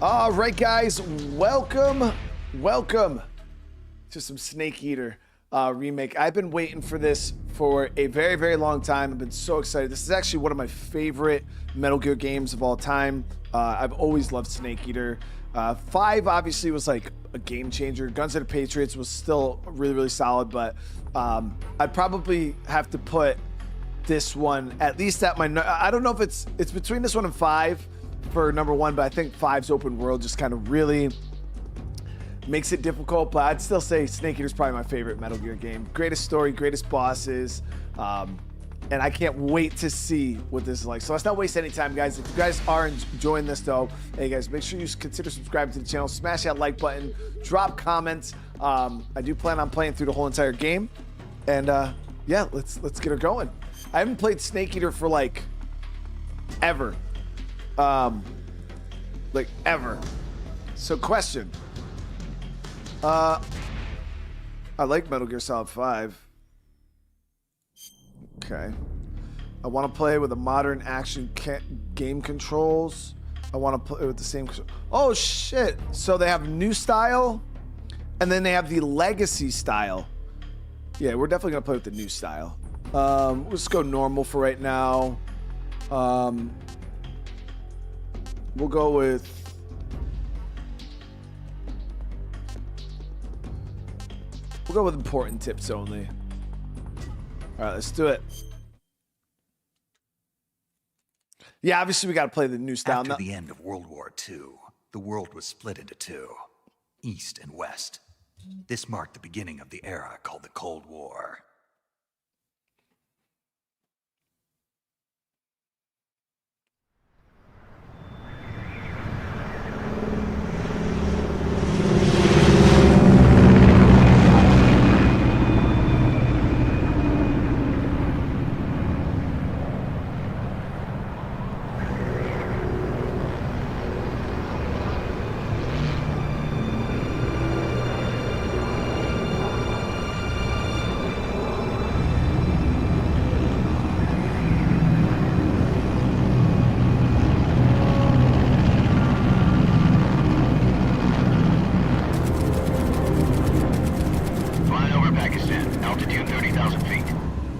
All right, guys, welcome to some Snake Eater remake. I've been waiting for this for a very, very long time. I've been so excited. This is actually one of my favorite Metal Gear games of all time. I've always loved Snake Eater. 5 obviously was like a game changer. Guns of the Patriots was still really, really solid, but I'd probably have to put this one at least at my. I don't know if it's between this one and 5 for number 1, but I think 5's open world just kind of really makes it difficult. But I'd still say Snake Eater is probably my favorite Metal Gear game. Greatest story, greatest bosses, and I can't wait to see what this is like. So let's not waste any time, guys. If you guys are enjoying this, though, hey guys, make sure you consider subscribing to the channel, smash that like button, drop comments. I do plan on playing through the whole entire game, and yeah, let's get her going. I haven't played Snake Eater for like ever. Like ever. So question. I like Metal Gear Solid 5. Okay. I want to play with the modern action game controls. I want to play with the same. Oh shit! So they have new style, and then they have the legacy style. Yeah, we're definitely gonna play with the new style. Let's go normal for right now. We'll go with important tips only. All right, let's do it. Yeah, obviously we got to play the new style. After the end of World War II, the world was split into two, East and West. This marked the beginning of the era called the Cold War.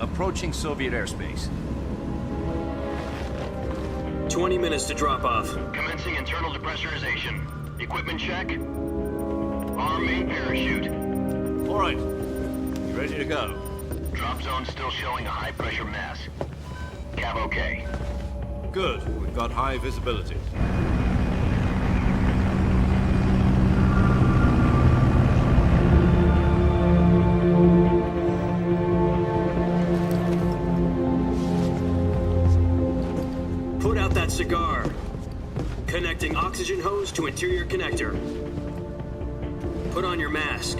Approaching Soviet airspace. 20 minutes to drop off. Commencing internal depressurization. Equipment check. Arm main parachute. All right. You ready to go? Drop zone still showing a high pressure mass. Cav okay. Good. We've got high visibility. Cigar. Connecting oxygen hose to interior connector. Put on your mask.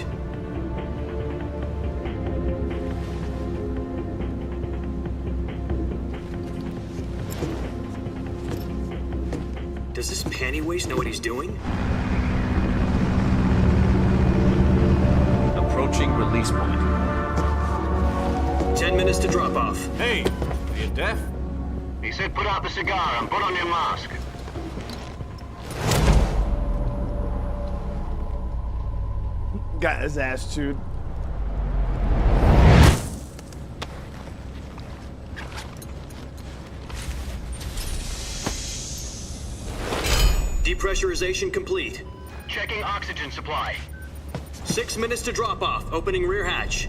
Does this panty waste know what he's doing? Approaching release point. 10 minutes to drop off. Hey, are you deaf? He said put out the cigar and put on your mask. Got his ass chewed. Depressurization complete. Checking oxygen supply. 6 minutes to drop off. Opening rear hatch.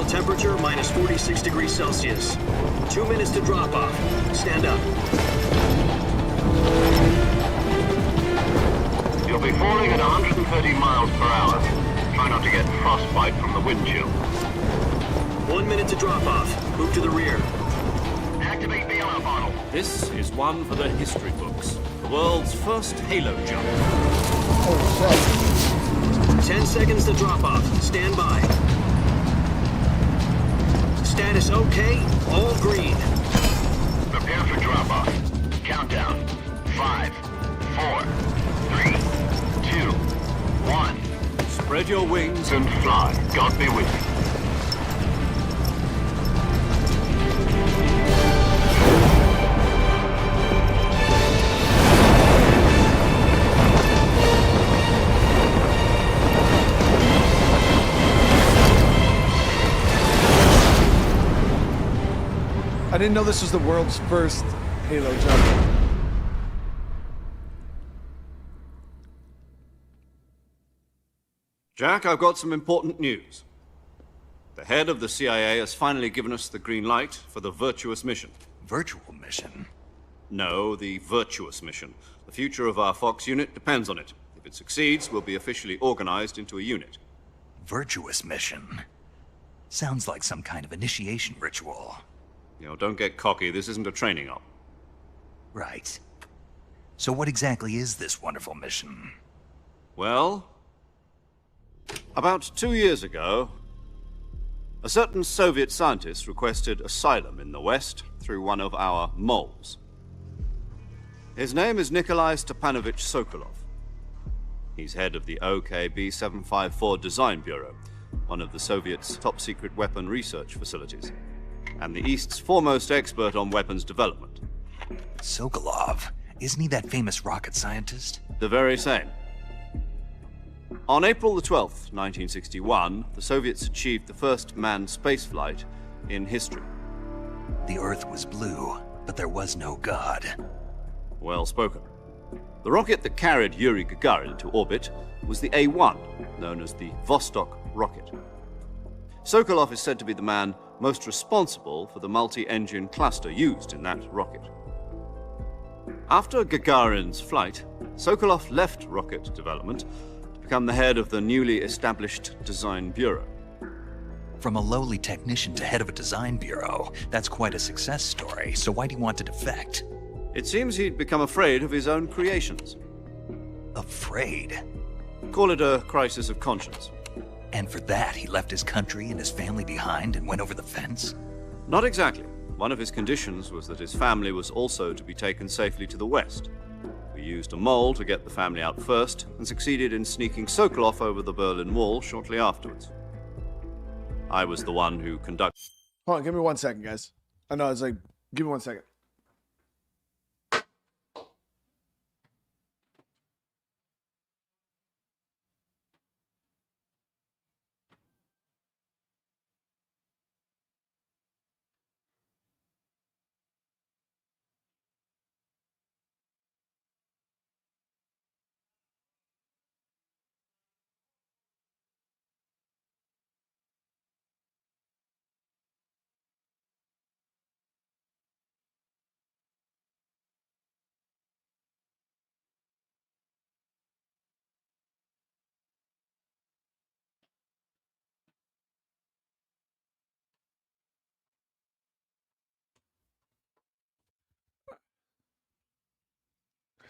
Temperature minus 46 degrees Celsius. 2 minutes to drop off. Stand up. You'll be falling at 130 miles per hour. Try not to get frostbite from the wind chill. 1 minute to drop off. Move to the rear. Activate the yellow bottle. This is one for the history books. The world's first Halo jump. Oh, 10 seconds to drop off. Stand by. Status okay, all green. Prepare for drop-off. Countdown. 5, 4, 3, 2, 1. Spread your wings And fly. God be with you. I didn't know this was the world's first Halo jump. Jack, I've got some important news. The head of the CIA has finally given us the green light for the virtuous mission. Virtual mission? No, the virtuous mission. The future of our Fox unit depends on it. If it succeeds, we'll be officially organized into a unit. Virtuous mission? Sounds like some kind of initiation ritual. You know, don't get cocky. This isn't a training op. Right. So what exactly is this wonderful mission? Well, about 2 years ago, a certain Soviet scientist requested asylum in the West through one of our moles. His name is Nikolai Stepanovich Sokolov. He's head of the OKB 754 Design Bureau, one of the Soviets' top-secret weapon research facilities, and the East's foremost expert on weapons development. Sokolov? Isn't he that famous rocket scientist? The very same. On April the 12th, 1961, the Soviets achieved the first manned spaceflight in history. The Earth was blue, but there was no God. Well spoken. The rocket that carried Yuri Gagarin to orbit was the A-1, known as the Vostok rocket. Sokolov is said to be the man most responsible for the multi-engine cluster used in that rocket. After Gagarin's flight, Sokolov left rocket development to become the head of the newly established Design Bureau. From a lowly technician to head of a design bureau, that's quite a success story, so why'd he want to defect? It seems he'd become afraid of his own creations. Afraid? Call it a crisis of conscience. And for that, he left his country and his family behind and went over the fence? Not exactly. One of his conditions was that his family was also to be taken safely to the West. We used a mole to get the family out first, and succeeded in sneaking Sokolov over the Berlin Wall shortly afterwards. I was the one who conducted... Hold on, give me 1 second, guys. I know, it's like, give me 1 second.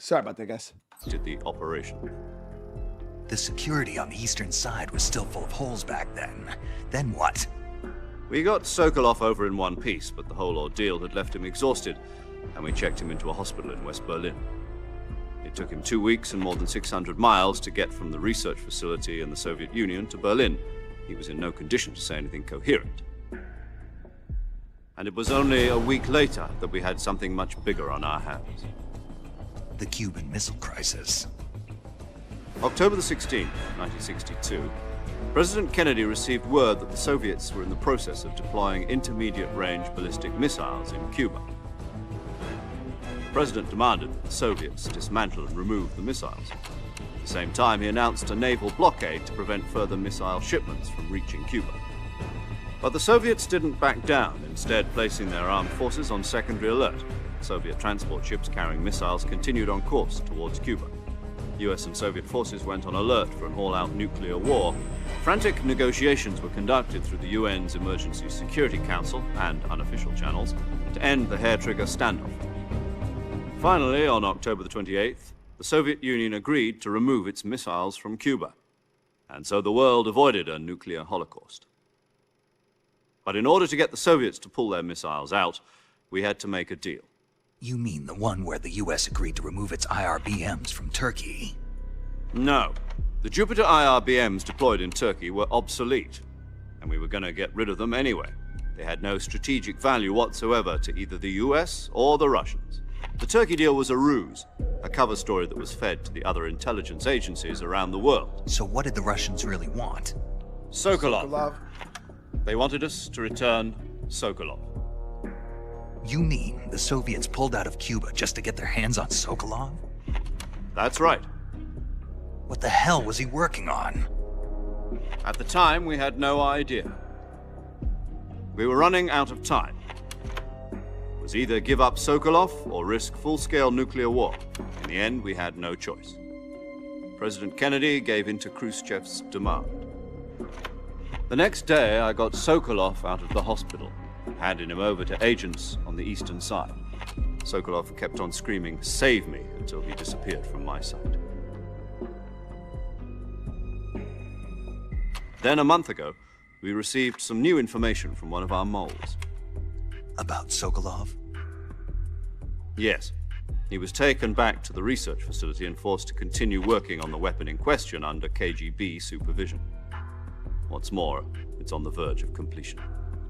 Sorry about that, guys. Did the operation. The security on the eastern side was still full of holes back then. Then what? We got Sokolov over in one piece, but the whole ordeal had left him exhausted, and we checked him into a hospital in West Berlin. It took him 2 weeks and more than 600 miles to get from the research facility in the Soviet Union to Berlin. He was in no condition to say anything coherent. And it was only a week later that we had something much bigger on our hands. The Cuban Missile Crisis. October the 16th, 1962, President Kennedy received word that the Soviets were in the process of deploying intermediate-range ballistic missiles in Cuba. The President demanded that the Soviets dismantle and remove the missiles. At the same time, he announced a naval blockade to prevent further missile shipments from reaching Cuba. But the Soviets didn't back down, instead placing their armed forces on secondary alert. Soviet transport ships carrying missiles continued on course towards Cuba. US and Soviet forces went on alert for an all-out nuclear war. Frantic negotiations were conducted through the UN's Emergency Security Council and unofficial channels to end the hair-trigger standoff. Finally, on October the 28th, the Soviet Union agreed to remove its missiles from Cuba. And so the world avoided a nuclear holocaust. But in order to get the Soviets to pull their missiles out, we had to make a deal. You mean the one where the US agreed to remove its IRBMs from Turkey? No. The Jupiter IRBMs deployed in Turkey were obsolete, and we were going to get rid of them anyway. They had no strategic value whatsoever to either the US or the Russians. The Turkey deal was a ruse, a cover story that was fed to the other intelligence agencies around the world. So what did the Russians really want? Sokolov. They wanted us to return Sokolov. You mean the Soviets pulled out of Cuba just to get their hands on Sokolov? That's right. What the hell was he working on? At the time, we had no idea. We were running out of time. It was either give up Sokolov or risk full-scale nuclear war. In the end, we had no choice. President Kennedy gave in to Khrushchev's demand. The next day, I got Sokolov out of the hospital, handing him over to agents on the eastern side. Sokolov kept on screaming, "Save me," until he disappeared from my sight. Then, a month ago, we received some new information from one of our moles. About Sokolov? Yes. He was taken back to the research facility and forced to continue working on the weapon in question under KGB supervision. What's more, it's on the verge of completion.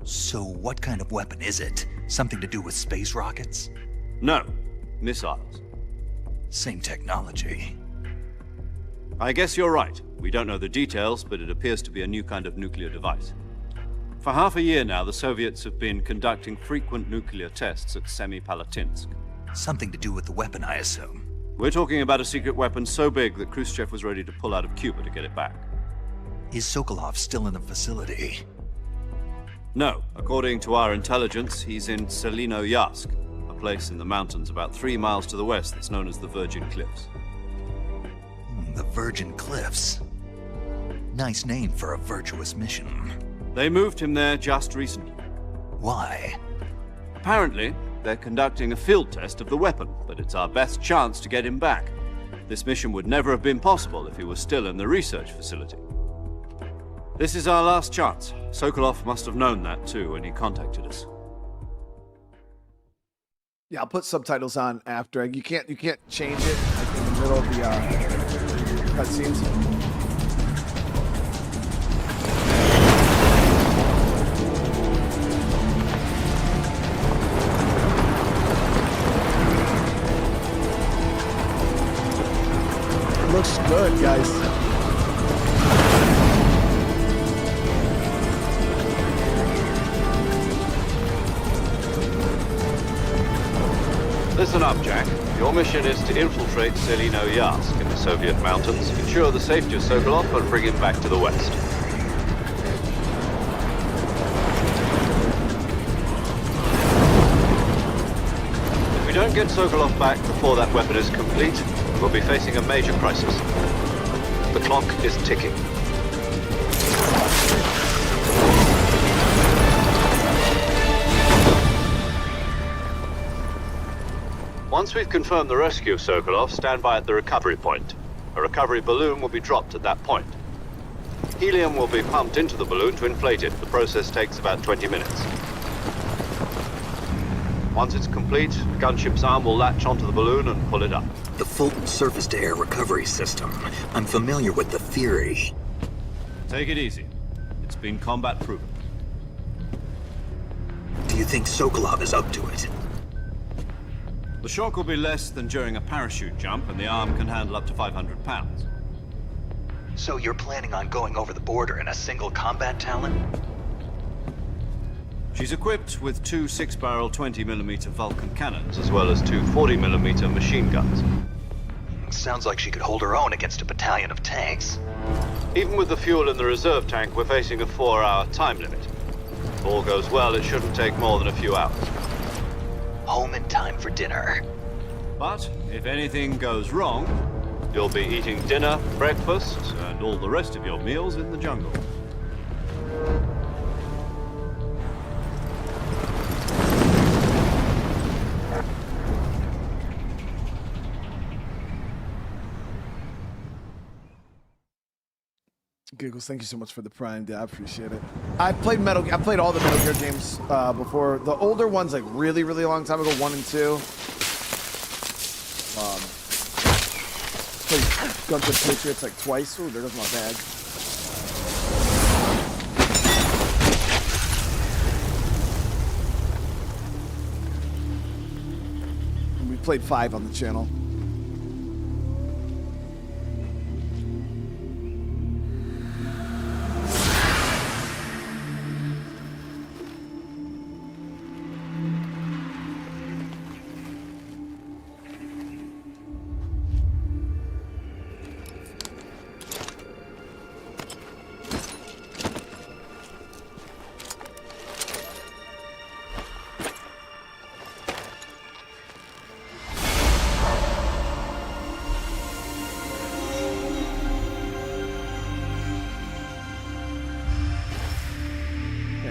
So what kind of weapon is it? Something to do with space rockets? No, missiles. Same technology. I guess you're right. We don't know the details, but it appears to be a new kind of nuclear device. For half a year now, the Soviets have been conducting frequent nuclear tests at Semipalatinsk. Something to do with the weapon, I assume. We're talking about a secret weapon so big that Khrushchev was ready to pull out of Cuba to get it back. Is Sokolov still in the facility? No. According to our intelligence, he's in Selinoyarsk, a place in the mountains about 3 miles to the west that's known as the Virgin Cliffs. The Virgin Cliffs. Nice name for a virtuous mission. They moved him there just recently. Why? Apparently, they're conducting a field test of the weapon, but it's our best chance to get him back. This mission would never have been possible if he was still in the research facility. This is our last chance. Sokolov must have known that too when he contacted us. Yeah, I'll put subtitles on after. You can't change it like in the middle of the cutscenes. It looks good, guys. Listen up, Jack. Your mission is to infiltrate Selinoyarsk in the Soviet mountains, ensure the safety of Sokolov, and bring him back to the west. If we don't get Sokolov back before that weapon is complete, we'll be facing a major crisis. The clock is ticking. Once we've confirmed the rescue of Sokolov, stand by at the recovery point. A recovery balloon will be dropped at that point. Helium will be pumped into the balloon to inflate it. The process takes about 20 minutes. Once it's complete, the gunship's arm will latch onto the balloon and pull it up. The Fulton surface-to-air recovery system. I'm familiar with the theory. Take it easy. It's been combat-proven. Do you think Sokolov is up to it? The shock will be less than during a parachute jump, and the arm can handle up to 500 pounds. So you're planning on going over the border in a single combat Talon? She's equipped with 2 6-barrel 20mm Vulcan cannons, as well as 2 40mm machine guns. Sounds like she could hold her own against a battalion of tanks. Even with the fuel in the reserve tank, we're facing a 4-hour time limit. If all goes well, it shouldn't take more than a few hours. Home in time for dinner. But if anything goes wrong, you'll be eating dinner, breakfast, and all the rest of your meals in the jungle. Giggles, thank you so much for the prime. Yeah, I appreciate it. I played all the Metal Gear games before. The older ones, like really, really long time ago, 1 and 2. Played Guns of Patriots like twice. Ooh, there goes my bag. And we played 5 on the channel.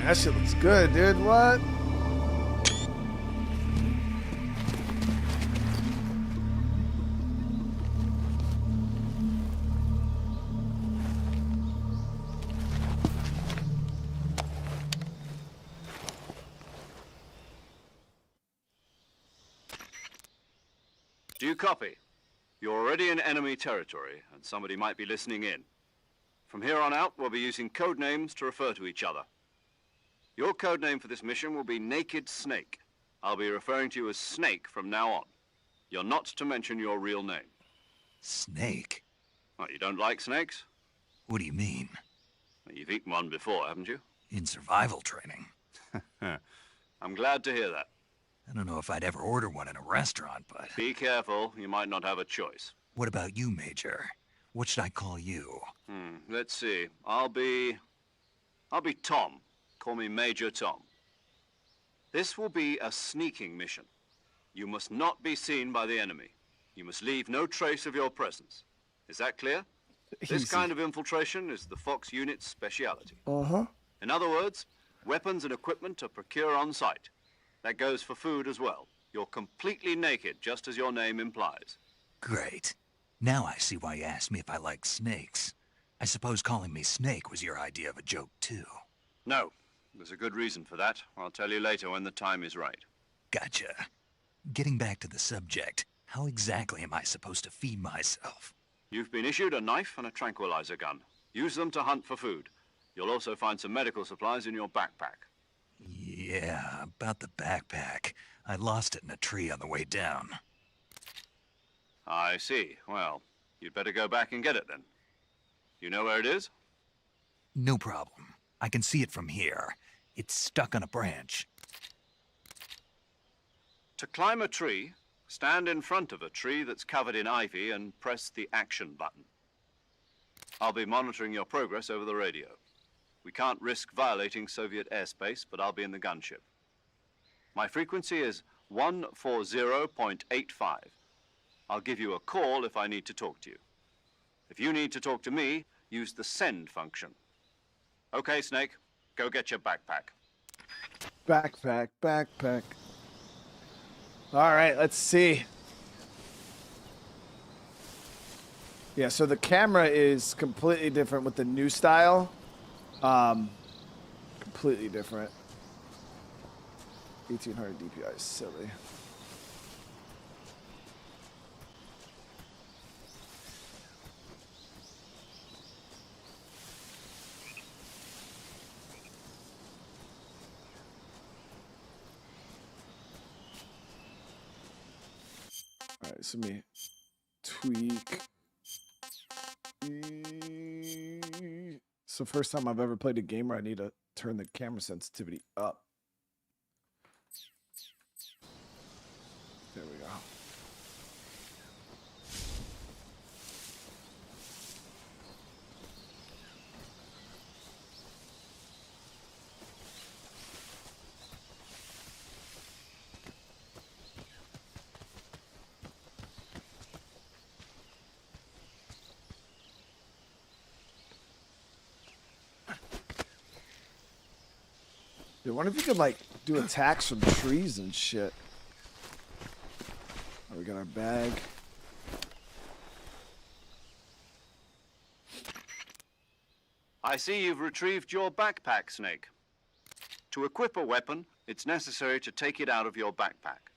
That shit looks good, dude. What? Do you copy? You're already in enemy territory, and somebody might be listening in. From here on out, we'll be using code names to refer to each other. Your code name for this mission will be Naked Snake. I'll be referring to you as Snake from now on. You're not to mention your real name. Snake? What, you don't like snakes? What do you mean? Well, you've eaten one before, haven't you? In survival training. I'm glad to hear that. I don't know if I'd ever order one in a restaurant, but... Be careful, you might not have a choice. What about you, Major? What should I call you? Let's see. I'll be Tom. Call me Major Tom. This will be a sneaking mission. You must not be seen by the enemy. You must leave no trace of your presence. Is that clear? This kind of infiltration is the Fox unit's speciality. In other words, weapons and equipment are procured on site. That goes for food as well. You're completely naked, just as your name implies. Great. Now I see why you asked me if I like snakes. I suppose calling me Snake was your idea of a joke, too. No. There's a good reason for that. I'll tell you later when the time is right. Gotcha. Getting back to the subject, how exactly am I supposed to feed myself? You've been issued a knife and a tranquilizer gun. Use them to hunt for food. You'll also find some medical supplies in your backpack. Yeah, about the backpack. I lost it in a tree on the way down. I see. Well, you'd better go back and get it then. You know where it is? No problem. I can see it from here. It's stuck on a branch. To climb a tree, stand in front of a tree that's covered in ivy and press the action button. I'll be monitoring your progress over the radio. We can't risk violating Soviet airspace, but I'll be in the gunship. My frequency is 140.85. I'll give you a call if I need to talk to you. If you need to talk to me, use the send function. Okay, Snake, go get your backpack. Backpack. All right, let's see. Yeah, so the camera is completely different with the new style. Completely different. 1800 DPI is silly. All right, so let me tweak. So first time I've ever played a game where I need to turn the camera sensitivity up. There we go. I wonder if you could like do attacks from trees and shit. Oh, we got our bag. I see you've retrieved your backpack, Snake. To equip a weapon, it's necessary to take it out of your backpack.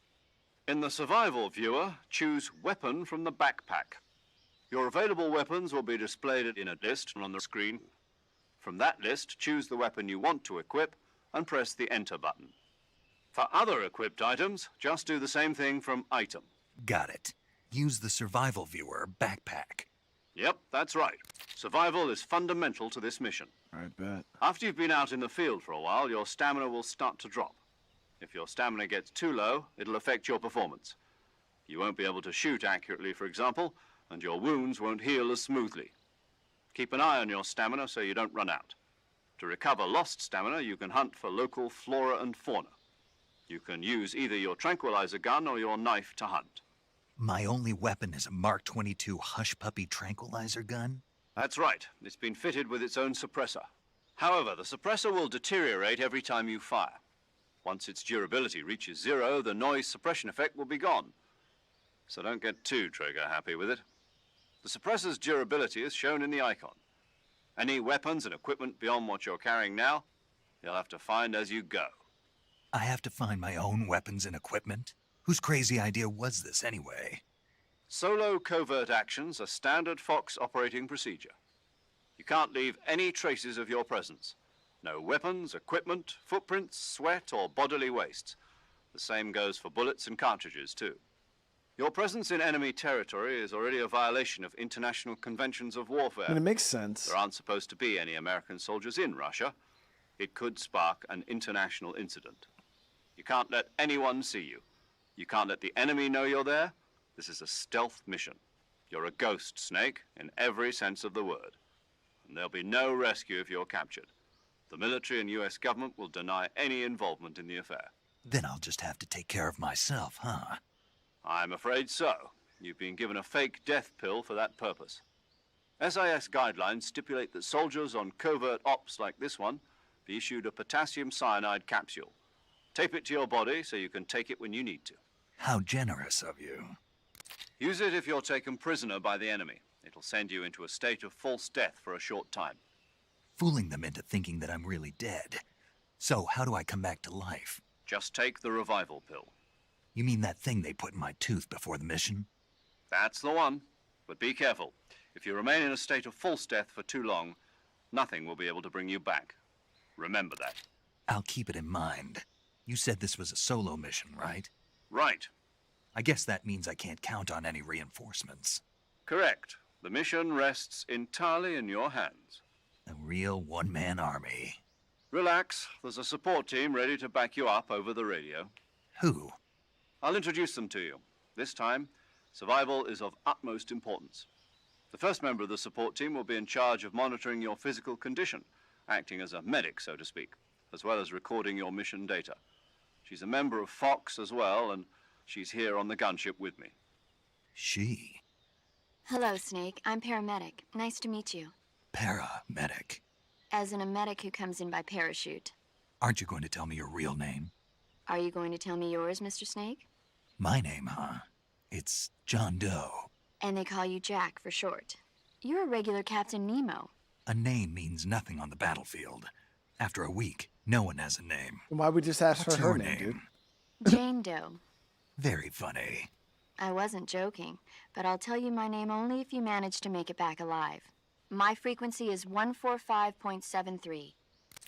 In the survival viewer, choose Weapon from the backpack. Your available weapons will be displayed in a list on the screen. From that list, choose the weapon you want to equip and press the Enter button. For other equipped items, just do the same thing from Item. Got it. Use the survival viewer backpack. Yep, that's right. Survival is fundamental to this mission. I bet. After you've been out in the field for a while, your stamina will start to drop. If your stamina gets too low, it'll affect your performance. You won't be able to shoot accurately, for example, and your wounds won't heal as smoothly. Keep an eye on your stamina so you don't run out. To recover lost stamina, you can hunt for local flora and fauna. You can use either your tranquilizer gun or your knife to hunt. My only weapon is a Mark 22 Hush Puppy tranquilizer gun? That's right. It's been fitted with its own suppressor. However, the suppressor will deteriorate every time you fire. Once its durability reaches 0, the noise suppression effect will be gone. So don't get too trigger happy with it. The suppressor's durability is shown in the icon. Any weapons and equipment beyond what you're carrying now, you'll have to find as you go. I have to find my own weapons and equipment? Whose crazy idea was this anyway? Solo covert actions are standard Fox operating procedure. You can't leave any traces of your presence. No weapons, equipment, footprints, sweat, or bodily wastes. The same goes for bullets and cartridges, too. Your presence in enemy territory is already a violation of international conventions of warfare. And it makes sense. There aren't supposed to be any American soldiers in Russia. It could spark an international incident. You can't let anyone see you. You can't let the enemy know you're there. This is a stealth mission. You're a ghost, Snake, in every sense of the word. And there'll be no rescue if you're captured. The military and US government will deny any involvement in the affair. Then I'll just have to take care of myself, huh? I'm afraid so. You've been given a fake death pill for that purpose. SIS guidelines stipulate that soldiers on covert ops like this one be issued a potassium cyanide capsule. Tape it to your body so you can take it when you need to. How generous of you. Use it if you're taken prisoner by the enemy. It'll send you into a state of false death for a short time. Fooling them into thinking that I'm really dead. So how do I come back to life? Just take the revival pill. You mean that thing they put in my tooth before the mission? That's the one. But be careful. If you remain in a state of false death for too long, nothing will be able to bring you back. Remember that. I'll keep it in mind. You said this was a solo mission, right? Right. I guess that means I can't count on any reinforcements. Correct. The mission rests entirely in your hands. A real one-man army. Relax. There's a support team ready to back you up over the radio. Who? I'll introduce them to you. This time, survival is of utmost importance. The first member of the support team will be in charge of monitoring your physical condition, acting as a medic, so to speak, as well as recording your mission data. She's a member of Fox as well, and she's here on the gunship with me. She? Hello, Snake. I'm paramedic. Nice to meet you. Paramedic. As in a medic who comes in by parachute. Aren't you going to tell me your real name? Are you going to tell me yours, Mr. Snake? My name, huh? It's John Doe. And they call you Jack for short. You're a regular Captain Nemo. A name means nothing on the battlefield. After a week, no one has a name. Why would we just ask What's for her your name, dude? Jane Doe. Very funny. I wasn't joking, but I'll tell you my name only if you manage to make it back alive. My frequency is 145.73.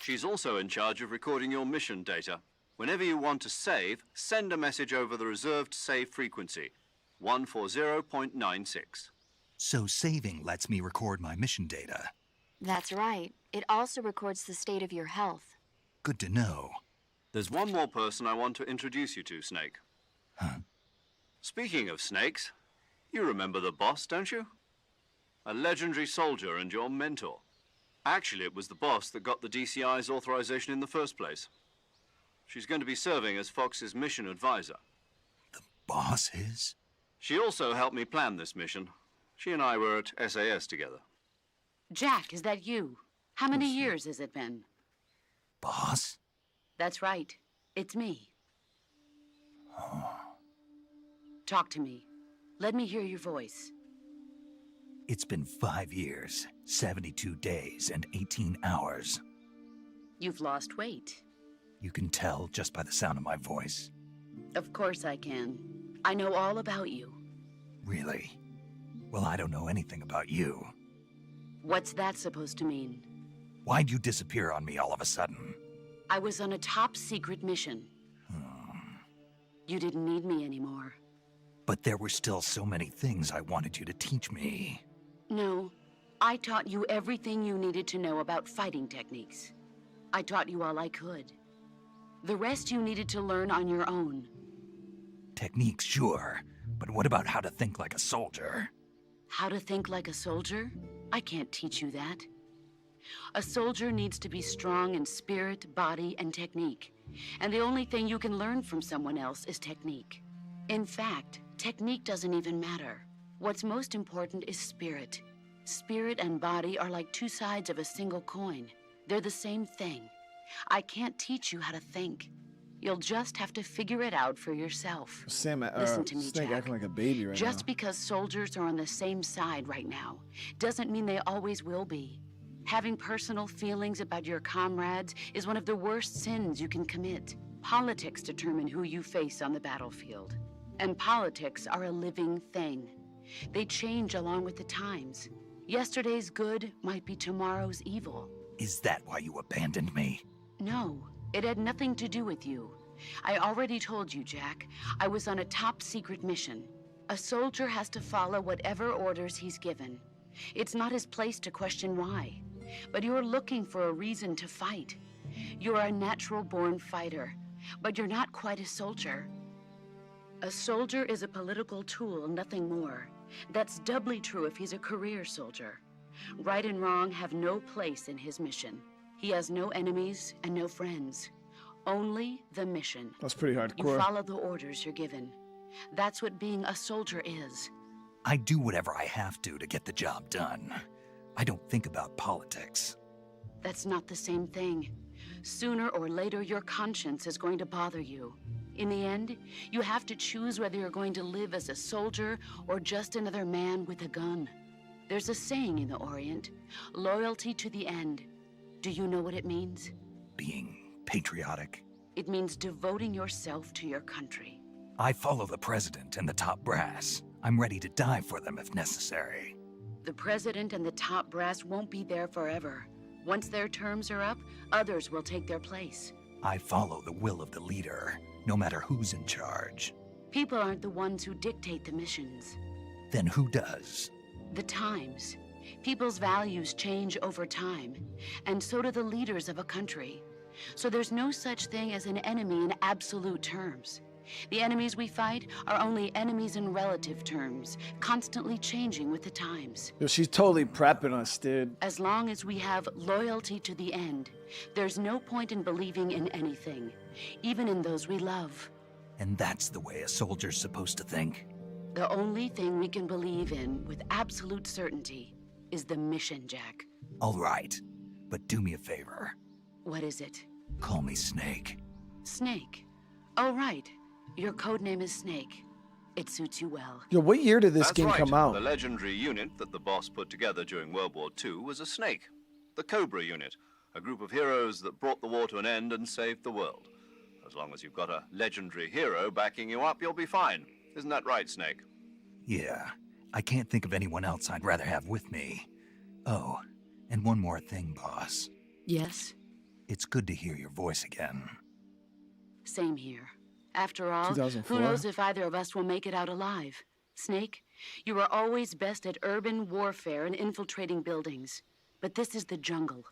She's also in charge of recording your mission data. Whenever you want to save, send a message over the reserved save frequency, 140.96. So saving lets me record my mission data. That's right. It also records the state of your health. Good to know. There's one more person I want to introduce you to, Snake. Huh? Speaking of snakes, you remember the boss, don't you? A legendary soldier and your mentor. Actually, it was the boss that got the DCI's authorization in the first place. She's going to be serving as Fox's mission advisor. The boss is? She also helped me plan this mission. She and I were at SAS together. Jack, is that you? How many years has it been? Boss? That's right. It's me. Oh. Talk to me. Let me hear your voice. It's been 5 years, 72 days, and 18 hours. You've lost weight. You can tell just by the sound of my voice. Of course I can. I know all about you. Really? Well, I don't know anything about you. What's that supposed to mean? Why'd you disappear on me all of a sudden? I was on a top-secret mission. You didn't need me anymore. But there were still so many things I wanted you to teach me. No, I taught you everything you needed to know about fighting techniques. I taught you all I could. The rest you needed to learn on your own. Techniques, sure. But what about how to think like a soldier? How to think like a soldier? I can't teach you that. A soldier needs to be strong in spirit, body, and technique. And the only thing you can learn from someone else is technique. In fact, technique doesn't even matter. What's most important is spirit. Spirit and body are like two sides of a single coin. They're the same thing. I can't teach you how to think. You'll just have to figure it out for yourself. Sam, Listen to me, Snake Jack. acting like a baby right Just now. because soldiers are on the same side right now doesn't mean they always will be. Having personal feelings about your comrades is one of the worst sins you can commit. Politics determine who you face on the battlefield. And politics are a living thing. They change along with the times. Yesterday's good might be tomorrow's evil. Is that why you abandoned me? No, it had nothing to do with you. I already told you, Jack. I was on a top-secret mission. A soldier has to follow whatever orders he's given. It's not his place to question why. But you're looking for a reason to fight. You're a natural-born fighter, but you're not quite a soldier. A soldier is a political tool, nothing more. That's doubly true if he's a career soldier. Right and wrong have no place in his mission. He has no enemies and no friends. Only the mission. That's pretty You hardcore. follow the orders you're given. That's what being a soldier is. I do whatever I have to get the job done. I don't think about politics. That's not the same thing. Sooner or later, your conscience is going to bother you. In the end, you have to choose whether you're going to live as a soldier or just another man with a gun. There's a saying in the Orient, loyalty to the end. Do you know what it means? Being patriotic. It means devoting yourself to your country. I follow the president and the top brass. I'm ready to die for them if necessary. The president and the top brass won't be there forever. Once their terms are up, others will take their place. I follow the will of the leader, no matter who's in charge. People aren't the ones who dictate the missions. Then who does? The times. People's values change over time, and so do the leaders of a country. So there's no such thing as an enemy in absolute terms. The enemies we fight are only enemies in relative terms, constantly changing with the times. Yo, she's totally prepping us, dude. As long as we have loyalty to the end, there's no point in believing in anything, even in those we love. And that's the way a soldier's supposed to think? The only thing we can believe in with absolute certainty is the mission, Jack. All right, but do me a favor. What is it? Call me Snake. Snake. Oh, right. Your codename is Snake. It suits you well. Yo, what year did this That's game right. come out? The legendary unit that the boss put together during World War II was a snake. The Cobra unit, a group of heroes that brought the war to an end and saved the world. As long as you've got a legendary hero backing you up, you'll be fine. Isn't that right, Snake? Yeah, I can't think of anyone else I'd rather have with me. Oh, and one more thing, boss. Yes? It's good to hear your voice again. Same here. After all, 2004. who knows if either of us will make it out alive? Snake, you are always best at urban warfare and infiltrating buildings. But this is the jungle.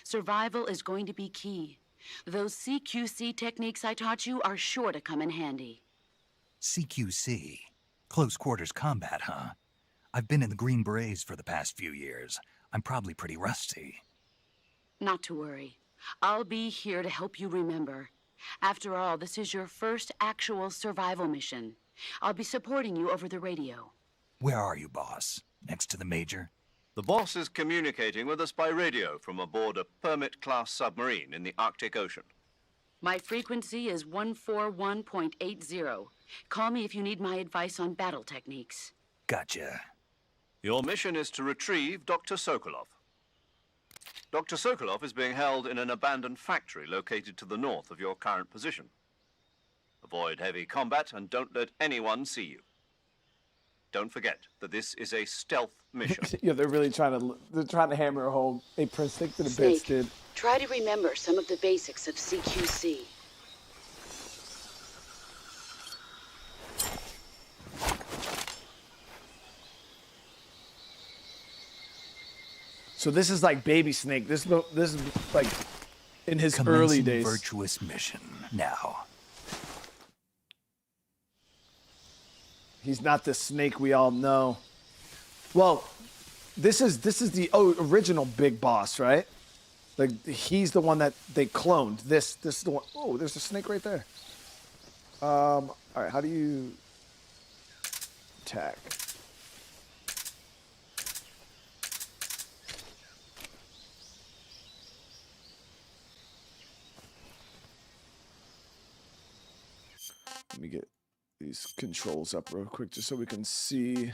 Survival is going to be key. Those CQC techniques I taught you are sure to come in handy. CQC? Close quarters combat, huh? I've been in the Green Berets for the past few years. I'm probably pretty rusty. Not to worry. I'll be here to help you remember. After all, this is your first actual survival mission. I'll be supporting you over the radio. Where are you, boss? Next to the Major? The boss is communicating with us by radio from aboard a Permit-class submarine in the Arctic Ocean. My frequency is 141.80. Call me if you need my advice on battle techniques. Gotcha. Your mission is to retrieve Dr. Sokolov. Dr. Sokolov is being held in an abandoned factory located to the north of your current position. Avoid heavy combat and don't let anyone see you. Don't forget that this is a stealth mission. Yeah, they're trying to hammer home. Hey, Prince, stick to the bits, Snake, dude. try to remember some of the basics of CQC. So this is like Baby Snake. This is like in his Commencing early days. virtuous mission now. He's not the Snake we all know. Well, this is the original big boss, right? Like he's the one that they cloned. This is the one. Oh, there's a snake right there. All right, how do you attack? Let me get these controls up real quick just so we can see.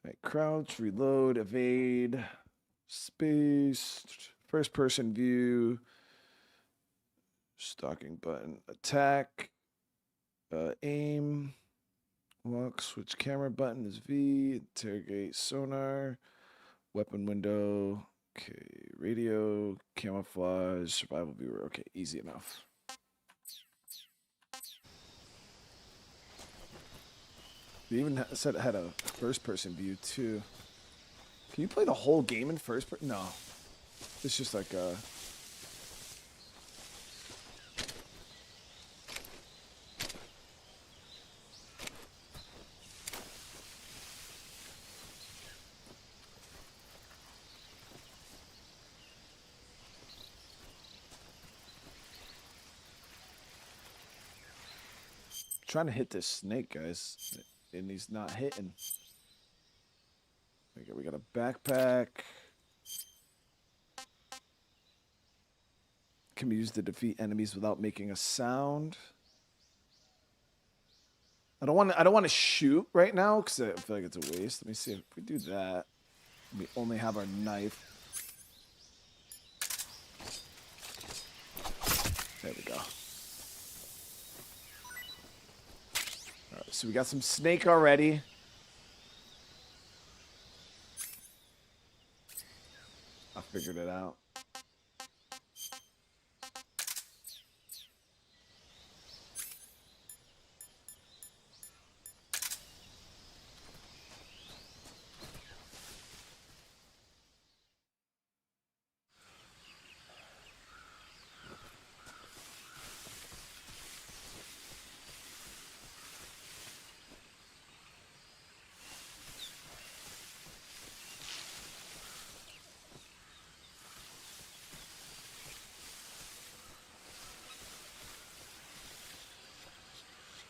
All right, crouch, reload, evade, space, first person view, stalking button, attack, aim, walk, switch camera button is V, interrogate sonar, weapon window, okay, radio, camouflage, survival viewer, okay, easy enough. They even said it had a first-person view, too. Can you play the whole game in first-person? No. It's just like a... trying to hit this snake, guys. And he's not hitting. Okay, we got a backpack. Can be used to defeat enemies without making a sound. I don't want to shoot right now because I feel like it's a waste. Let me see if we do that. We only have our knife. There we go. So we got some snake already. I figured it out.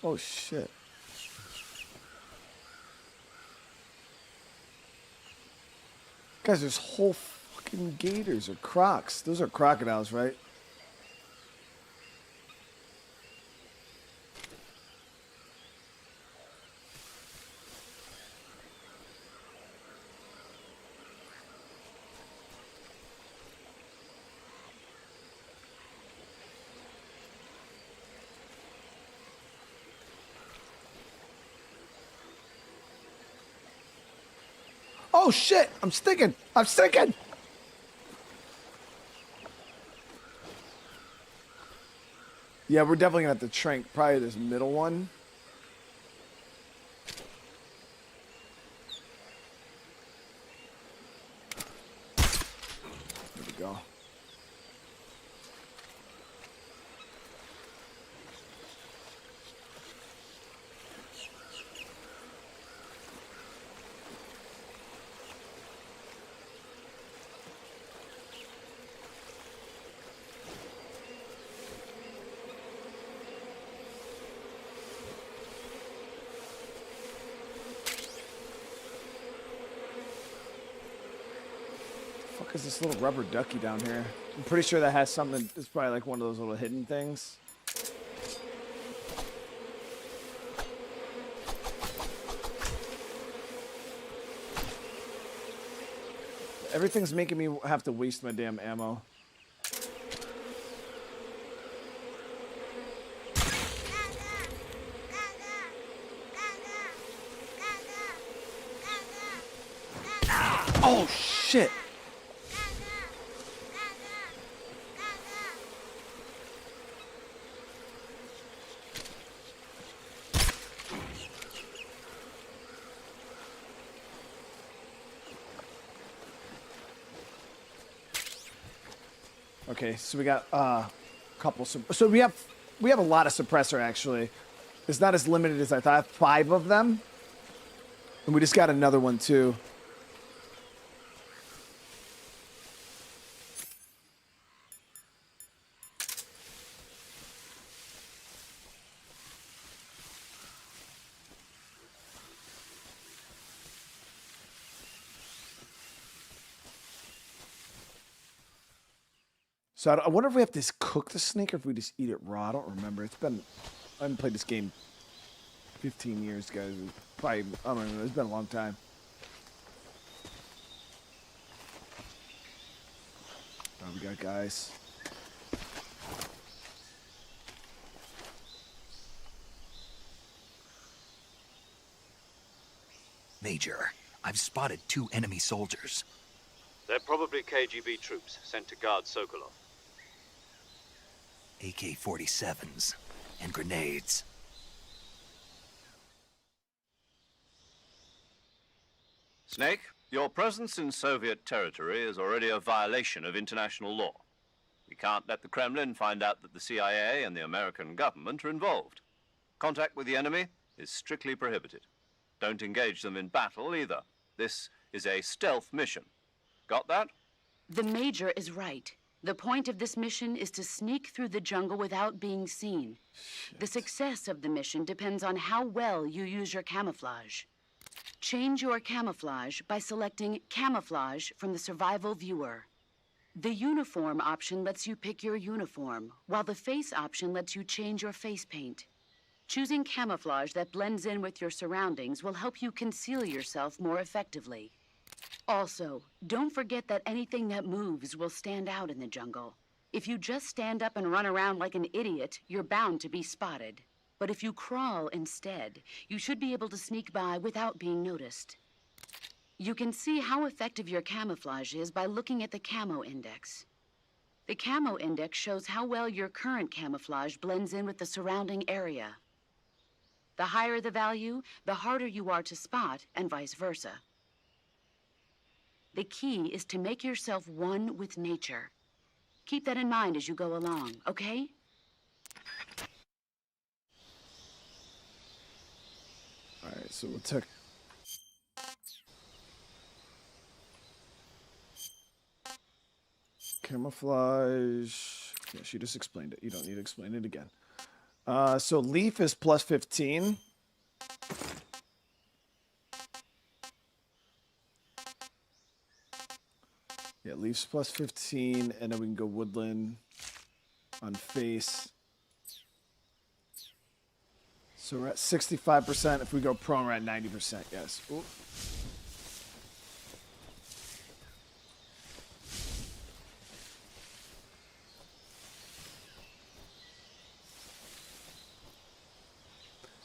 Oh shit. Guys, there's whole fucking gators or crocs. Those are crocodiles, right? Oh shit! I'm sticking! I'm sticking! Yeah, we're definitely gonna have to trank probably this middle one. There we go. Fuck is this little rubber ducky down here? I'm pretty sure that has something. It's probably like one of those little hidden things. Everything's making me have to waste my damn ammo. Oh, shit. Okay, so we got a couple. So we have a lot of suppressor actually. It's not as limited as I thought. I have 5 of them, and we just got another one too. So I wonder if we have to cook the snake or if we just eat it raw. I don't remember. I haven't played this game 15 years, guys. Probably, I don't know. It's been a long time. Oh, we got guys. Major, I've spotted 2 enemy soldiers. They're probably KGB troops sent to guard Sokolov. AK-47s and grenades. Snake, your presence in Soviet territory is already a violation of international law. We can't let the Kremlin find out that the CIA and the American government are involved. Contact with the enemy is strictly prohibited. Don't engage them in battle either. This is a stealth mission. Got that? The Major is right. The point of this mission is to sneak through the jungle without being seen. The success of the mission depends on how well you use your camouflage. Change your camouflage by selecting Camouflage from the Survival Viewer. The Uniform option lets you pick your uniform, while the Face option lets you change your face paint. Choosing camouflage that blends in with your surroundings will help you conceal yourself more effectively. Also, don't forget that anything that moves will stand out in the jungle. If you just stand up and run around like an idiot, you're bound to be spotted. But if you crawl instead, you should be able to sneak by without being noticed. You can see how effective your camouflage is by looking at the camo index. The camo index shows how well your current camouflage blends in with the surrounding area. The higher the value, the harder you are to spot, and vice versa. The key is to make yourself one with nature. Keep that in mind as you go along, okay? All right, so we'll take. Camouflage. Yeah, she just explained it. You don't need to explain it again. So leaf is plus 15. Yeah, leaf's plus 15, and then we can go woodland on face. So we're at 65%. If we go prone, we're at 90%. Yes. Ooh.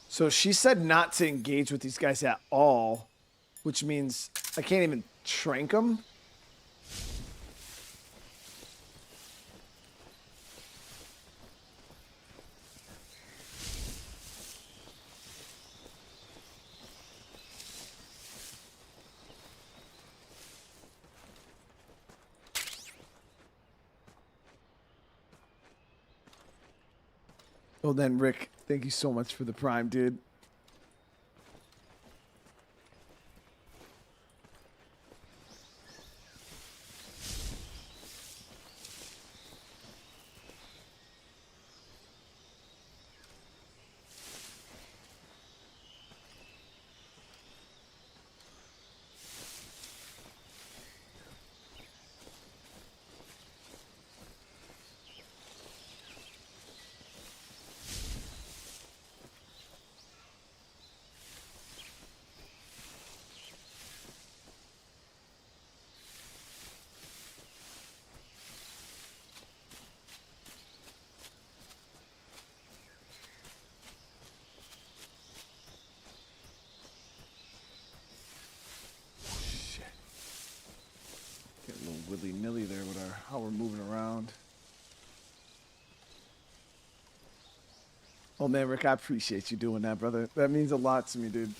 So she said not to engage with these guys at all, which means I can't even trank them. Well then, Rick, thank you so much for the prime, dude. how we're moving around. Oh man, Rick, I appreciate you doing that, brother. That means a lot to me, dude.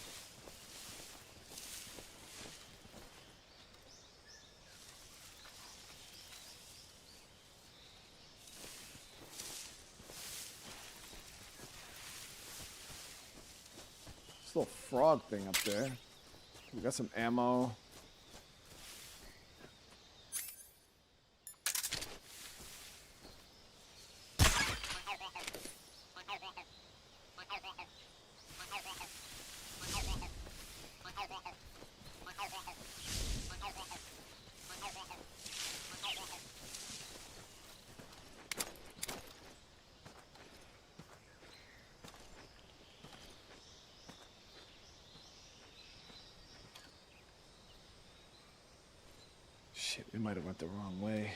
This little frog thing up there. We got some ammo. Shit, we might have went the wrong way.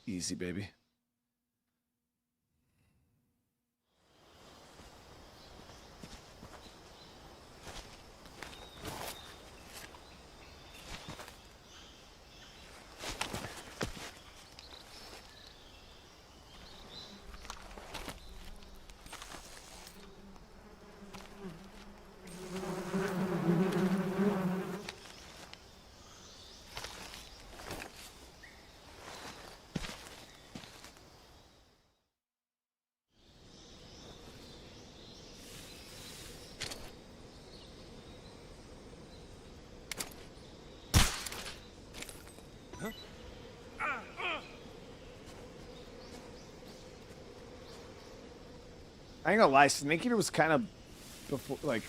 Easy, baby. I ain't gonna lie, Snake Eater was kind of before, like,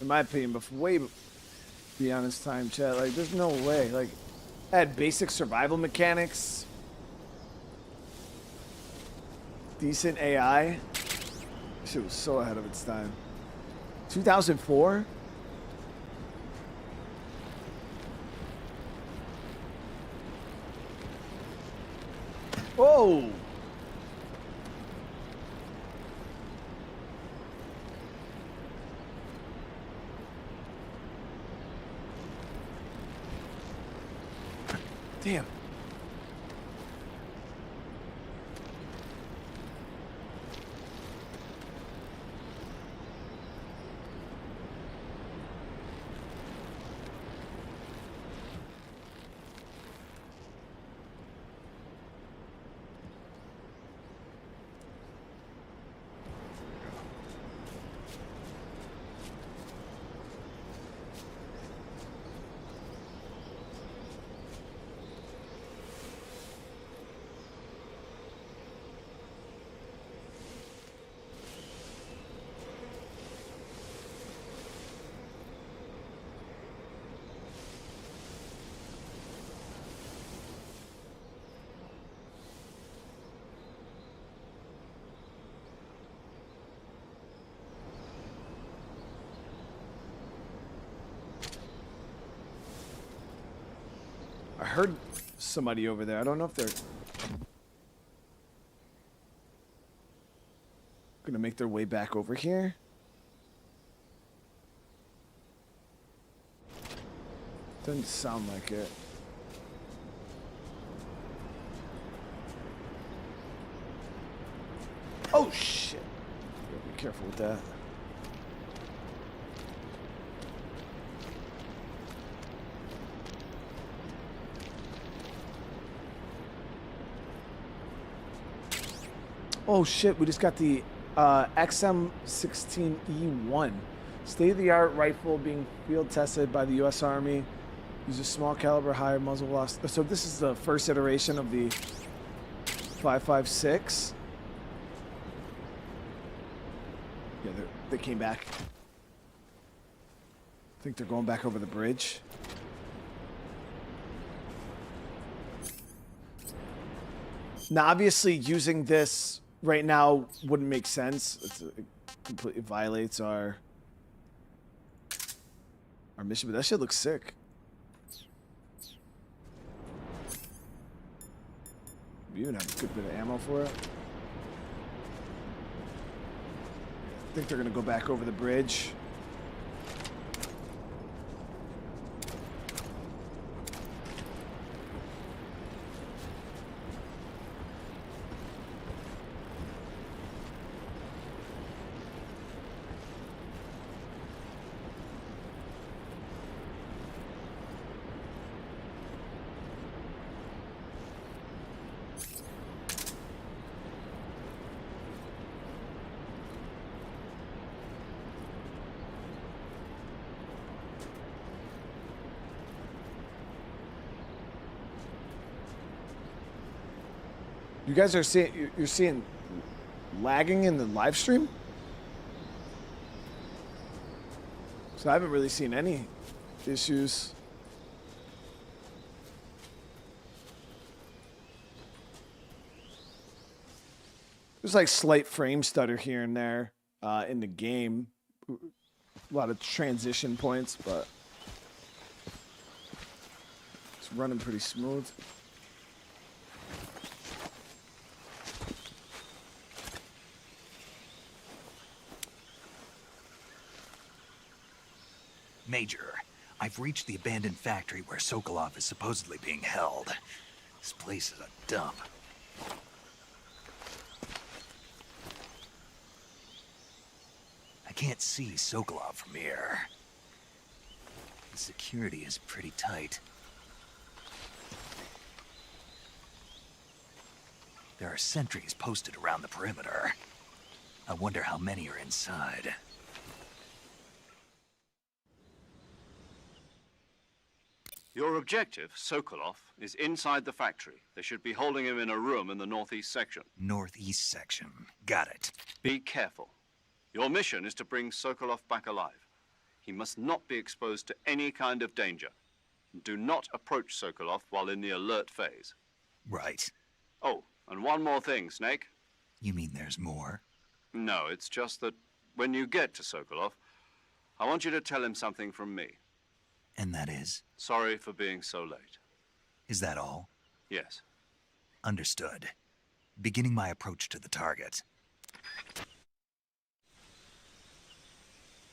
in my opinion, before way beyond its time, chat. Like, there's no way. Like, it had basic survival mechanics, decent AI. Shit was so ahead of its time. 2004. Whoa. Damn. I heard somebody over there. I don't know if they're gonna make their way back over here. Doesn't sound like it. Oh shit. Gotta be careful with that. Oh shit, we just got the XM16E1. State-of-the-art rifle being field tested by the U.S. Army. Uses small caliber, higher muzzle velocity. So this is the first iteration of the 5.56. Yeah, they came back. I think they're going back over the bridge. Now, obviously, using this right now wouldn't make sense. It completely violates our mission, but that shit looks sick. We even have a good bit of ammo for it. I think they're gonna go back over the bridge. You guys are seeing, you're seeing lagging in the live stream? So I haven't really seen any issues. There's like slight frame stutter here and there in the game. A lot of transition points, but it's running pretty smooth. Major, I've reached the abandoned factory where Sokolov is supposedly being held. This place is a dump. I can't see Sokolov from here. The security is pretty tight. There are sentries posted around the perimeter. I wonder how many are inside. Your objective, Sokolov, is inside the factory. They should be holding him in a room in the northeast section. Northeast section. Got it. Be careful. Your mission is to bring Sokolov back alive. He must not be exposed to any kind of danger. Do not approach Sokolov while in the alert phase. Right. Oh, and one more thing, Snake. You mean there's more? No, it's just that when you get to Sokolov, I want you to tell him something from me. And that is? Sorry for being so late. Is that all? Yes. Understood. Beginning my approach to the target.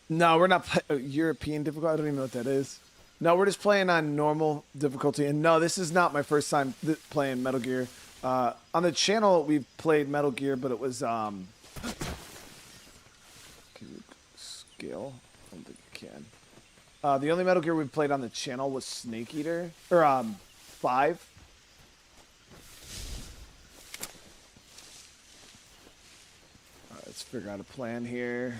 No, we're not European difficulty. I don't even know what that is. No, we're just playing on normal difficulty. And no, this is not my first time playing Metal Gear. On the channel, we've played Metal Gear, but it was can you scale? I don't think you can. The only Metal Gear we've played on the channel was Snake Eater, or 5. All right, let's figure out a plan here.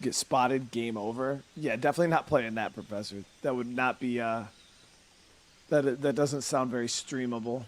Get spotted, game over. Yeah, definitely not playing that, Professor. That would not be that doesn't sound very streamable.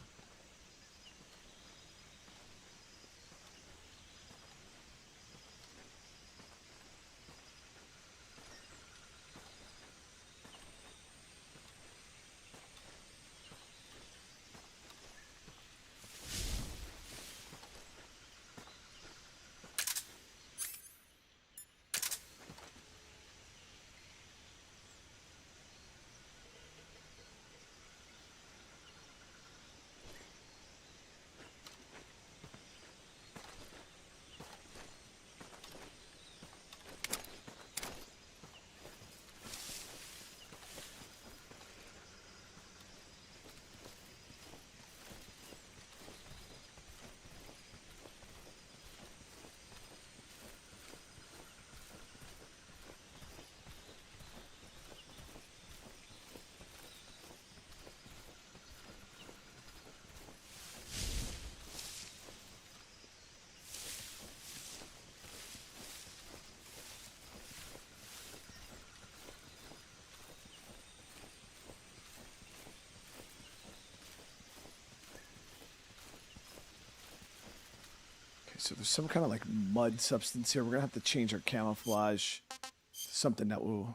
So there's some kind of like mud substance here. We're gonna have to change our camouflage to something that will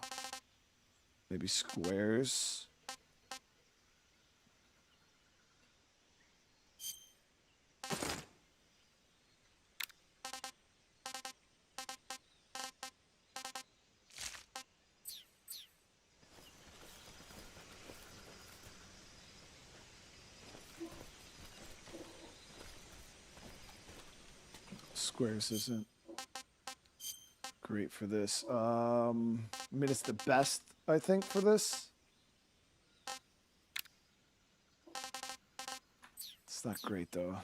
maybe squares. Squares isn't great for this. I mean, it's the best, I think, for this. It's not great, though.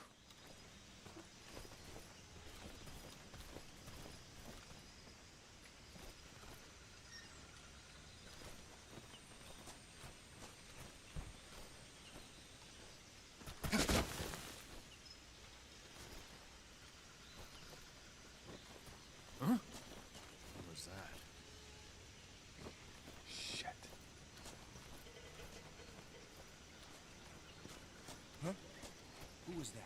Who was that?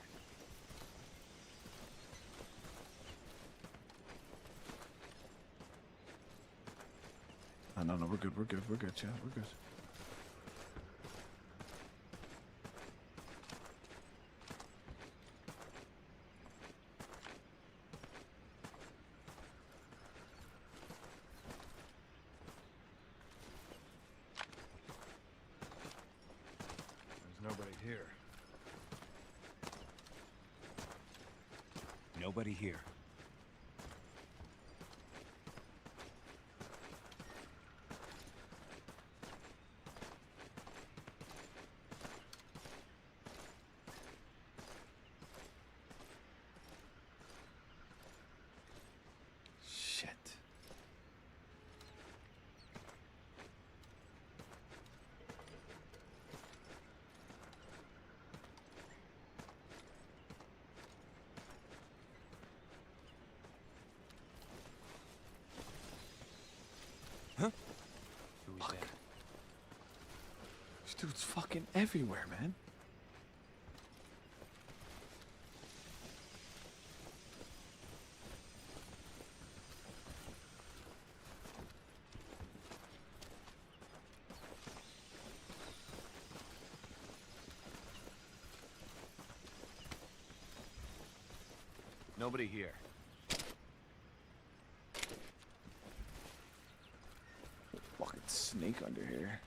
Oh, no, we're good, Chad, we're good. There's nobody here. Nobody here. Shit. Huh? Who was that? This dude's fucking everywhere, man. Nobody here. Fucking snake under here.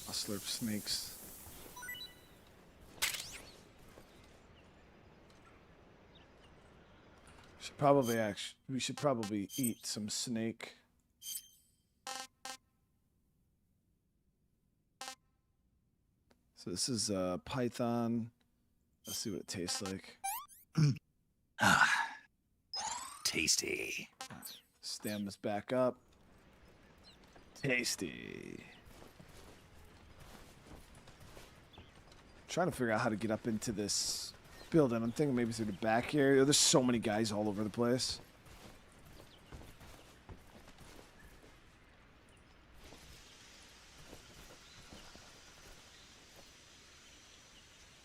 I'll slurp snakes. We should probably eat some snake. So this is python. Let's see what it tastes like. Tasty. Stand this back up. Tasty. Trying to figure out how to get up into this building. I'm thinking maybe through the back here. There's so many guys all over the place.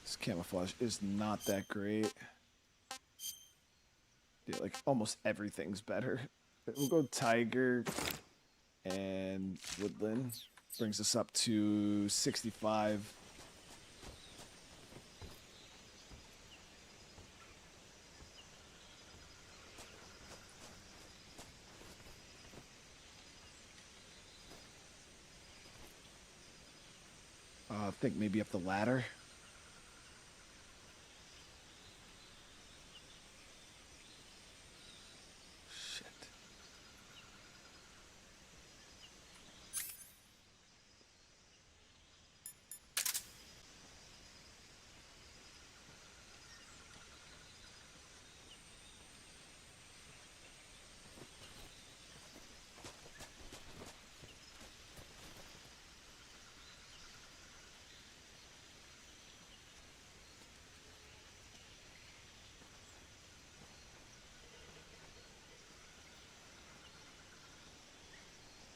This camouflage is not that great. Yeah, like almost everything's better. We'll go tiger and woodland. Brings us up to 65. I think maybe up the ladder. Shit.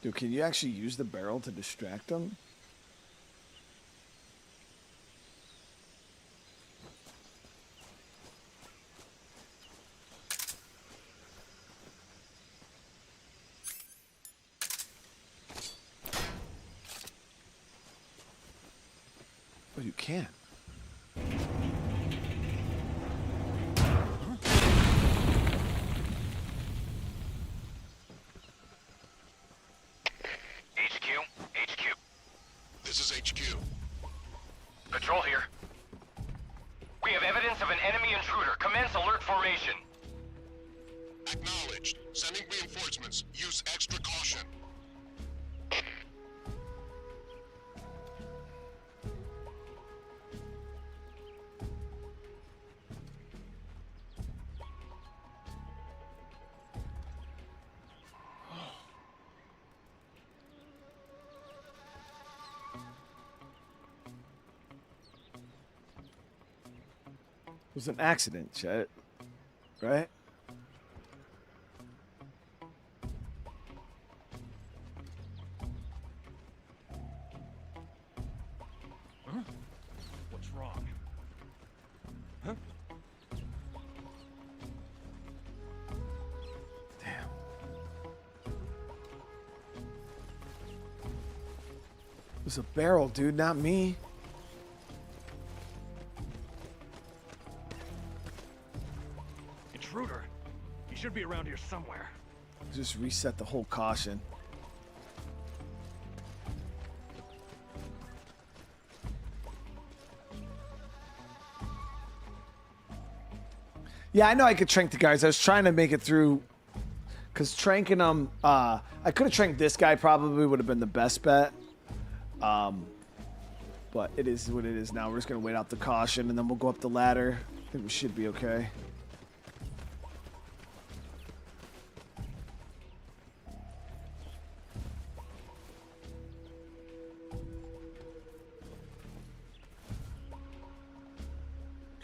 Dude, can you actually use the barrel to distract them? Oh, you can. HQ. This is HQ. Patrol here. We have evidence of an enemy intruder. Commence alert formation. Acknowledged. Sending reinforcements. Use extra caution. It was an accident, Chet. Right? Huh? What's wrong? Huh? Damn. It was a barrel, dude, not me. Intruder. He should be around here somewhere. Just reset the whole caution. Yeah, I know I could trank the guys. I was trying to make it through, because tranking them, I could have tranked this guy, probably would have been the best bet. But it is what it is now. We're just going to wait out the caution, and then we'll go up the ladder. I think we should be okay.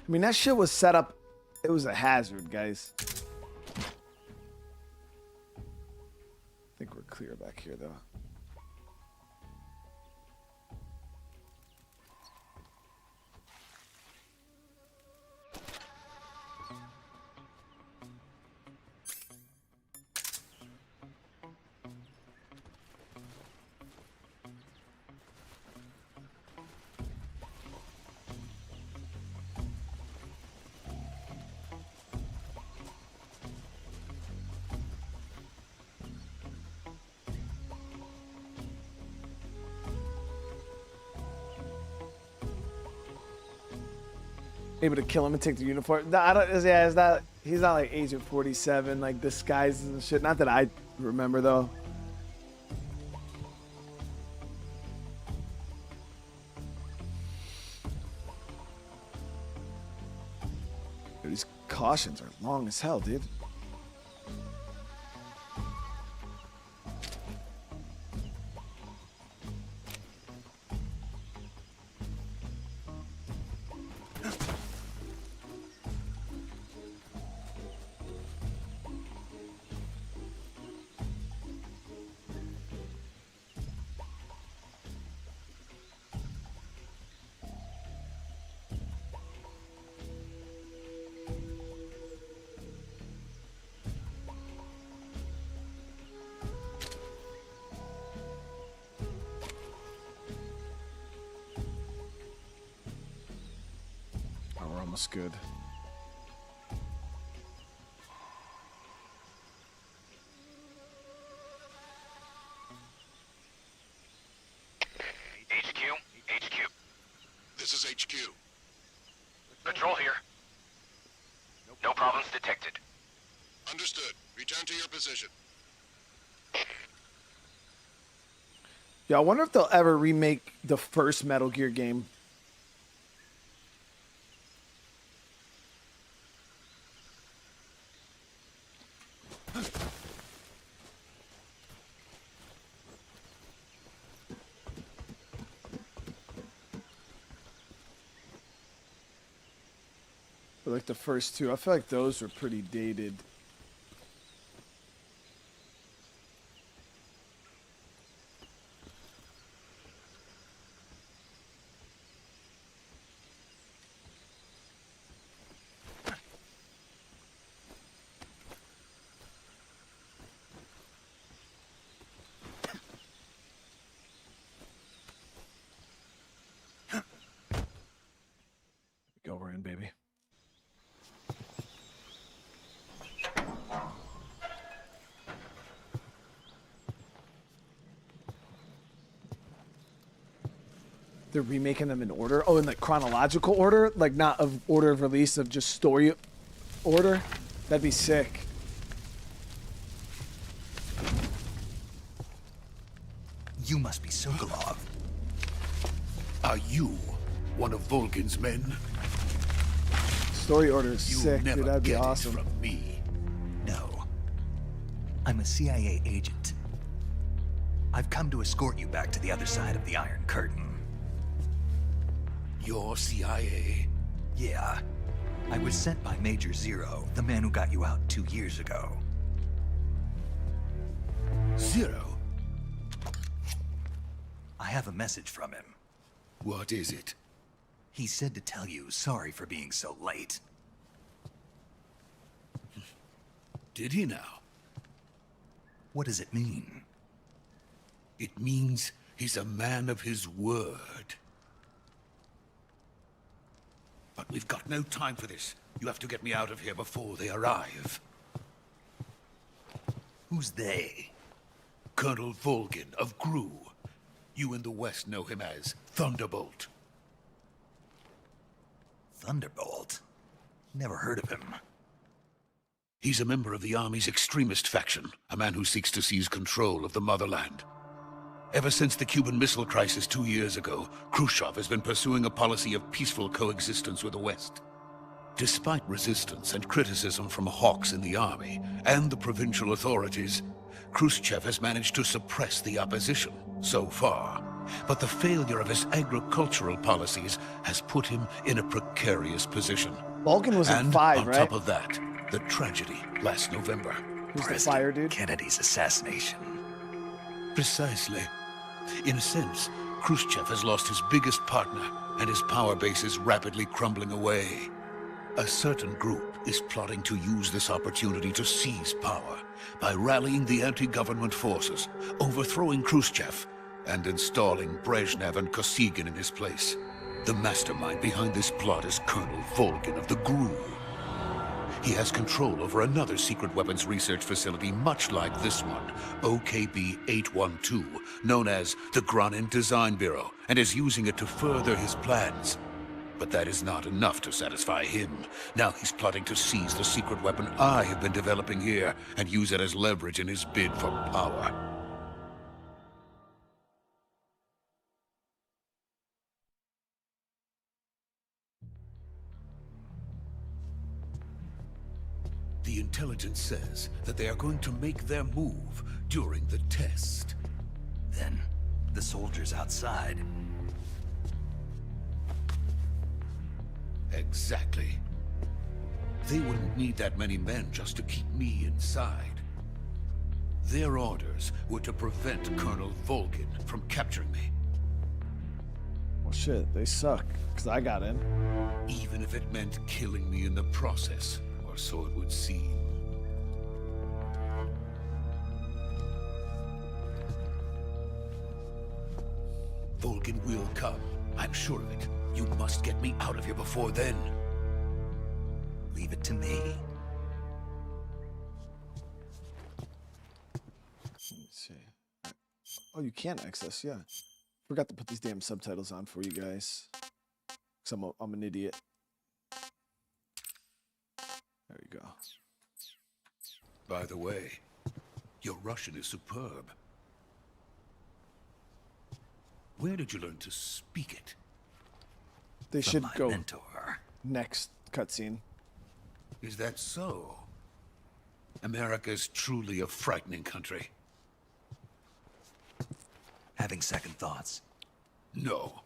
I mean, that shit was set up. It was a hazard, guys. I think we're clear back here, though. Able to kill him and take the uniform. No, I don't. Yeah, it's not. He's not like Agent 47, like disguises and shit. Not that I remember though. Dude, these cautions are long as hell, dude. Almost good. HQ. This is HQ. Patrol here. No problems detected. Understood. Return to your position. Yeah, I wonder if they'll ever remake the first Metal Gear game. But like the first two, I feel like those were pretty dated. Granin, baby. They're remaking them in order. Oh, in like chronological order, like not of order of release, of just story order. That'd be sick. You must be Sokolov. Are you one of Volgin's men? Story order is You'll sick, never dude. That'd be get it awesome. from me. No. I'm a CIA agent. I've come to escort you back to the other side of the Iron Curtain. You're CIA? Yeah. I was sent by Major Zero, the man who got you out 2 years ago. Zero? I have a message from him. What is it? He said to tell you sorry for being so late. Did he now? What does it mean? It means he's a man of his word. But we've got no time for this. You have to get me out of here before they arrive. Who's they? Colonel Volgin of GRU. You in the West know him as Thunderbolt. Thunderbolt? Never heard of him. He's a member of the Army's extremist faction, a man who seeks to seize control of the motherland. Ever since the Cuban Missile Crisis 2 years ago, Khrushchev has been pursuing a policy of peaceful coexistence with the West. Despite resistance and criticism from hawks in the army and the provincial authorities, Khrushchev has managed to suppress the opposition so far. But the failure of his agricultural policies has put him in a precarious position. Volgin was in And 5, on right? top of that, the tragedy last November. Who's the fire dude? Kennedy's assassination. Precisely. In a sense, Khrushchev has lost his biggest partner, and his power base is rapidly crumbling away. A certain group is plotting to use this opportunity to seize power by rallying the anti-government forces, overthrowing Khrushchev, and installing Brezhnev and Kosygin in his place. The mastermind behind this plot is Colonel Volgin of the GRU. He has control over another secret weapons research facility much like this one, OKB-812, known as the Granin Design Bureau, and is using it to further his plans. But that is not enough to satisfy him. Now he's plotting to seize the secret weapon I have been developing here and use it as leverage in his bid for power. The intelligence says that they are going to make their move during the test. Then, the soldiers outside. Exactly. They wouldn't need that many men just to keep me inside. Their orders were to prevent Colonel Volgin from capturing me. Well, shit, they suck, because I got in. Even if it meant killing me in the process, or so it would seem. Volgin will come. I'm sure of it. You must get me out of here before then. Leave it to me. Let me see. Oh, you can access, yeah. Forgot to put these damn subtitles on for you guys. Because I'm an idiot. There you go. By the way, your Russian is superb. Where did you learn to speak it? They From should my go mentor. next cutscene. Is that so? America is truly a frightening country. Having second thoughts. No.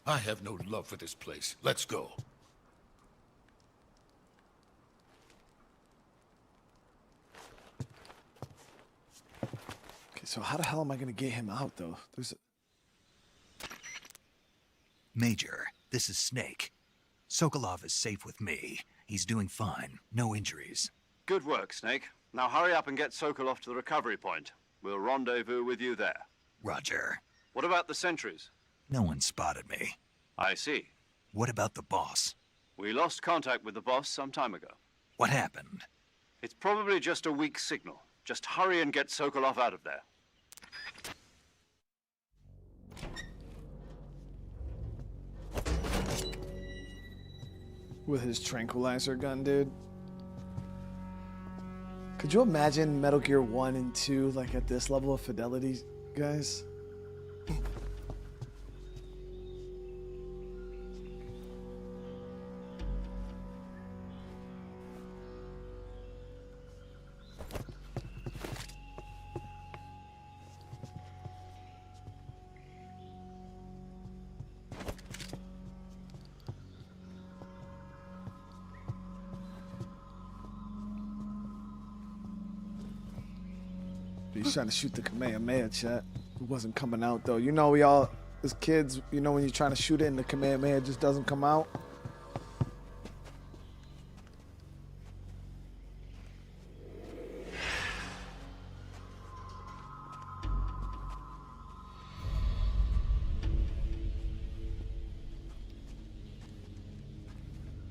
I have no love for this place. Let's go. Okay, so how the hell am I going to get him out, though? There's a... Major, this is Snake. Sokolov is safe with me. He's doing fine. No injuries. Good work, Snake. Now hurry up and get Sokolov to the recovery point. We'll rendezvous with you there. Roger. What about the sentries? No one spotted me. I see. What about the boss? We lost contact with the boss some time ago. What happened? It's probably just a weak signal. Just hurry and get Sokolov out of there. With his tranquilizer gun, dude. Could you imagine Metal Gear 1 and 2 like at this level of fidelity, guys? He's trying to shoot the Kamehameha, chat. It wasn't coming out, though. You know, we all, as kids, you know when you're trying to shoot it and the Kamehameha just doesn't come out?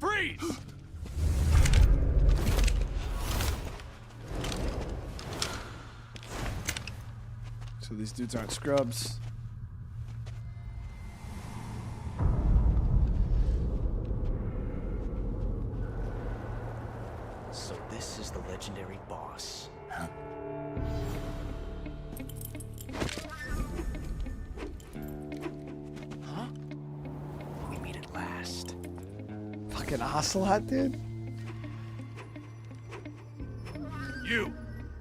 Freeze! So these dudes aren't scrubs. So this is the legendary boss. Huh? Huh? We meet at last. Fucking Ocelot, dude.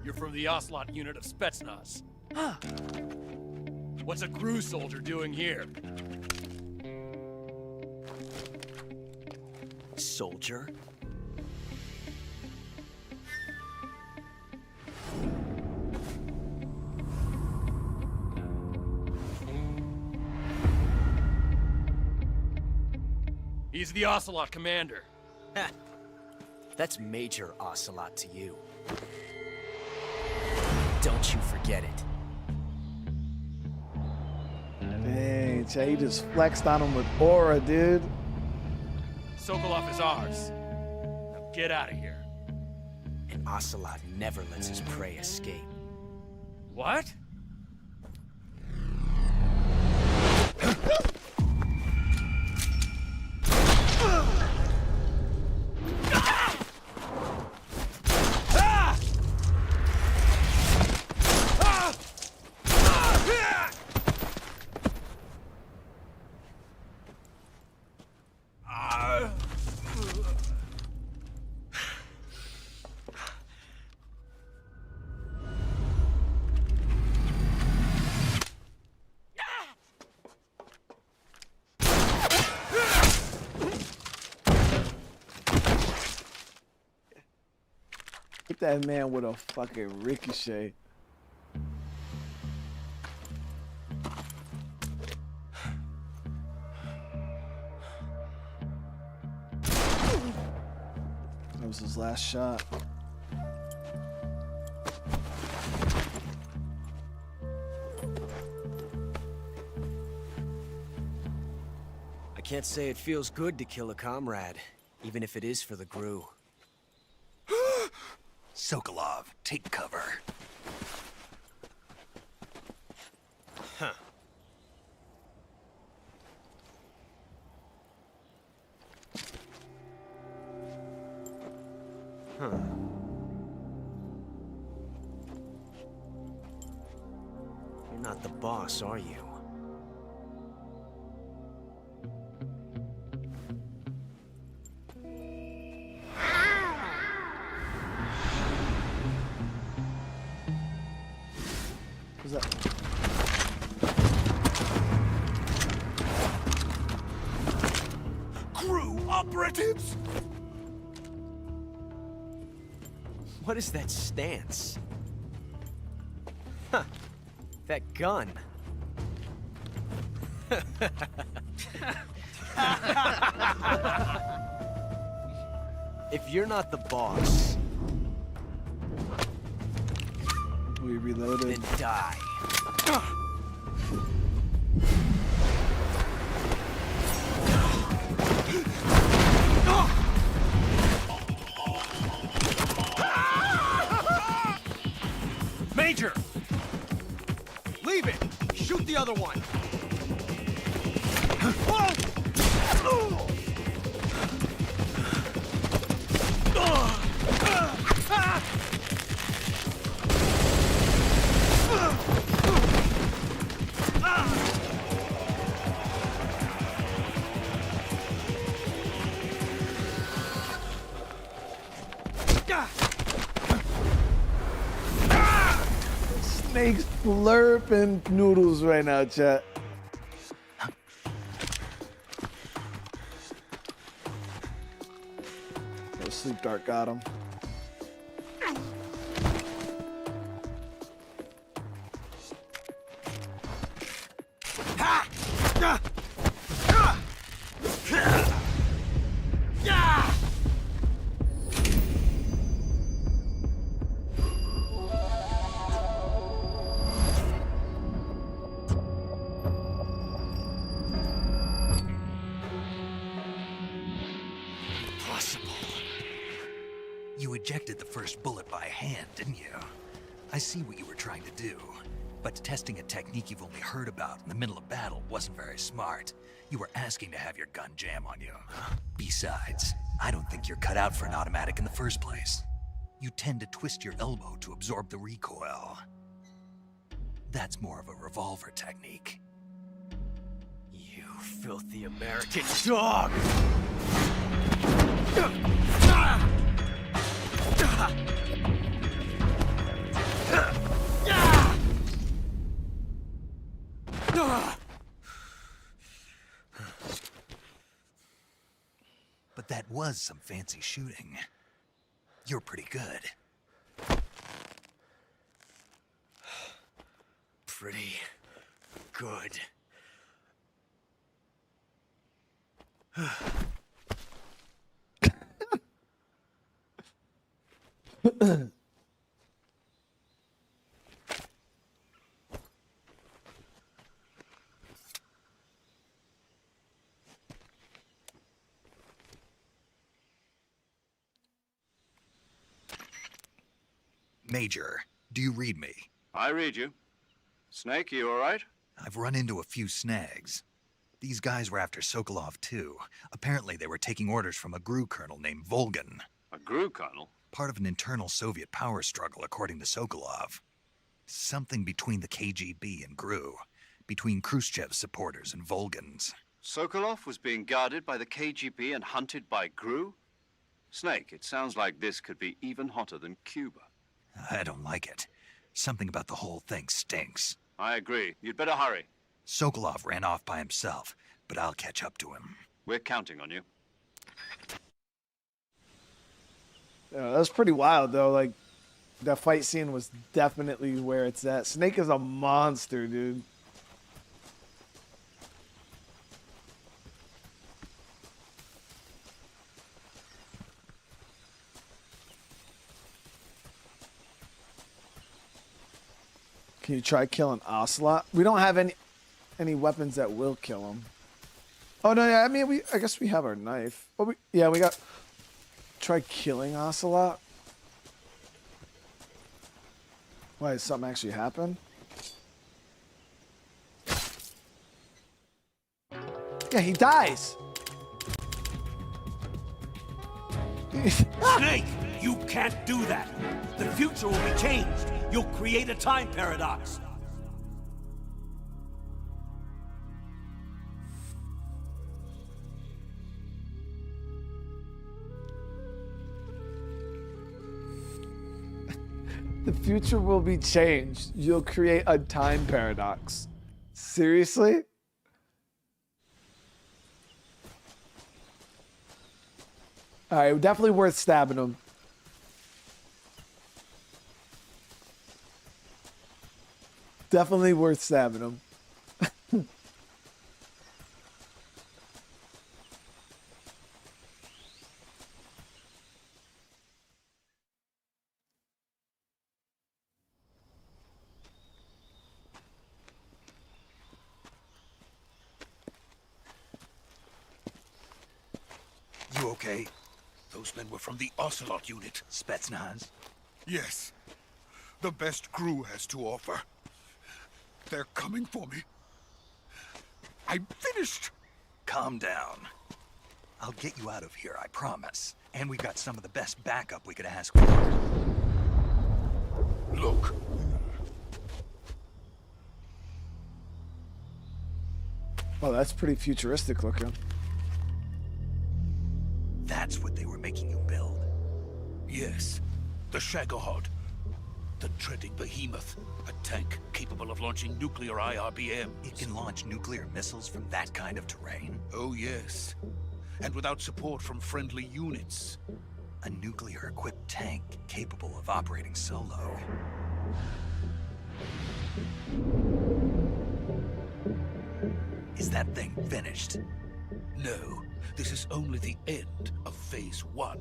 You're from the Ocelot unit of Spetsnaz. Huh. What's a crew soldier doing here? Soldier? He's the Ocelot commander. Ha! That's Major Ocelot to you. Don't you forget it. Dang, chat, he just flexed on him with aura, dude. Sokolov is ours. Now get out of here. And Ocelot never lets his prey escape. What? Hit that man with a fucking ricochet. That was his last shot. I can't say it feels good to kill a comrade, even if it is for the GRU. Sokolov, take cover. Huh. Huh. You're not the boss, are you? What's that? GRU operatives! What is that stance? Huh. That gun. If you're not the boss, We reloaded. then die. Major! Leave it! Shoot the other one! Snake's slurping noodles right now, chat. Oh, Sleep Dart got him. You ejected the first bullet by hand, didn't you? I see what you were trying to do. But testing a technique you've only heard about in the middle of battle wasn't very smart. You were asking to have your gun jam on you. Besides, I don't think you're cut out for an automatic in the first place. You tend to twist your elbow to absorb the recoil. That's more of a revolver technique. You filthy American dog! But that was some fancy shooting. You're pretty good. Pretty good. Major, do you read me? I read you. Snake, you all right? I've run into a few snags. These guys were after Sokolov too. Apparently they were taking orders from a GRU colonel named Volgin. A GRU colonel? Part of an internal Soviet power struggle, according to Sokolov. Something between the KGB and GRU. Between Khrushchev's supporters and Volgin's. Sokolov was being guarded by the KGB and hunted by GRU? Snake, it sounds like this could be even hotter than Cuba. I don't like it. Something about the whole thing stinks. I agree. You'd better hurry. Sokolov ran off by himself, but I'll catch up to him. We're counting on you. Yeah, that was pretty wild, though. Like, that fight scene was definitely where it's at. Snake is a monster, dude. Can you try killing Ocelot? We don't have any weapons that will kill him. Oh no, yeah, I mean I guess we have our knife. Oh, we got. Try killing Ocelot. Why, did something actually happen? Yeah, he dies. Snake, you can't do that. The future will be changed. You'll create a time paradox. The future will be changed. You'll create a time paradox. Seriously? All right, definitely worth stabbing him. Definitely worth stabbing him. You okay? Those men were from the Ocelot unit. Spetsnaz? Yes. the best Gru has to offer. They're coming for me. I'm finished. Calm down. I'll get you out of here, I promise. And we've got some of the best backup we could ask for. Look. Oh, that's pretty futuristic looking. That's what they were making you build. Yes, the Shagohod. The treading behemoth. A tank capable of launching nuclear IRBM. It can launch nuclear missiles from that kind of terrain? Oh, yes. And without support from friendly units. A nuclear-equipped tank capable of operating solo. Is that thing finished? No, this is only the end of Phase 1.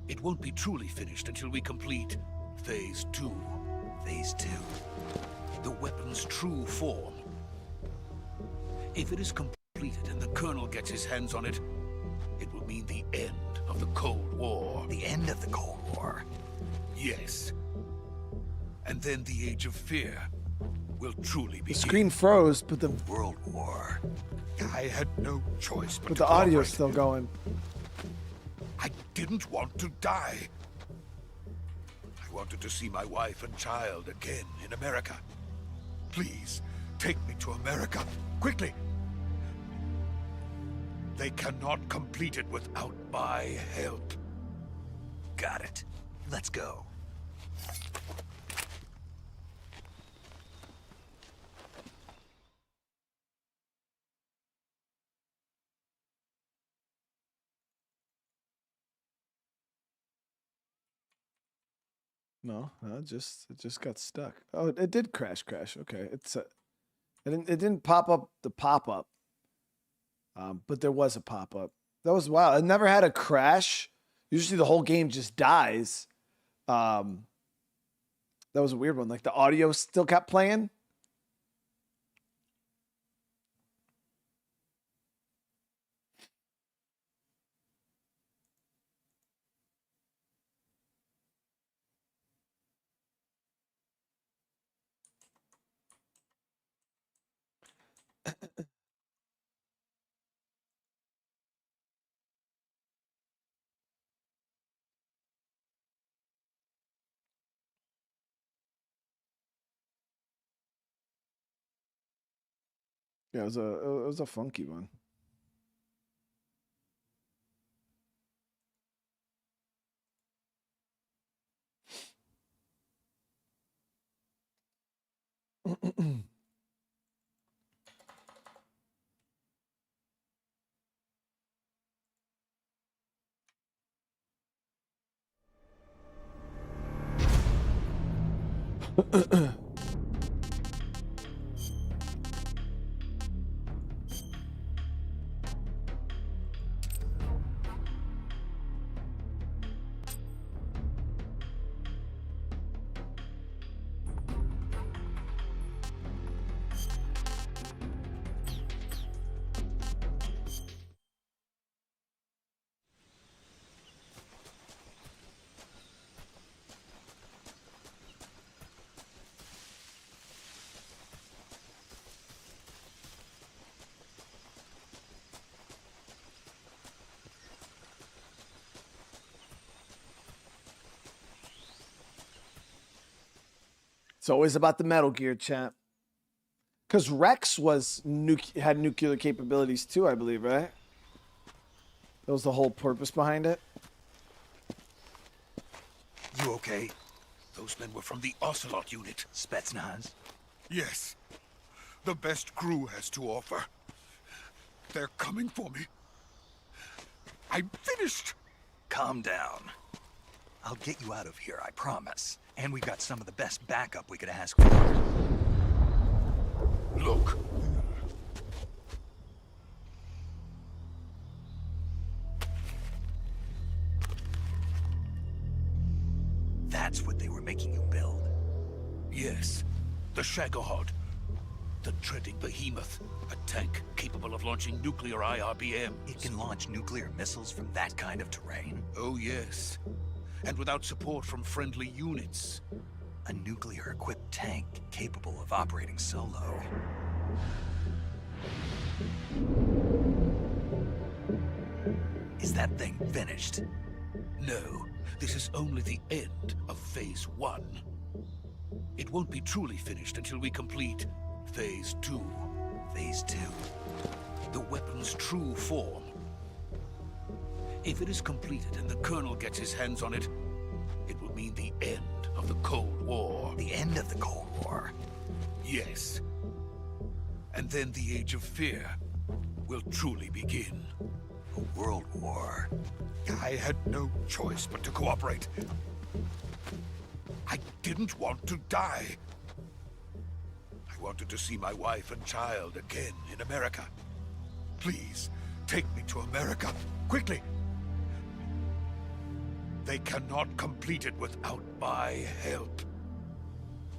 It won't be truly finished until we complete Phase 2. Phase 2? The weapon's true form. If it is completed and the Colonel gets his hands on it, it will mean the end of the Cold War. The end of the Cold War? Yes. And then the Age of Fear will truly be. The screen froze, but the World War. I had no choice but the audio's still going. I didn't want to die. I wanted to see my wife and child again in America. Please, take me to America, quickly. They cannot complete it without my help. Got it. Let's go. No, it just got stuck. Oh, it did crash. Okay, it didn't pop up the pop up. But there was a pop up. That was wild. It never had a crash. Usually the whole game just dies. That was a weird one. Like the audio still kept playing. Yeah, it was a funky one. It's always about the Metal Gear, chat. Because Rex had nuclear capabilities too, I believe, right? That was the whole purpose behind it. You okay? Those men were from the Ocelot unit. Spetsnaz? Yes. The best Gru has to offer. They're coming for me. I'm finished. Calm down. I'll get you out of here, I promise. And we've got some of the best backup we could ask for. Look. That's what they were making you build. Yes, the Shagohod. The treading behemoth. A tank capable of launching nuclear IRBM. It can launch nuclear missiles from that kind of terrain? Oh, yes. And without support from friendly units. A nuclear-equipped tank capable of operating solo. Is that thing finished? No, this is only the end of Phase 1. It won't be truly finished until we complete Phase 2. Phase 2? The weapon's true form. If it is completed and the Colonel gets his hands on it, it will mean the end of the Cold War. The end of the Cold War? Yes. And then the Age of Fear will truly begin. A world war. I had no choice but to cooperate. I didn't want to die. I wanted to see my wife and child again in America. Please, take me to America, quickly. They cannot complete it without my help.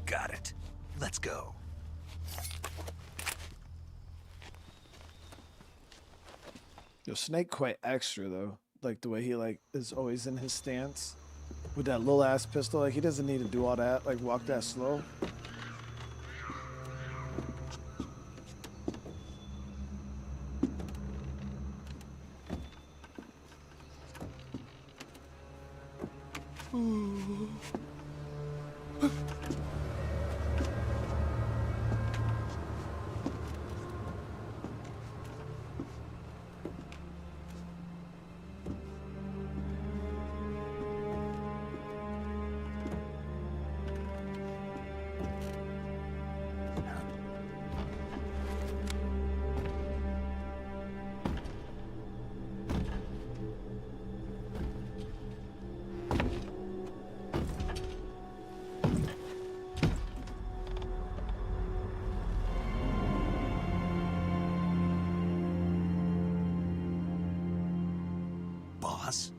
Got it. Let's go. Yo, Snake quite extra though. Like the way he like is always in his stance with that little ass pistol. Like he doesn't need to do all that. Like walk that slow. Boss?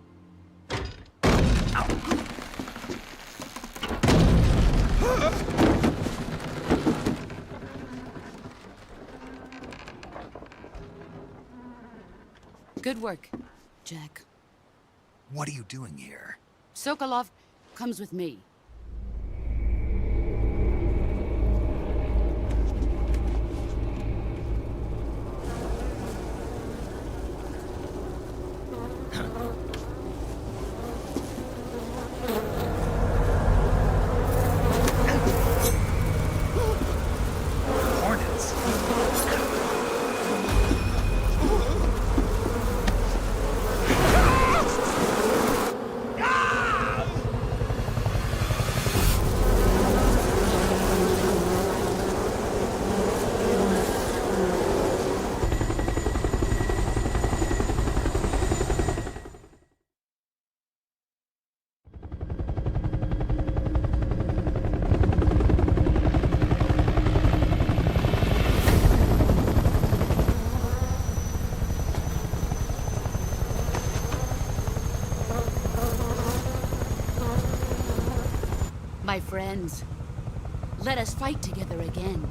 Good work, Jack. What are you doing here? Sokolov comes with me. My friends, let us fight together again.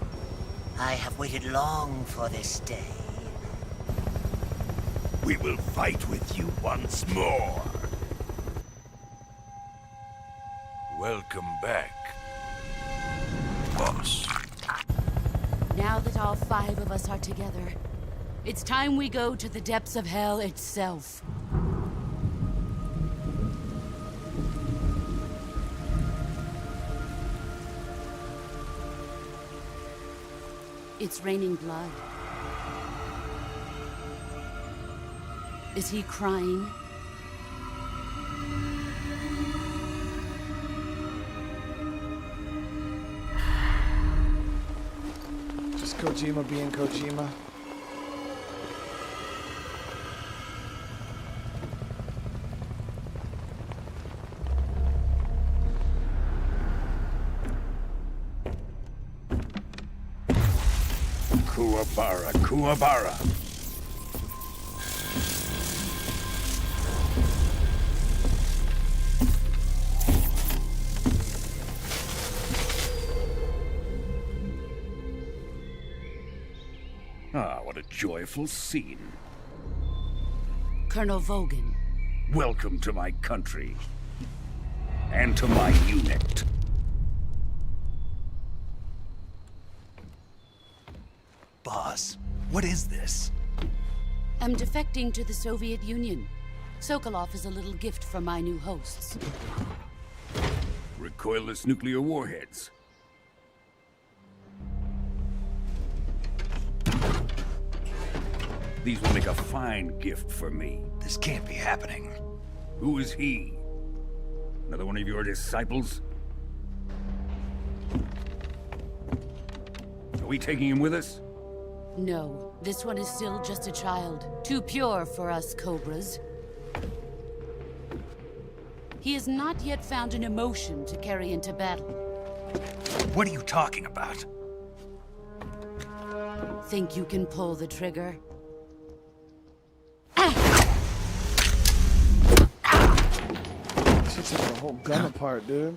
I have waited long for this day. We will fight with you once more. Welcome back, boss. Now that all 5 of us are together, it's time we go to the depths of hell itself. It's raining blood. Is he crying? Just Kojima being Kojima. Kuwabara, Kuwabara. Ah, what a joyful scene. Colonel Volgin. Welcome to my country. And to my unit. Boss, what is this? I'm defecting to the Soviet Union. Sokolov is a little gift from my new hosts. Recoilless nuclear warheads. These will make a fine gift for me. This can't be happening. Who is he? Another one of your disciples? Are we taking him with us? No, this one is still just a child. Too pure for us Cobras. He has not yet found an emotion to carry into battle. What are you talking about? Think you can pull the trigger? She took the whole gun apart, dude.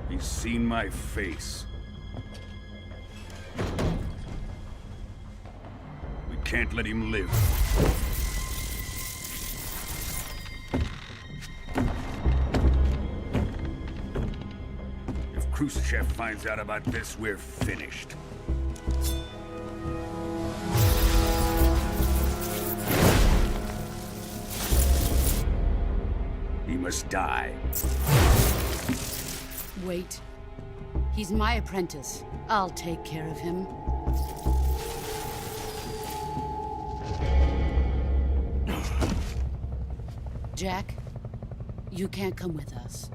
He's seen my face. We can't let him live. If Khrushchev finds out about this, we're finished. He must die. Wait. He's my apprentice. I'll take care of him. Jack, you can't come with us.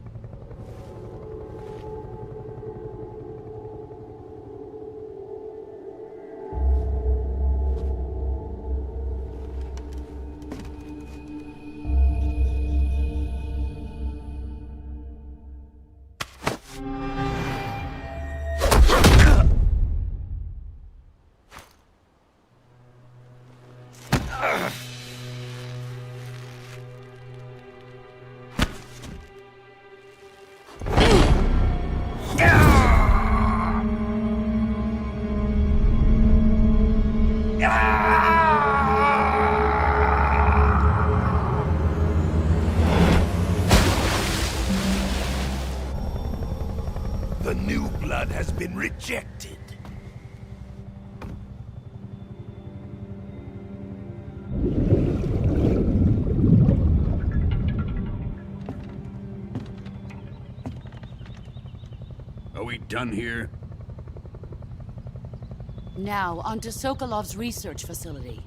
The new blood has been rejected. Are we done here? Now, onto Sokolov's research facility.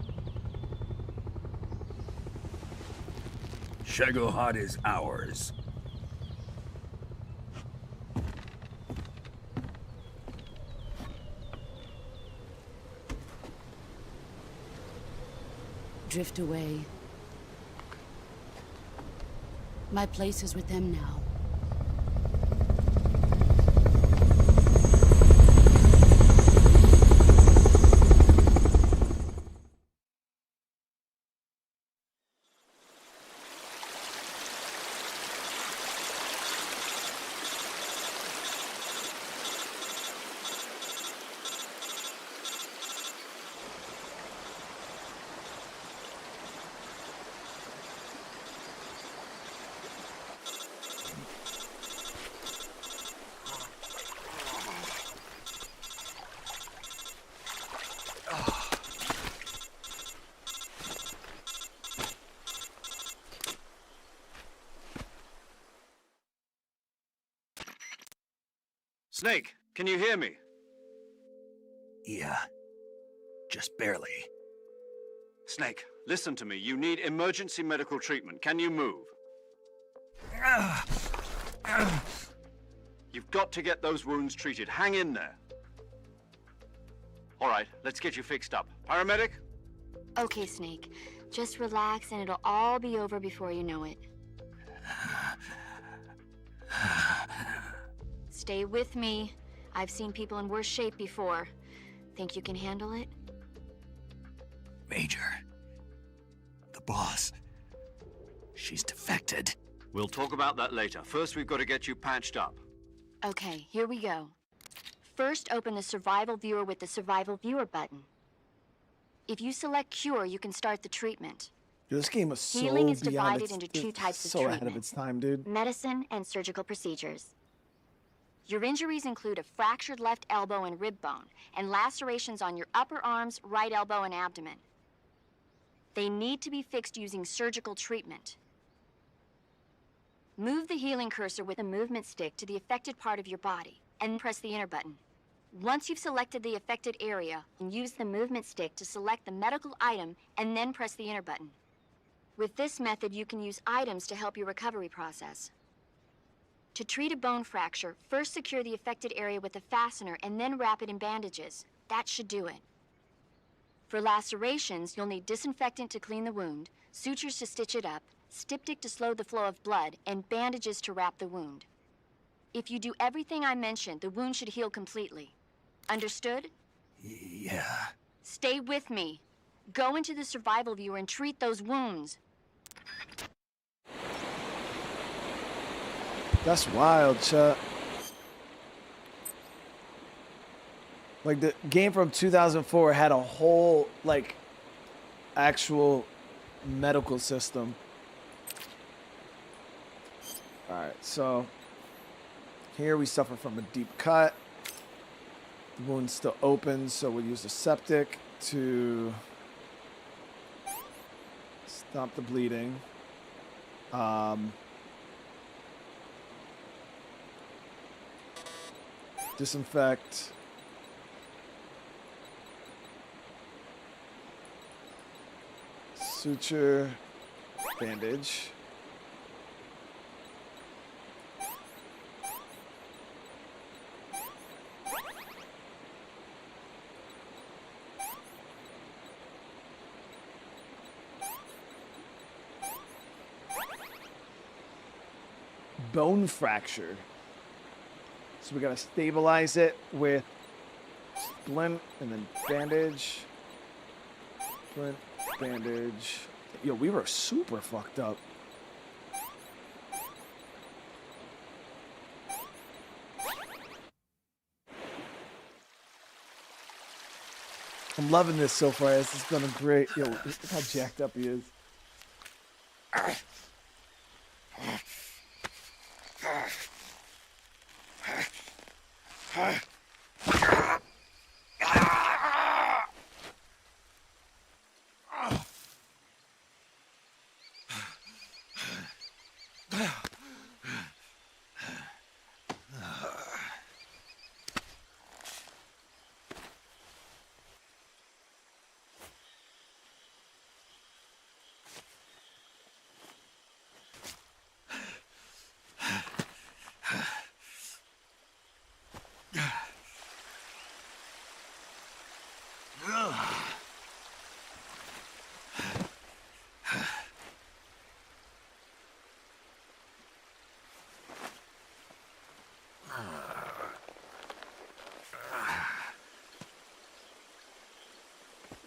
Shagohod is ours. Drift away. My place is with them now. Snake, can you hear me? Yeah. Just barely. Snake, listen to me. You need emergency medical treatment. Can you move? You've got to get those wounds treated. Hang in there. All right, let's get you fixed up. Paramedic? Okay, Snake. Just relax and it'll all be over before you know it. Stay with me. I've seen people in worse shape before. Think you can handle it? Major. The boss. She's defected. We'll talk about that later. First, we've got to get you patched up. Okay, here we go. First, open the Survival Viewer with the Survival Viewer button. If you select Cure, you can start the treatment. Dude, this game is so Healing is beyond divided into two types of so treatment. ahead of its time, dude. Medicine and surgical procedures. Your injuries include a fractured left elbow and rib bone, and lacerations on your upper arms, right elbow, and abdomen. They need to be fixed using surgical treatment. Move the healing cursor with a movement stick to the affected part of your body, and press the enter button. Once you've selected the affected area, use the movement stick to select the medical item, and then press the enter button. With this method, you can use items to help your recovery process. To treat a bone fracture, first secure the affected area with a fastener and then wrap it in bandages. That should do it. For lacerations, you'll need disinfectant to clean the wound, sutures to stitch it up, styptic to slow the flow of blood, and bandages to wrap the wound. If you do everything I mentioned, the wound should heal completely. Understood? Yeah. Stay with me. Go into the survival viewer and treat those wounds. That's wild, Chuck. Like, the game from 2004 had a whole, like, actual medical system. Alright, so here we suffer from a deep cut. The wound's still open, so we'll use the septic to stop the bleeding. Disinfect. Suture. Bandage. Bone fracture. So we gotta stabilize it with splint and then bandage. Splint, bandage. Yo, we were super fucked up. I'm loving this so far. This has been a great. Yo, look how jacked up he is.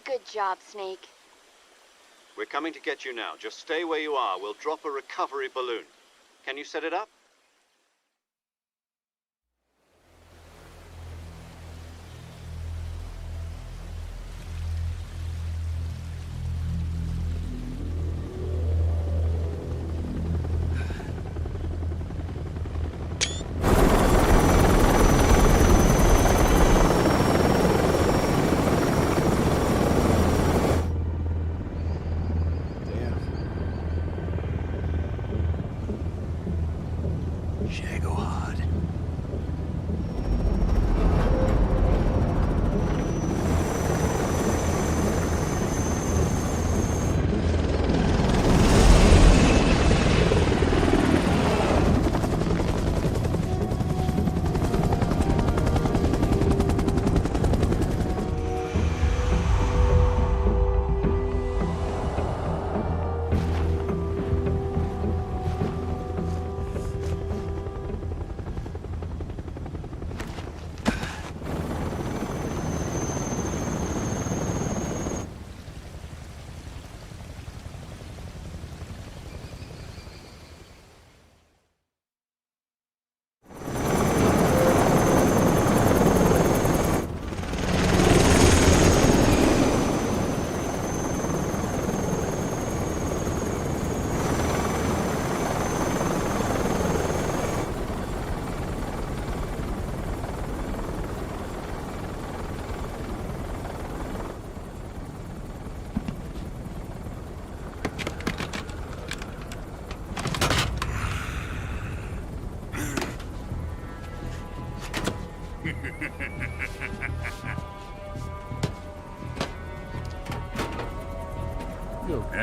Good job, Snake. We're coming to get you now. Just stay where you are. We'll drop a recovery balloon. Can you set it up?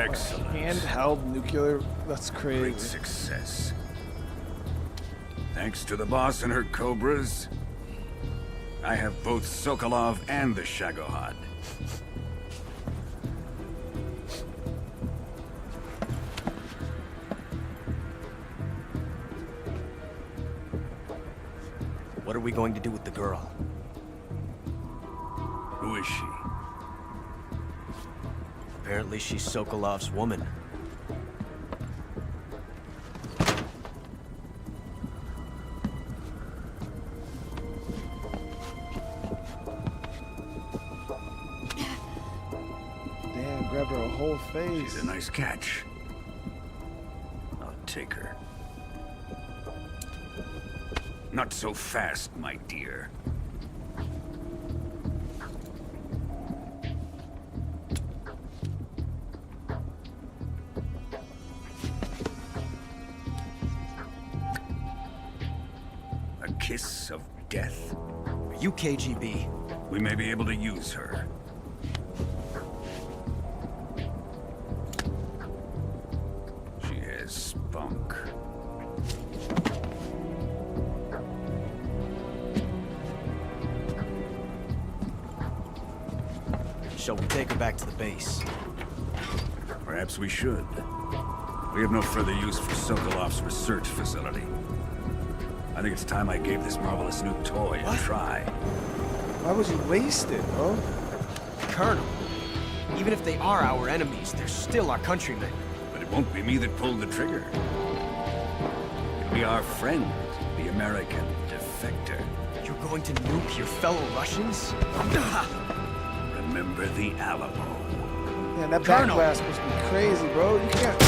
Excellent. Handheld nuclear. That's Great crazy. success. Thanks to the boss and her cobras, I have both Sokolov and the Shagohod. What are we going to do with the girl? Who is she? Apparently she's Sokolov's woman. Damn, grabbed her whole face. She's a nice catch. I'll take her. Not so fast, my dear. A kiss of death? Are you KGB? We may be able to use her. She has spunk. Shall we take her back to the base? Perhaps we should. We have no further use for Sokolov's research facility. I think it's time I gave this marvelous new toy a try. Why would you waste it, bro? Colonel, even if they are our enemies, they're still our countrymen. But it won't be me that pulled the trigger. It'll be our friend, the American defector. You're going to nuke your fellow Russians? Remember the Alamo. Man, that Colonel. backblast must be crazy, bro. You can't.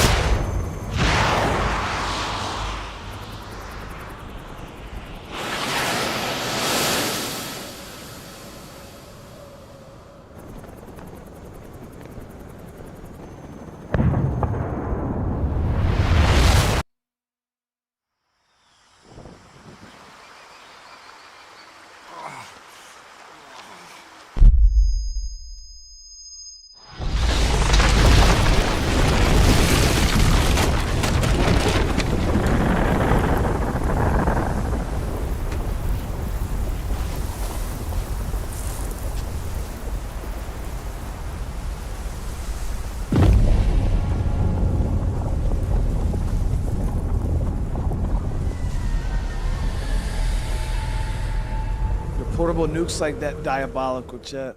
Portable nukes like that diabolical, chat.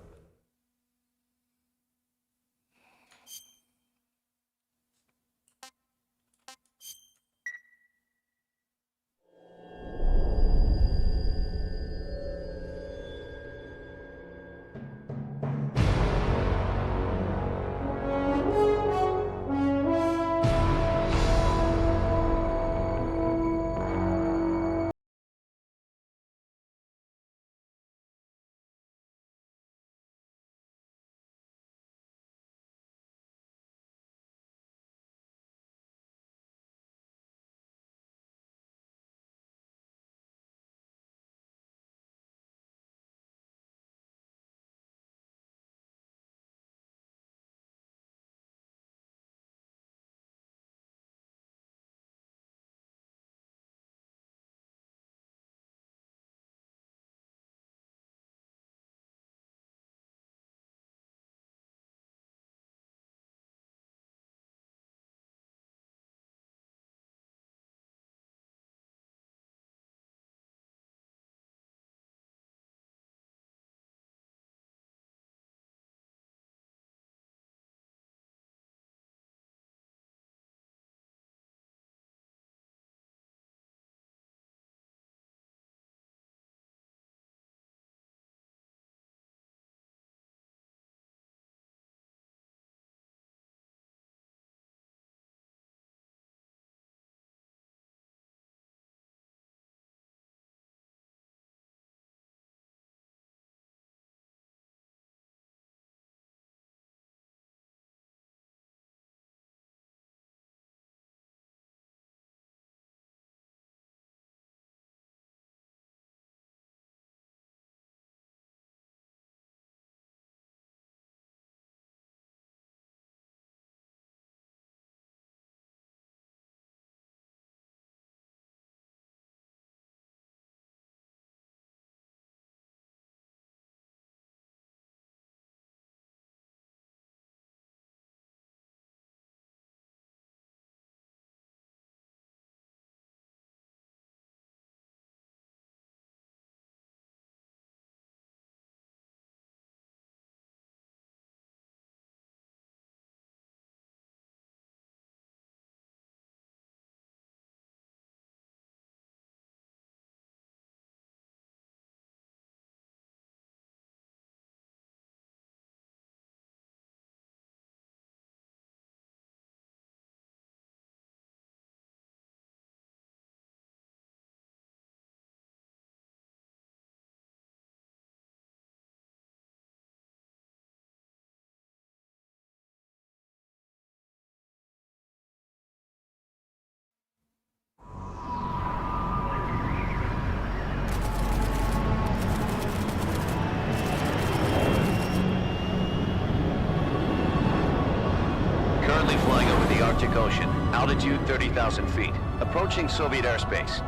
location, altitude 30,000 feet, approaching Soviet airspace.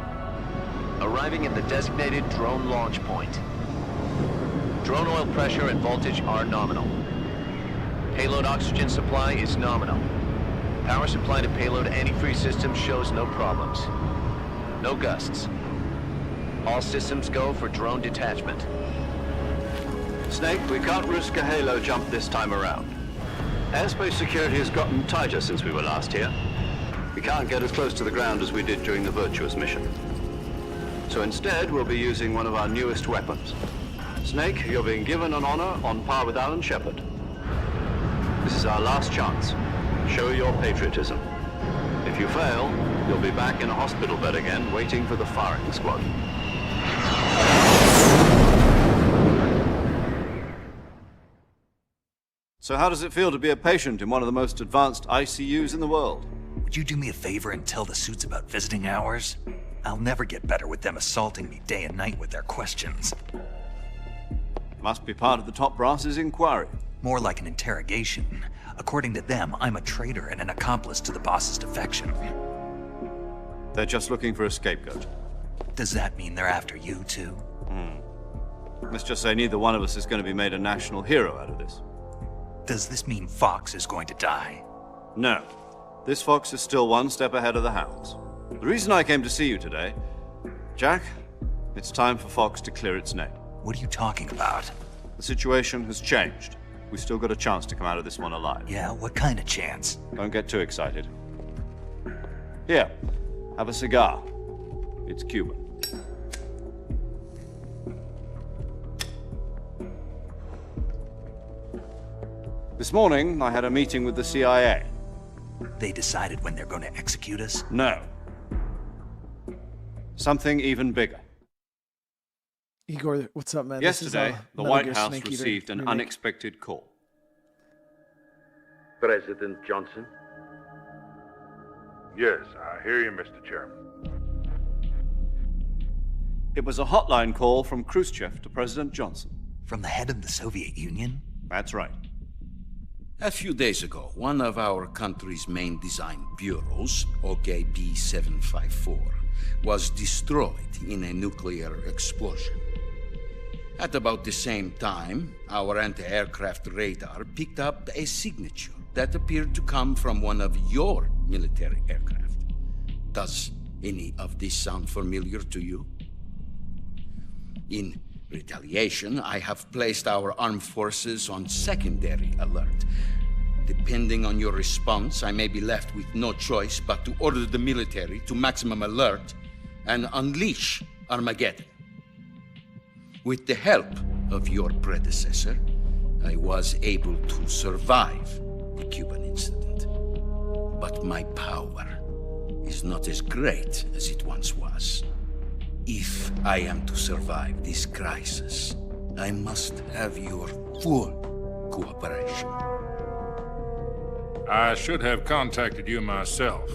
Arriving at the designated drone launch point. Drone oil pressure and voltage are nominal. Payload oxygen supply is nominal. Power supply to payload antifreeze system shows no problems. No gusts. All systems go for drone detachment. Snake, we can't risk a halo jump this time around. Airspace security has gotten tighter since we were last here. We can't get as close to the ground as we did during the Virtuous mission. So instead, we'll be using one of our newest weapons. Snake, you're being given an honor on par with Alan Shepard. This is our last chance. Show your patriotism. If you fail, you'll be back in a hospital bed again, waiting for the firing squad. So how does it feel to be a patient in one of the most advanced ICUs in the world? Would you do me a favor and tell the suits about visiting hours? I'll never get better with them assaulting me day and night with their questions. Must be part of the top brass's inquiry. More like an interrogation. According to them, I'm a traitor and an accomplice to the boss's defection. They're just looking for a scapegoat. Does that mean they're after you, too? Let's just say neither one of us is going to be made a national hero out of this. Does this mean Fox is going to die? No. This fox is still one step ahead of the hounds. The reason I came to see you today, Jack, it's time for Fox to clear its name. What are you talking about? The situation has changed. We've still got a chance to come out of this one alive. Yeah, what kind of chance? Don't get too excited. Here, have a cigar. It's Cuban. This morning, I had a meeting with the CIA. They decided when they're going to execute us? No. Something even bigger. Igor, what's up, man? Yesterday, the White House received an unexpected call. President Johnson? Yes, I hear you, Mr. Chairman. It was a hotline call from Khrushchev to President Johnson. From the head of the Soviet Union? That's right. A few days ago, one of our country's main design bureaus, OKB 754, was destroyed in a nuclear explosion. At about the same time, our anti-aircraft radar picked up a signature that appeared to come from one of your military aircraft. Does any of this sound familiar to you? In retaliation, I have placed our armed forces on secondary alert. Depending on your response, I may be left with no choice but to order the military to maximum alert and unleash Armageddon. With the help of your predecessor, I was able to survive the Cuban incident. But my power is not as great as it once was. If I am to survive this crisis, I must have your full cooperation. I should have contacted you myself.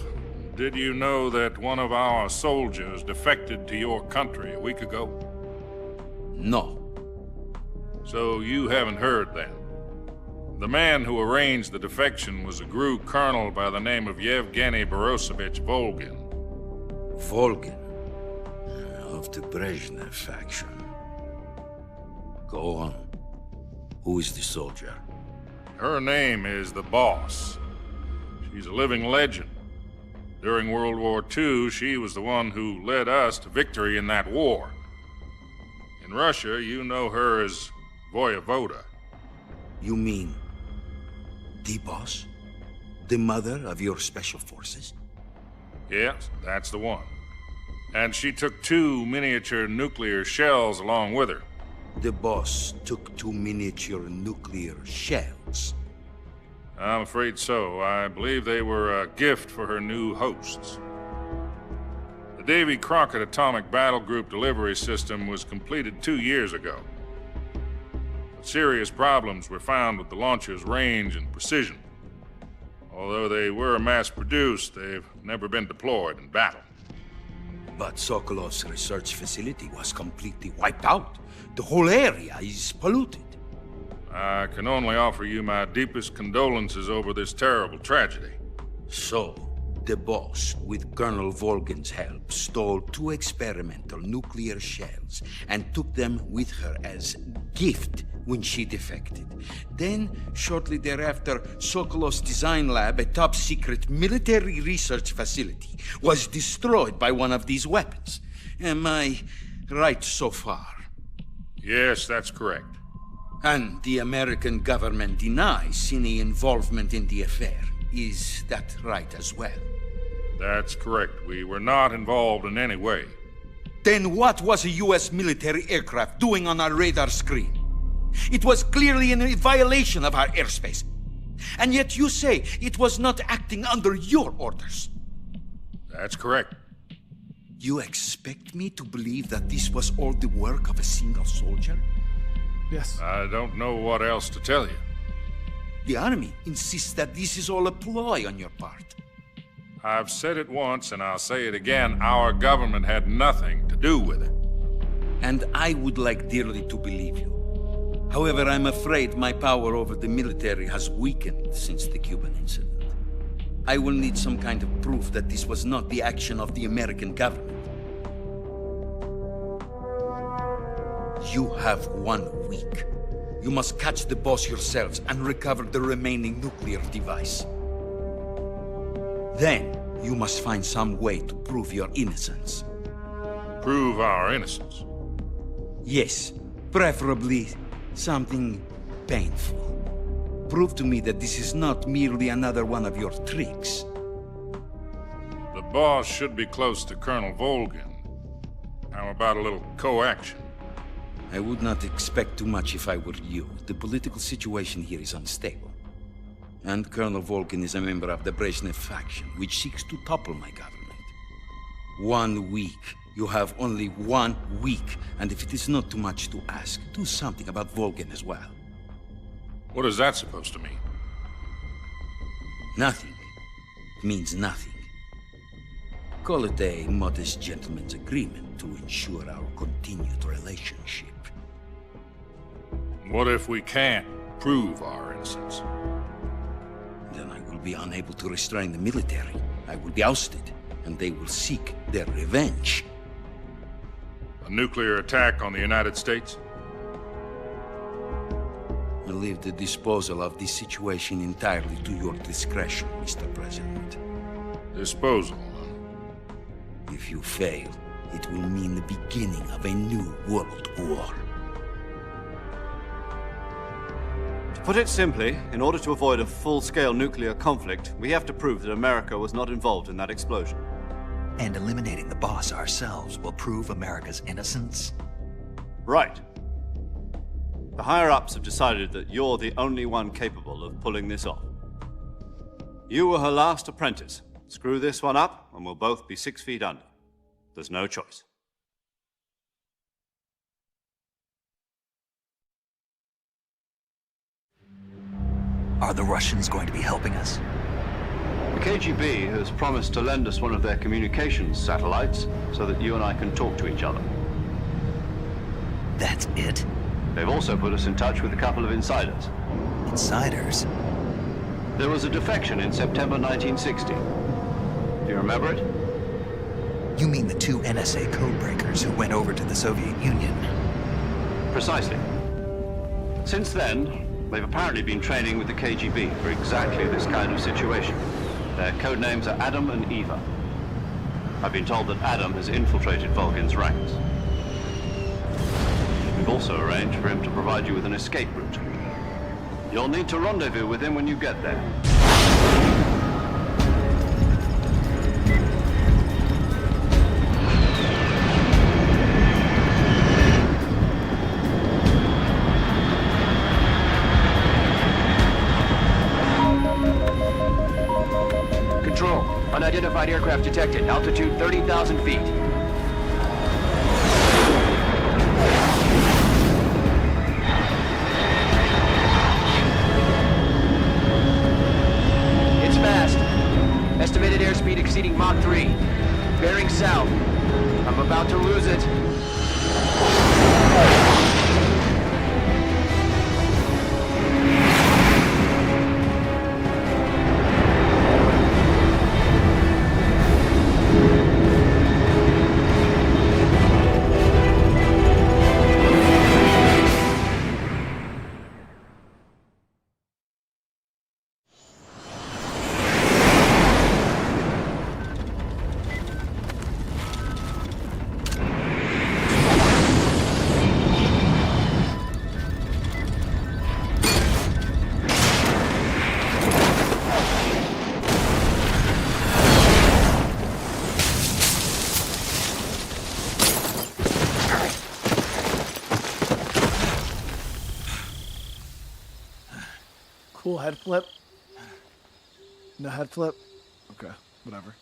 Did you know that one of our soldiers defected to your country a week ago? No. So you haven't heard then? The man who arranged the defection was a GRU colonel by the name of Yevgeny Borosovich Volgin. Volgin? Of the Brezhnev faction. Go on. Who is the soldier? Her name is the Boss. She's a living legend. During World War II, she was the one who led us to victory in that war. In Russia, you know her as Voyevoda. You mean the Boss? The mother of your special forces? Yes, that's the one. And she took 2 miniature nuclear shells along with her. The Boss took 2 miniature nuclear shells? I'm afraid so. I believe they were a gift for her new hosts. The Davy Crockett Atomic Battle Group delivery system was completed 2 years ago. But serious problems were found with the launcher's range and precision. Although they were mass-produced, they've never been deployed in battle. But Sokolov's research facility was completely wiped out. The whole area is polluted. I can only offer you my deepest condolences over this terrible tragedy. So, The boss, with Colonel Volgin's help, stole 2 experimental nuclear shells and took them with her as gift when she defected. Then, shortly thereafter, Sokolov's design lab, a top-secret military research facility, was destroyed by one of these weapons. Am I right so far? Yes, that's correct. And the American government denies any involvement in the affair. Is that right as well? That's correct. We were not involved in any way. Then what was a U.S. military aircraft doing on our radar screen? It was clearly in violation of our airspace. And yet you say it was not acting under your orders. That's correct. You expect me to believe that this was all the work of a single soldier? Yes. I don't know what else to tell you. The army insists that this is all a ploy on your part. I've said it once and I'll say it again. Our government had nothing to do with it. And I would like dearly to believe you. However, I'm afraid my power over the military has weakened since the Cuban incident. I will need some kind of proof that this was not the action of the American government. You have 1 week. You must catch the boss yourselves and recover the remaining nuclear device. Then, you must find some way to prove your innocence. Prove our innocence? Yes, preferably something painful. Prove to me that this is not merely another one of your tricks. The boss should be close to Colonel Volgin. How about a little co-action? I would not expect too much if I were you. The political situation here is unstable. And Colonel Volgin is a member of the Brezhnev faction, which seeks to topple my government. 1 week. You have only 1 week. And if it is not too much to ask, do something about Volgin as well. What is that supposed to mean? Nothing. It means nothing. Call it a modest gentleman's agreement to ensure our continued relationship. What if we can't prove our innocence? Then I will be unable to restrain the military. I will be ousted, and they will seek their revenge. A nuclear attack on the United States? I leave the disposal of this situation entirely to your discretion, Mr. President. Disposal? If you fail, it will mean the beginning of a new world war. To put it simply, in order to avoid a full-scale nuclear conflict, we have to prove that America was not involved in that explosion. And eliminating the boss ourselves will prove America's innocence? Right. The higher-ups have decided that you're the only one capable of pulling this off. You were her last apprentice. Screw this one up, and we'll both be 6 feet under. There's no choice. Are the Russians going to be helping us? The KGB has promised to lend us one of their communications satellites so that you and I can talk to each other. That's it? They've also put us in touch with a couple of insiders. Insiders? There was a defection in September 1960. Do you remember it? You mean the 2 NSA codebreakers who went over to the Soviet Union? Precisely. Since then, they've apparently been training with the KGB for exactly this kind of situation. Their code names are Adam and Eva. I've been told that Adam has infiltrated Volgin's ranks. We've also arranged for him to provide you with an escape route. You'll need to rendezvous with him when you get there. Control, unidentified aircraft detected. Altitude 30,000 feet. It's fast. Estimated airspeed exceeding Mach 3. Bearing south. I'm about to lose it. Full head flip? No head flip? Okay, whatever.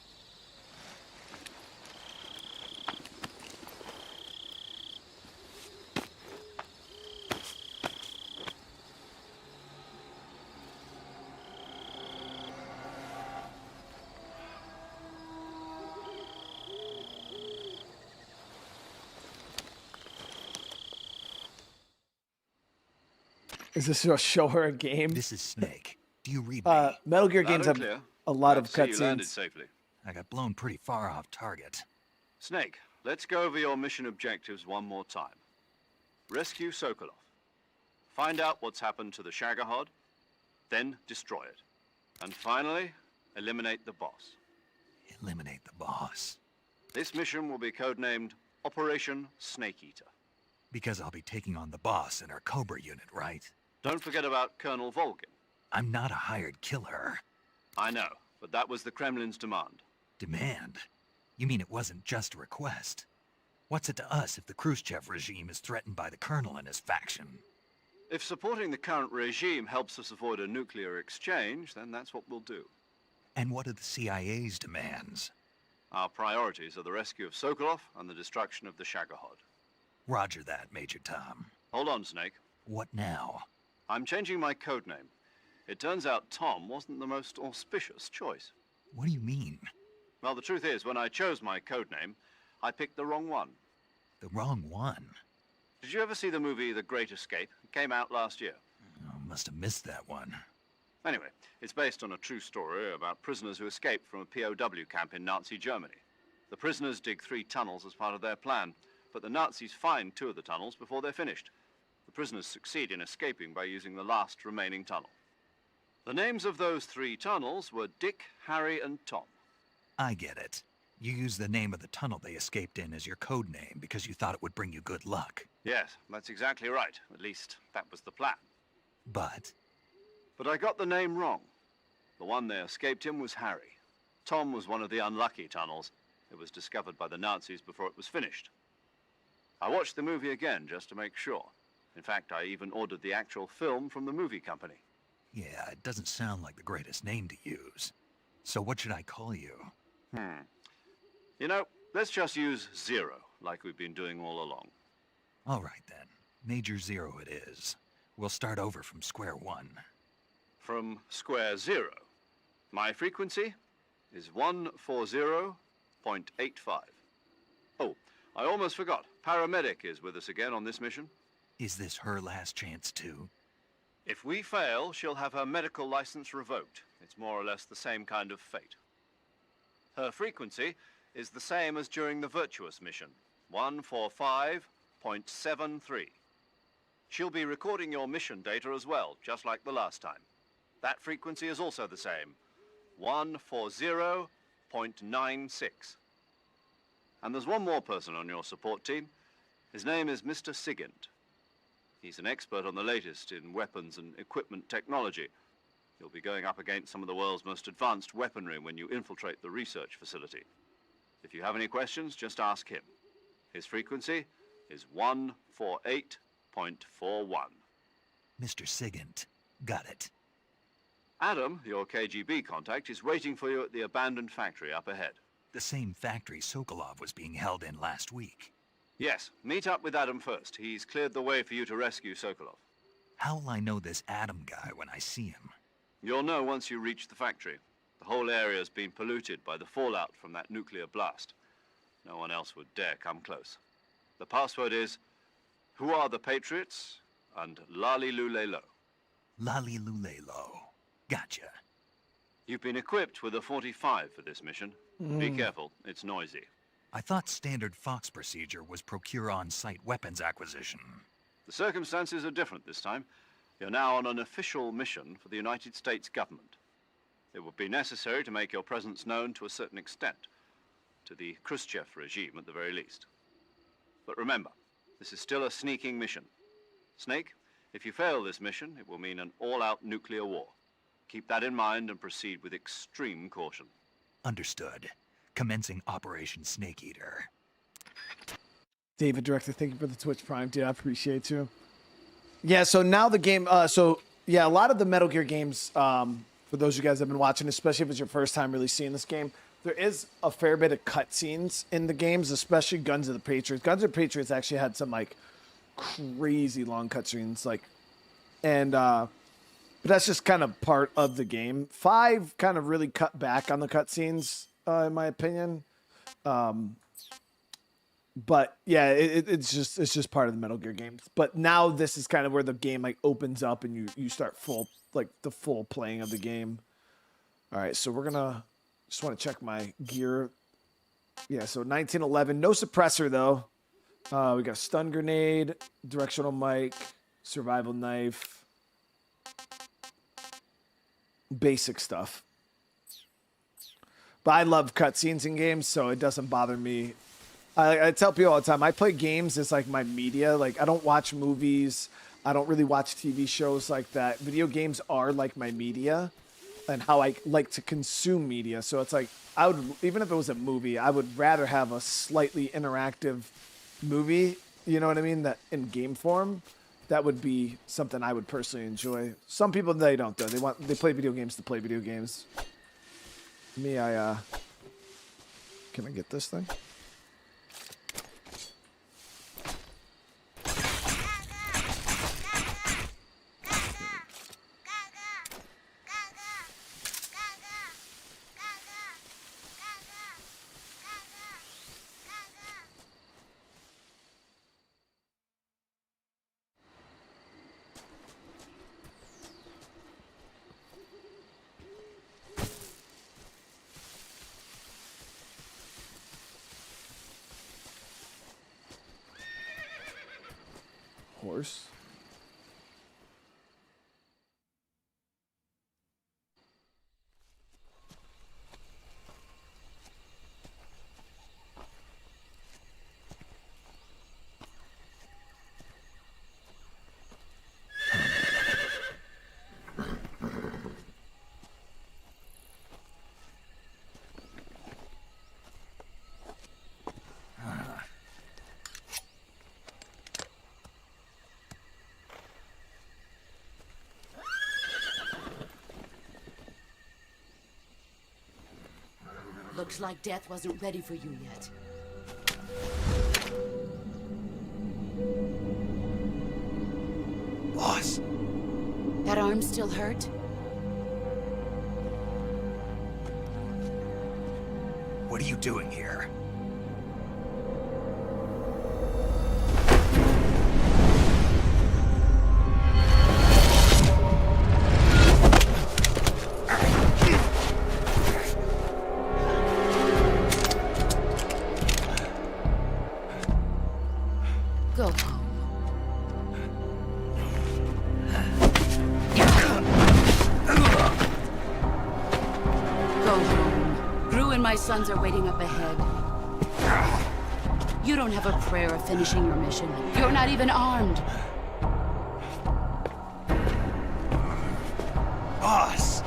Is this a show or a game? This is Snake. Do you read me? Metal Gear games have a lot of Glad to see you landed cutscenes. safely. I got blown pretty far off target. Snake, let's go over your mission objectives one more time. Rescue Sokolov. Find out what's happened to the Shagohod, then destroy it. And finally, eliminate the boss. Eliminate the boss. This mission will be codenamed Operation Snake Eater. Because I'll be taking on the boss in our Cobra unit, right? Don't forget about Colonel Volgin. I'm not a hired killer. I know, but that was the Kremlin's demand. Demand? You mean it wasn't just a request? What's it to us if the Khrushchev regime is threatened by the Colonel and his faction? If supporting the current regime helps us avoid a nuclear exchange, then that's what we'll do. And what are the CIA's demands? Our priorities are the rescue of Sokolov and the destruction of the Shagohod. Roger that, Major Tom. Hold on, Snake. What now? I'm changing my codename. It turns out Tom wasn't the most auspicious choice. What do you mean? Well, the truth is, when I chose my codename, I picked the wrong one. The wrong one? Did you ever see the movie The Great Escape? It came out last year. Oh, must have missed that one. Anyway, it's based on a true story about prisoners who escaped from a POW camp in Nazi Germany. The prisoners dig 3 tunnels as part of their plan, but the Nazis find 2 of the tunnels before they're finished. The prisoners succeed in escaping by using the last remaining tunnel. The names of those 3 tunnels were Dick, Harry, and Tom. I get it. You used the name of the tunnel they escaped in as your code name because you thought it would bring you good luck. Yes, that's exactly right. At least, that was the plan. But I got the name wrong. The one they escaped in was Harry. Tom was one of the unlucky tunnels. It was discovered by the Nazis before it was finished. I watched the movie again just to make sure. In fact, I even ordered the actual film from the movie company. yeah, it doesn't sound like the greatest name to use. So what should I call you? You know, let's just use Zero, like we've been doing all along. All right then. Major Zero it is. We'll start over from square one. From square 0. My frequency is 140.85. Oh, I almost forgot. Paramedic is with us again on this mission. Is this her last chance too? If we fail, she'll have her medical license revoked. It's more or less the same kind of fate. Her frequency is the same as during the Virtuous mission, 145.73. She'll be recording your mission data as well, just like the last time. That frequency is also the same, 140.96. And there's one more person on your support team. His name is Mr. Sigint. He's an expert on the latest in weapons and equipment technology. You'll be going up against some of the world's most advanced weaponry when you infiltrate the research facility. If you have any questions, just ask him. His frequency is 148.41. Mr. Sigint. Got it. Adam, your KGB contact, is waiting for you at the abandoned factory up ahead. The same factory Sokolov was being held in last week. Yes, meet up with Adam first. He's cleared the way for you to rescue Sokolov. How will I know this Adam guy when I see him? You'll know once you reach the factory. The whole area's been polluted by the fallout from that nuclear blast. No one else would dare come close. The password is, "Who are the Patriots?" and Lali Lule Lo. Lali Lule Lo. Gotcha. You've been equipped with a 45 for this mission. Be careful, it's noisy. I thought standard Fox procedure was procure on-site weapons acquisition. The circumstances are different this time. You're now on an official mission for the United States government. It would be necessary to make your presence known to a certain extent, to the Khrushchev regime at the very least. But remember, this is still a sneaking mission. Snake, if you fail this mission, it will mean an all-out nuclear war. Keep that in mind and proceed with extreme caution. Understood. Commencing Operation Snake Eater. David Director, thank you for the Twitch Prime, dude. I appreciate you. Yeah, so now the game, so Yeah, a lot of the Metal Gear games, for those of you guys that have been watching, especially if it's your first time really seeing this game, there is a fair bit of cutscenes in the games, especially Guns of the Patriots. Guns of the Patriots actually had some like crazy long cutscenes, but that's just kind of part of the game. 5 kind of really cut back on the cutscenes, in my opinion. But yeah, it's just part of the Metal Gear games. But now this is kind of where the game like opens up and you start the full playing of the game. All right, so we're gonna just want to check my gear. Yeah, so 1911, no suppressor though. We got a stun grenade, directional mic, survival knife, basic stuff. But I love cutscenes in games, so it doesn't bother me. I tell people all the time, I play games as like my media. Like I don't watch movies. I don't really watch TV shows like that. Video games are like my media and how I like to consume media. So it's like, I would, even if it was a movie, I would rather have a slightly interactive movie, you know what I mean? That in game form, that would be something I would personally enjoy. Some people, they don't though. They play video games to play video games. Me, can I get this thing? Horse. Looks like death wasn't ready for you yet. Boss. That arm still hurt? What are you doing here? Go home. Go home. Gru and my sons are waiting up ahead. You don't have a prayer of finishing your mission. You're not even armed. Boss.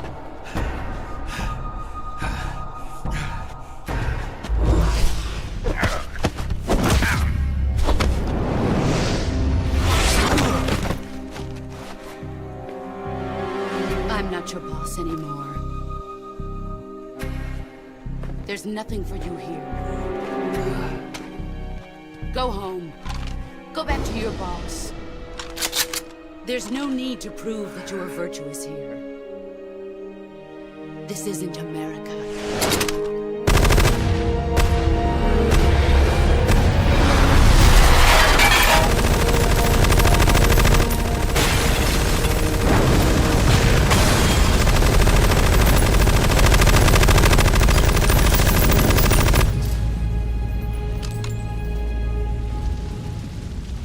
I'm not your boss anymore. There's nothing for you here. Go home. Go back to your boss. There's no need to prove that you are virtuous here. This isn't America.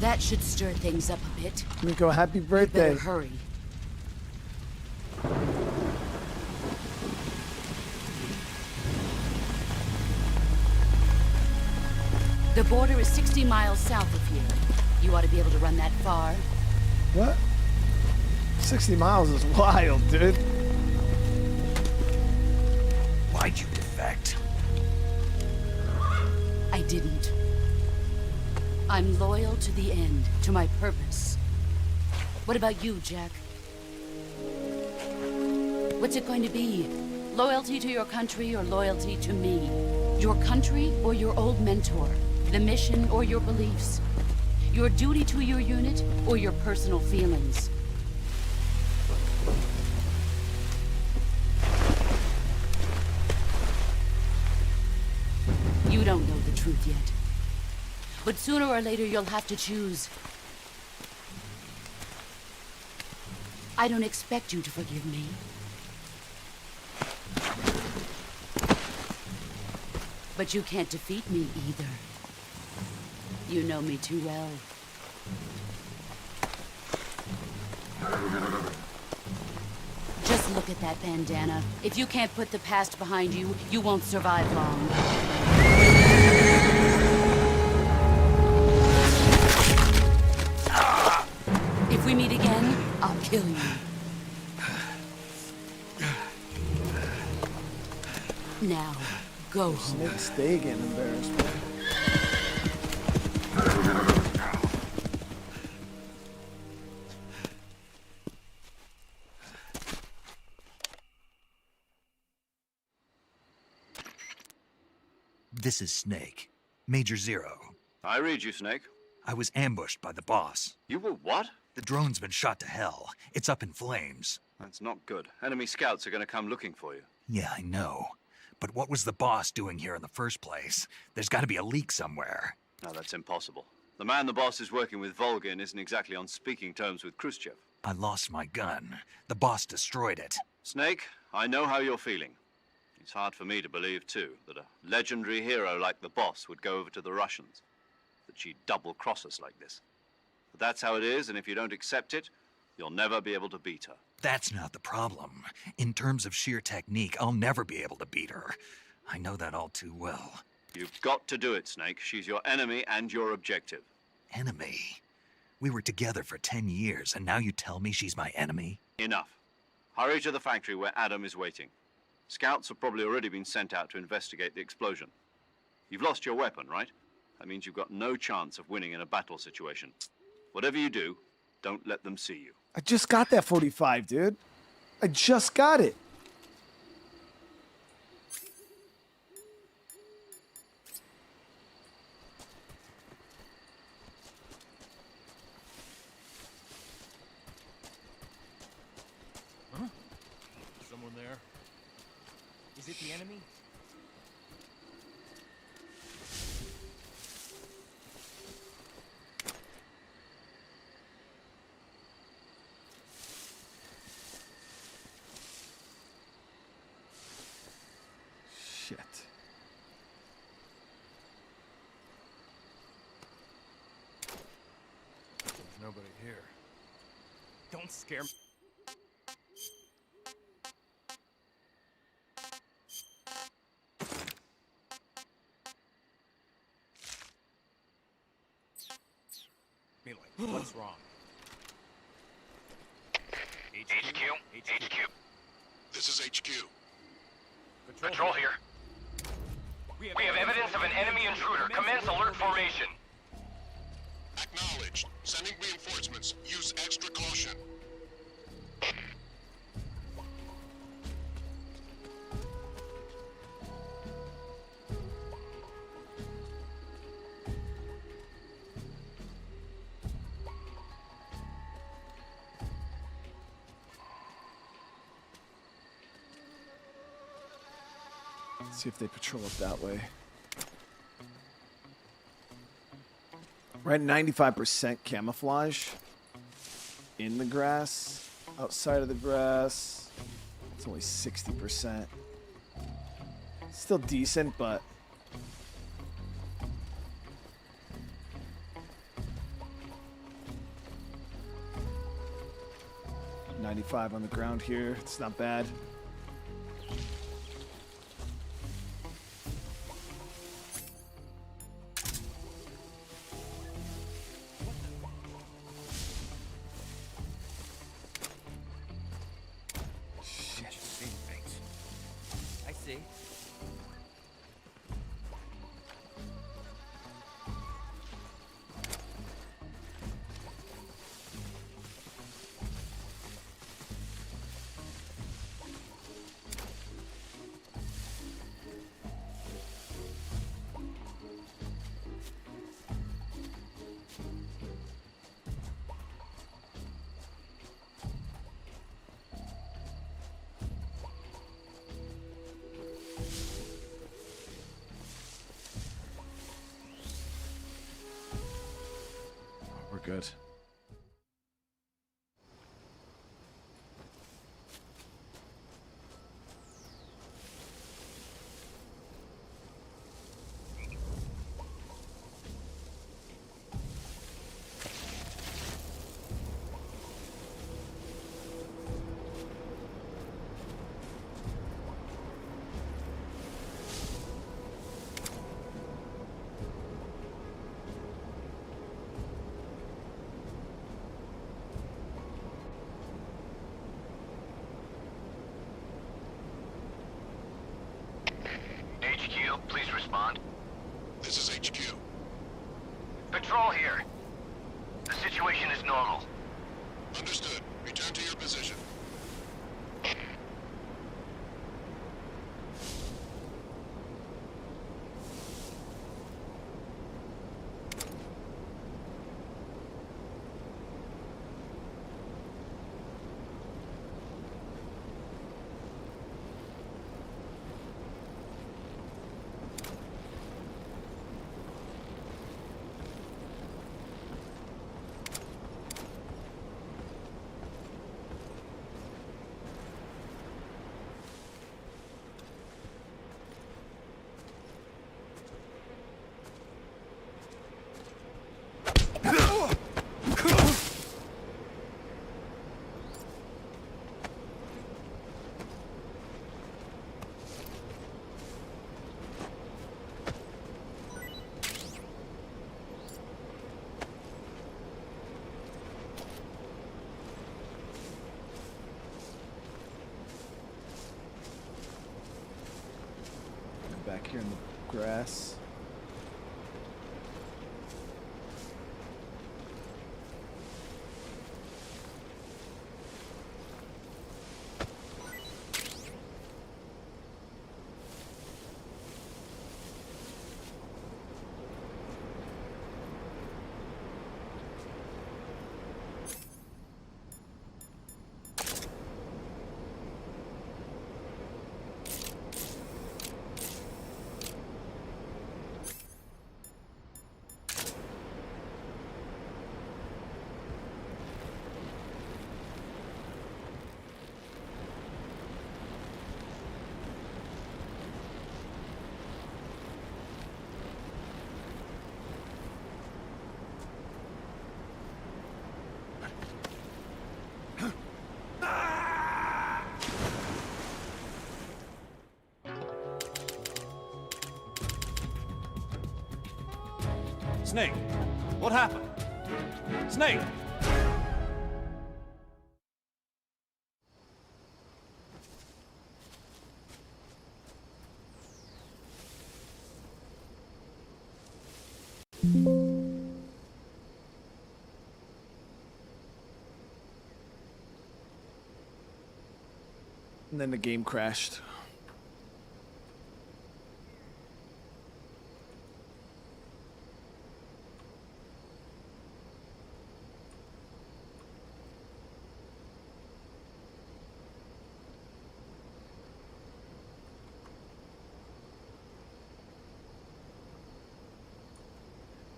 That should stir things up a bit. Nico, happy birthday. You better hurry. The border is 60 miles south of here. You ought to be able to run that far. What? 60 miles is wild, dude. Why'd you defect? I didn't. I'm loyal to the end, to my purpose. What about you, Jack? What's it going to be? Loyalty to your country or loyalty to me? Your country or your old mentor? The mission or your beliefs? Your duty to your unit or your personal feelings? You don't know the truth yet. But sooner or later you'll have to choose. I don't expect you to forgive me. But you can't defeat me either. You know me too well. Just look at that bandana. If you can't put the past behind you, you won't survive long. If we meet again, I'll kill you. Now, go home. Stay getting embarrassed, man. This is Snake. Major Zero. I read you, Snake. I was ambushed by the boss. You were what? The drone's been shot to hell. It's up in flames. That's not good. Enemy scouts are gonna come looking for you. Yeah, I know. But what was the boss doing here in the first place? There's gotta be a leak somewhere. No, that's impossible. The man the boss is working with, Volgin, isn't exactly on speaking terms with Khrushchev. I lost my gun. The boss destroyed it. Snake, I know how you're feeling. It's hard for me to believe, too, that a legendary hero like the boss would go over to the Russians. That she'd double-cross us like this. But that's how it is, and if you don't accept it, you'll never be able to beat her. That's not the problem. In terms of sheer technique, I'll never be able to beat her. I know that all too well. You've got to do it, Snake. She's your enemy and your objective. Enemy? We were together for 10 years, and now you tell me she's my enemy? Enough. Hurry to the factory where Adam is waiting. Scouts have probably already been sent out to investigate the explosion. You've lost your weapon, right? That means you've got no chance of winning in a battle situation. Whatever you do, don't let them see you. I just got that 45, dude. I just got it. Huh? Someone there? Is it the enemy? Shit. There's nobody here. Don't scare me. What's wrong? HQ. This is HQ. Patrol here. We have evidence of an enemy intruder. Commence alert formation. Acknowledged. Sending reinforcements. Use extra caution. Let's see if they patrol it that way. We're at 95% camouflage in the grass. Outside of the grass, it's only 60%. Still decent, but .95 on the ground here. It's not bad. I see. good. HQ, please respond. This is HQ. Patrol here. The situation is normal. Understood. Return to your position. Back here in the grass. Snake, what happened? Snake! And then the game crashed.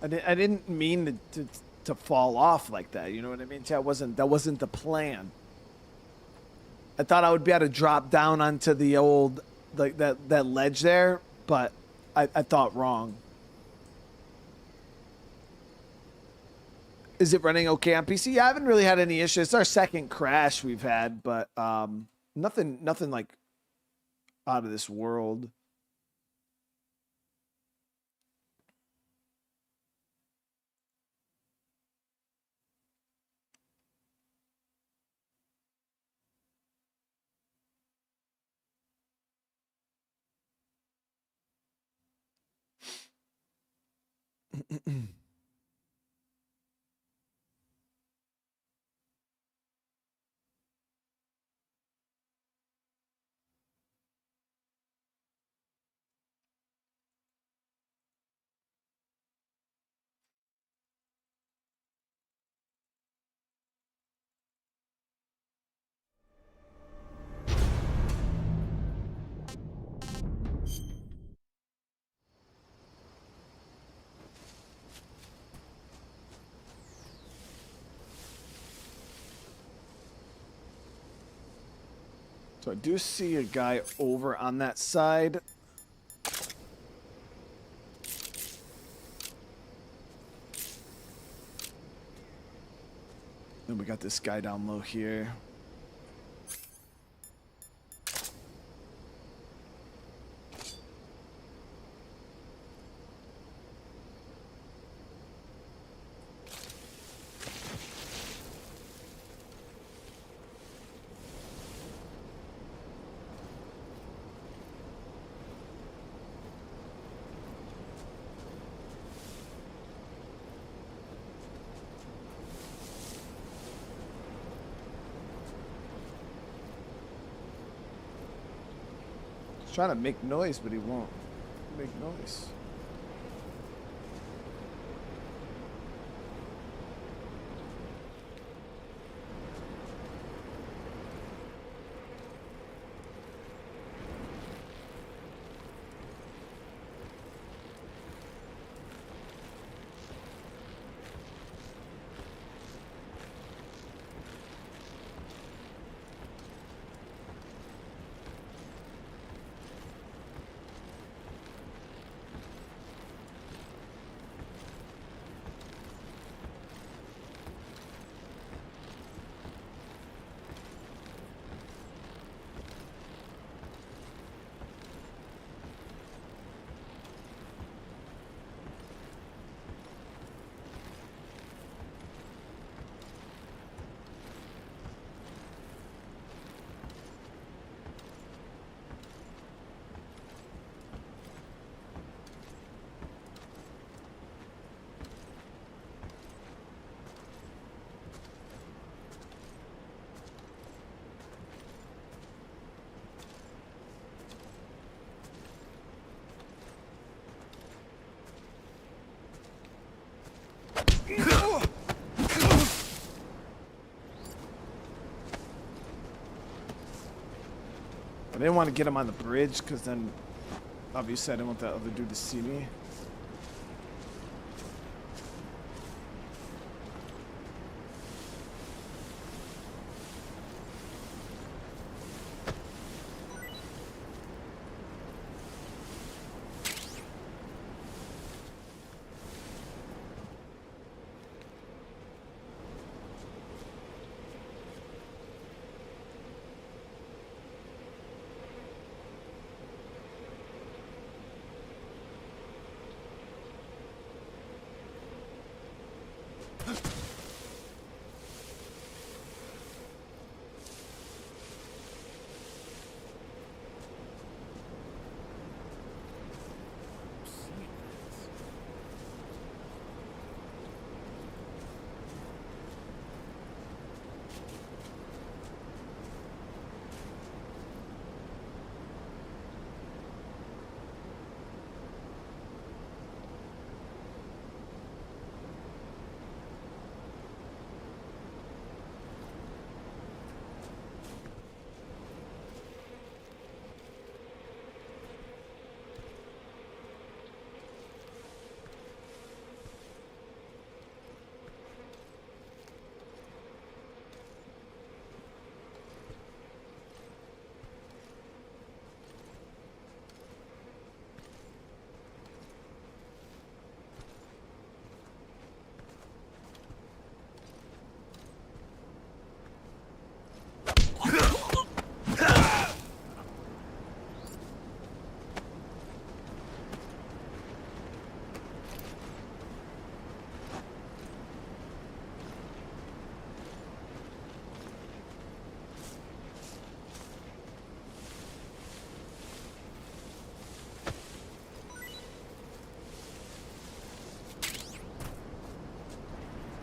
I didn't mean to fall off like that. You know what I mean? That wasn't the plan. I thought I would be able to drop down onto the old that ledge there, but I thought wrong. Is it running okay on PC? Yeah, I haven't really had any issues. It's our second crash we've had, but nothing like out of this world. So I do see a guy over on that side. Then we got this guy down low here. Trying to make noise, but he won't make noise. I didn't want to get him on the bridge because then obviously I didn't want that other dude to see me.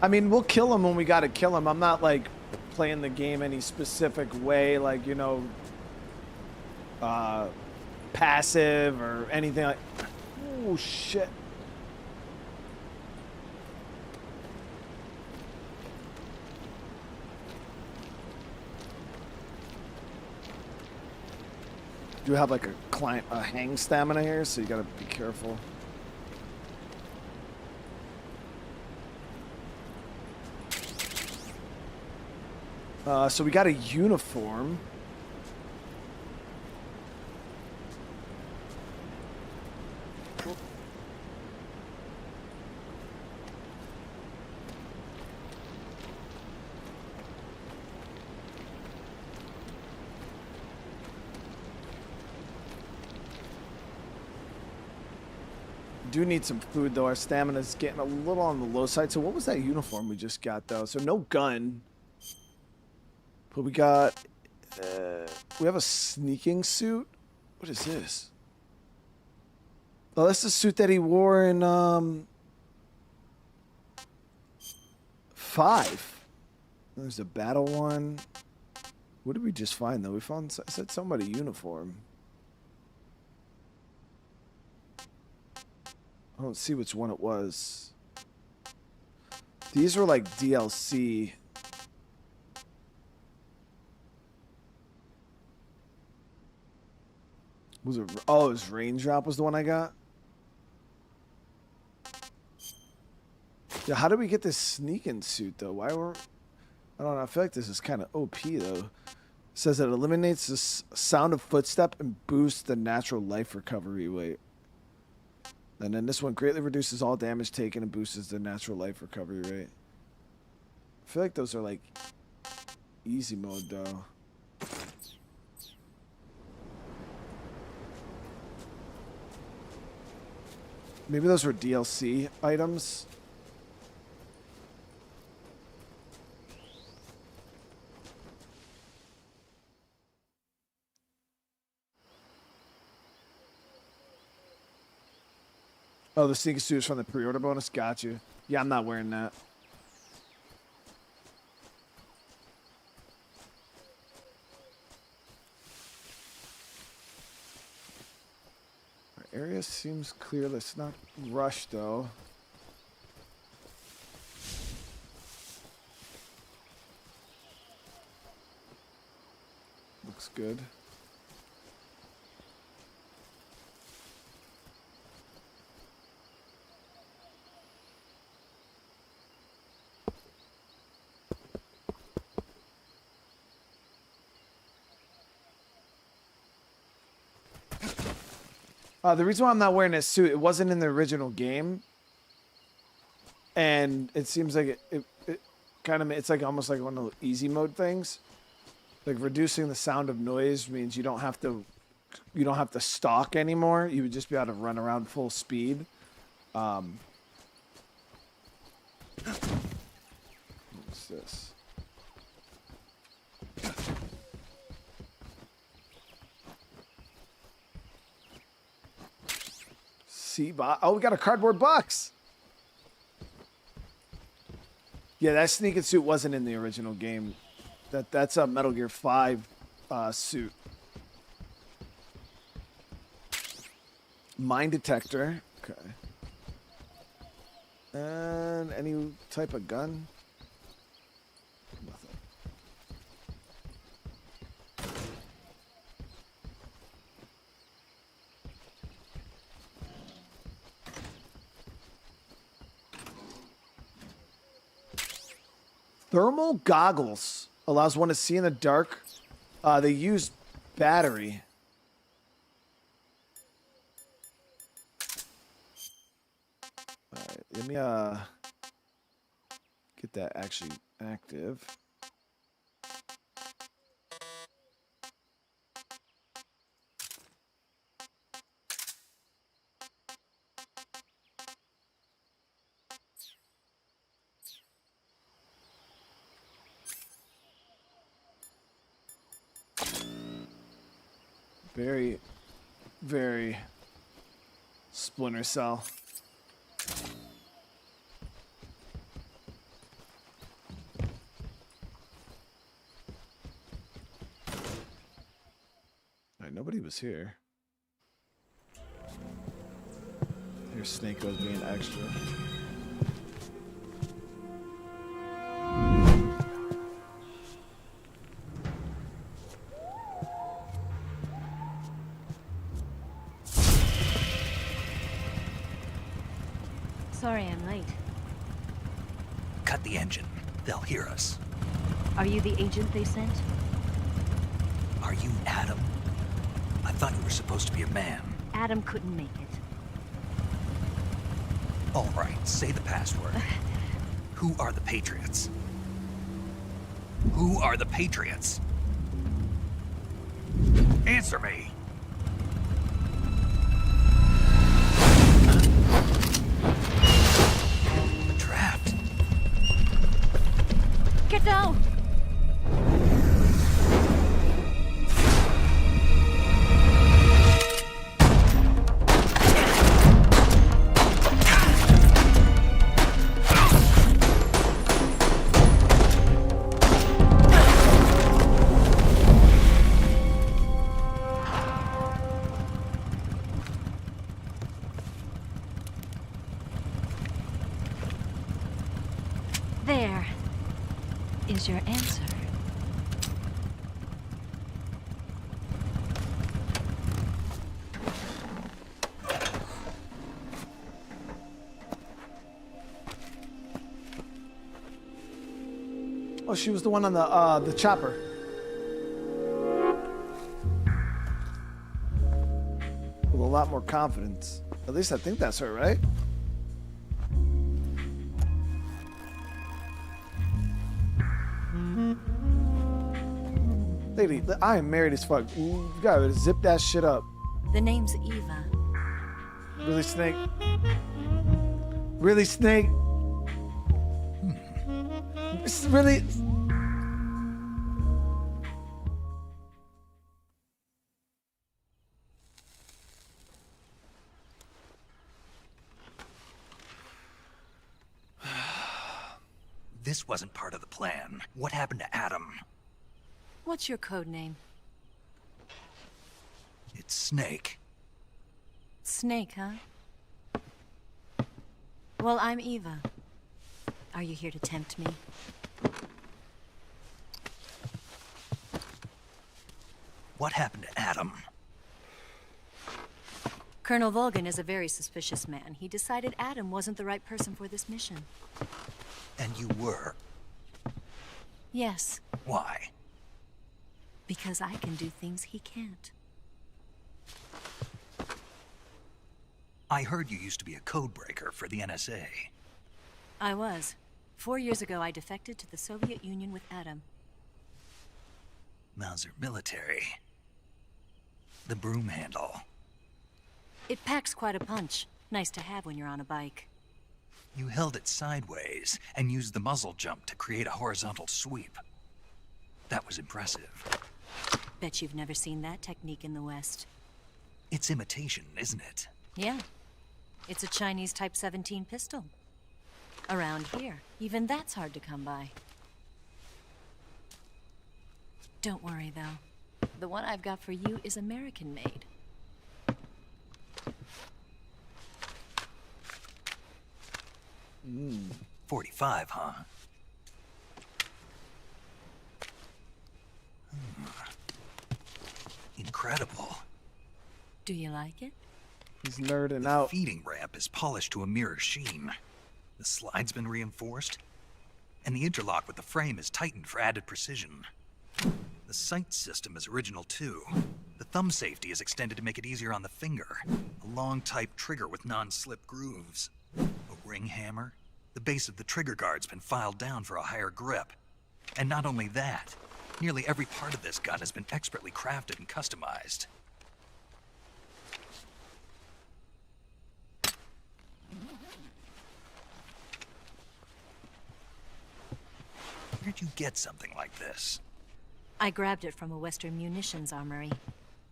I mean, we'll kill him when we gotta kill him. I'm not like playing the game any specific way, like, you know, passive or anything like. Oh shit. Do have like a hang stamina here, so you gotta be careful. So we got a uniform. do need some food, though. Our stamina's getting a little on the low side. So what was that uniform we just got, though? So no gun. But we got... we have a sneaking suit? What is this? Oh, that's the suit that he wore in, 5. There's a battle one. What did we just find, though? We found... I said somebody uniform. I don't see which one it was. These were like DLC. Was it? Oh, it was Raindrop was the one I got. Yeah, how did we get this sneaking suit though? Why weren't? I don't know. I feel like this is kind of OP though. It says it eliminates the sound of footstep and boosts the natural life recovery rate. And then this one greatly reduces all damage taken and boosts the natural life recovery rate. I feel like those are like easy mode though. Maybe those were DLC items. Oh, the sneaker suit is from the pre-order bonus? Got you. Yeah, I'm not wearing that. Our area seems clear. Let's not rush, though. Looks good. The reason why I'm not wearing this suit, it wasn't in the original game. And it seems like it kind of, it's like almost like one of the easy mode things. Like reducing the sound of noise means you don't have to stalk anymore. You would just be able to run around full speed. What's this? Oh, we got a cardboard box. Yeah, that sneaking suit wasn't in the original game. That's a Metal Gear 5 suit. Mine detector. Okay. And any type of gun? Nothing. Thermal goggles allows one to see in the dark. They use battery. All right, let me get that actually active. Very, very Splinter Cell. Alright, nobody was here. Here's Snake was being extra. Sorry I'm late. Cut the engine. They'll hear us. Are you the agent they sent? Are you Adam? I thought you were supposed to be a man. Adam couldn't make it. All right, say the password. Who are the Patriots? Who are the Patriots? Answer me! is your answer? Oh, she was the one on the chopper. With a lot more confidence. At least I think that's her, right? Lady, I am married as fuck. You gotta zip that shit up. The name's Eva. Really, Snake? Really, Snake? Really? This wasn't part of the plan. What happened to Adam? What's your code name? It's Snake. Snake, huh? Well, I'm Eva. Are you here to tempt me? What happened to Adam? Colonel Volgin is a very suspicious man. He decided Adam wasn't the right person for this mission. And you were? Yes. Why? Because I can do things he can't. I heard you used to be a codebreaker for the NSA. I was. 4 years ago, I defected to the Soviet Union with Adam. Mauser military. The broom handle. It packs quite a punch. Nice to have when you're on a bike. You held it sideways and used the muzzle jump to create a horizontal sweep. That was impressive. Bet you've never seen that technique in the West. It's imitation, isn't it? Yeah. It's a Chinese Type 17 pistol. Around here, even that's hard to come by. Don't worry, though. The one I've got for you is American-made. 45, huh? Incredible. Do you like it? He's nerding the out. The feeding ramp is polished to a mirror sheen. The slide's been reinforced, and the interlock with the frame is tightened for added precision. The sight system is original too. The thumb safety is extended to make it easier on the finger. A long type trigger with non-slip grooves. A ring hammer. The base of the trigger guard's been filed down for a higher grip. And not only that, nearly every part of this gun has been expertly crafted and customized. Where'd you get something like this? I grabbed it from a Western munitions armory.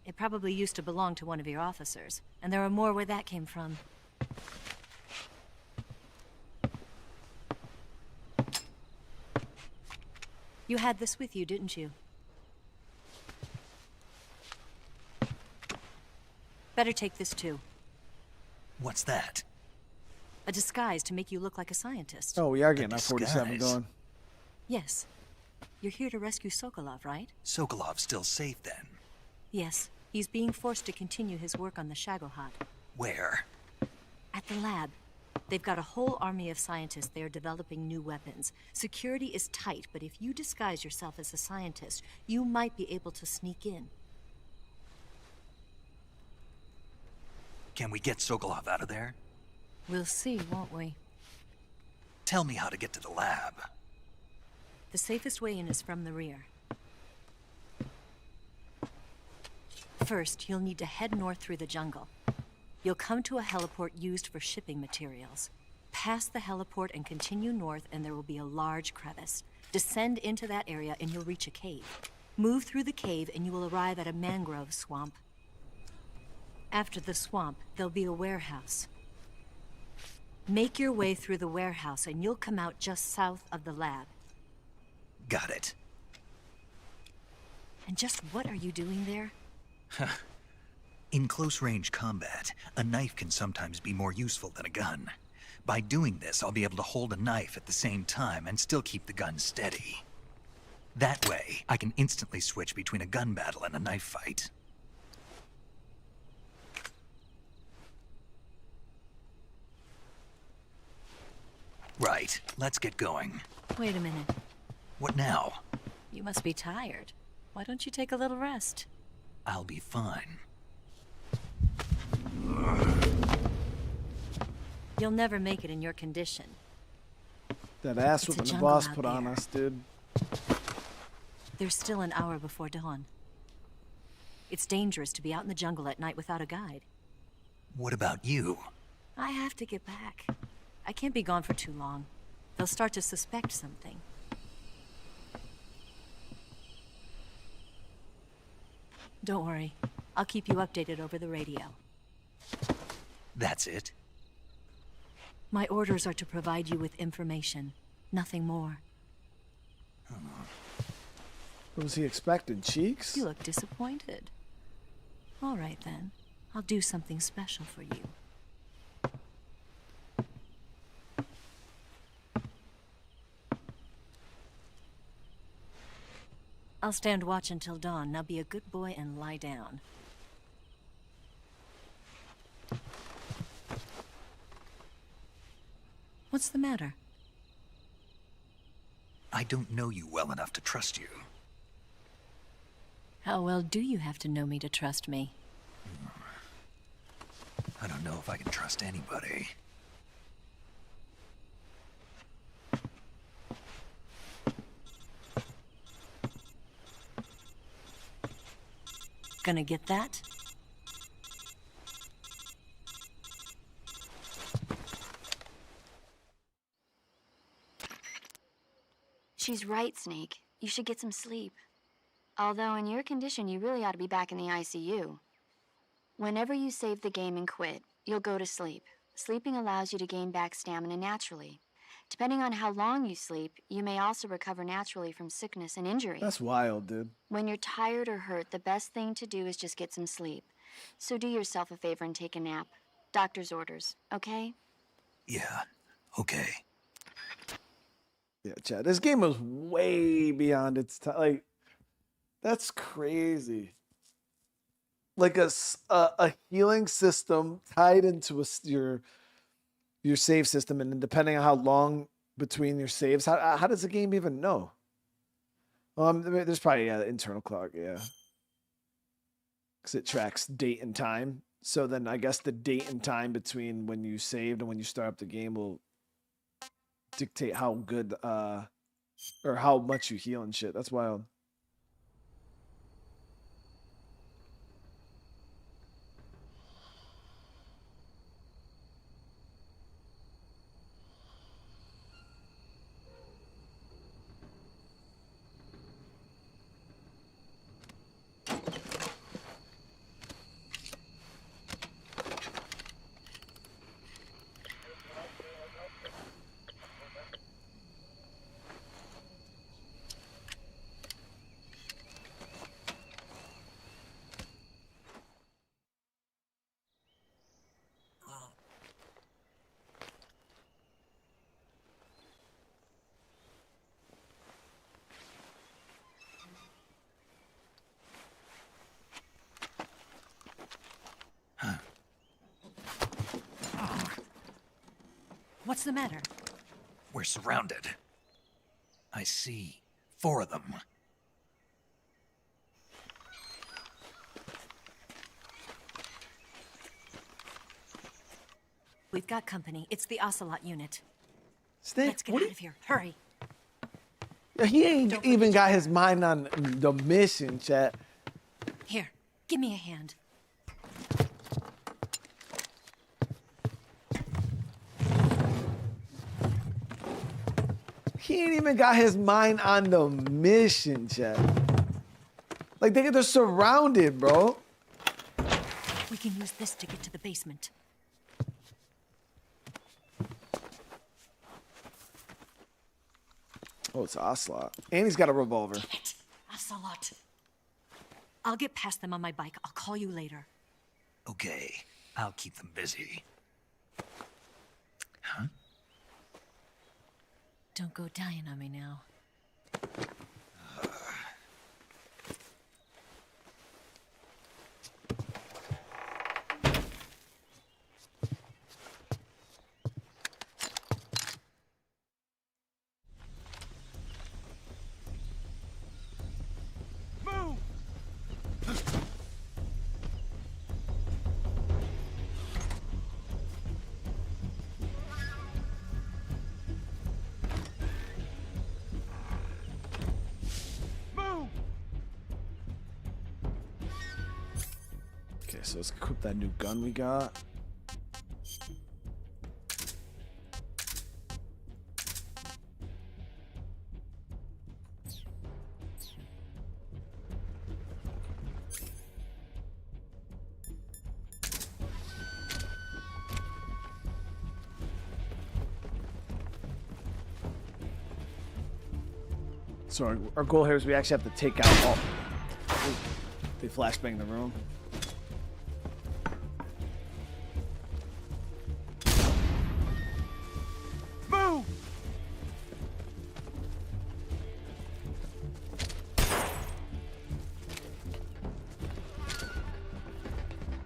It probably used to belong to one of your officers, and there are more where that came from. You had this with you, didn't you? Better take this too. What's that? A disguise to make you look like a scientist. Oh, we are getting our 47 going. Yes. You're here to rescue Sokolov, right? Sokolov's still safe then? Yes. He's being forced to continue his work on the Shagohod. Where? At the lab. They've got a whole army of scientists there developing new weapons. Security is tight, but if you disguise yourself as a scientist, you might be able to sneak in. Can we get Sokolov out of there? We'll see, won't we? Tell me how to get to the lab. The safest way in is from the rear. First, you'll need to head north through the jungle. You'll come to a heliport used for shipping materials. Pass the heliport and continue north, and there will be a large crevice. Descend into that area and you'll reach a cave. Move through the cave and you will arrive at a mangrove swamp. After the swamp, there'll be a warehouse. Make your way through the warehouse and you'll come out just south of the lab. Got it. And just what are you doing there? In close-range combat, a knife can sometimes be more useful than a gun. By doing this, I'll be able to hold a knife at the same time and still keep the gun steady. That way, I can instantly switch between a gun battle and a knife fight. Right, let's get going. Wait a minute. What now? You must be tired. Why don't you take a little rest? I'll be fine. You'll never make it in your condition. That ass It's a whooping the jungle boss out put on there. us, dude. There's still an hour before dawn. It's dangerous to be out in the jungle at night without a guide. What about you? I have to get back. I can't be gone for too long. They'll start to suspect something. Don't worry. I'll keep you updated over the radio. That's it? My orders are to provide you with information. Nothing more. What was he expecting? Cheeks? You look disappointed. All right, then. I'll do something special for you. I'll stand watch until dawn. Now be a good boy and lie down. What's the matter? I don't know you well enough to trust you. How well do you have to know me to trust me? I don't know if I can trust anybody. Gonna get that? She's right, Snake. You should get some sleep. Although in your condition, you really ought to be back in the ICU. Whenever you save the game and quit, you'll go to sleep. Sleeping allows you to gain back stamina naturally. Depending on how long you sleep, you may also recover naturally from sickness and injury. That's wild, dude. When you're tired or hurt, the best thing to do is just get some sleep. So do yourself a favor and take a nap. Doctor's orders, okay? Yeah, okay. Yeah, Chad. This game was way beyond its time. Like, that's crazy. Like a healing system tied into your save system, and then depending on how long between your saves, how does the game even know? There's probably internal clock, yeah, because it tracks date and time. So then I guess the date and time between when you saved and when you start up the game will dictate how good or how much you heal and shit. That's wild. What's the matter? We're surrounded. I see 4 of them. We've got company. It's the Ocelot unit. Snake, Let's get out of here. Hurry. He ain't even got his mind on the mission, chat. Here, give me a hand. He ain't even got his mind on the mission, chat. Like, they're surrounded, bro. We can use this to get to the basement. Oh, it's Ocelot. And he's got a revolver. Damn it, Ocelot. I'll get past them on my bike. I'll call you later. Okay, I'll keep them busy. Huh? Don't go dying on me now. so let's equip that new gun we got. So our goal here is we actually have to take out all... Ooh, they flashbang the room. Move!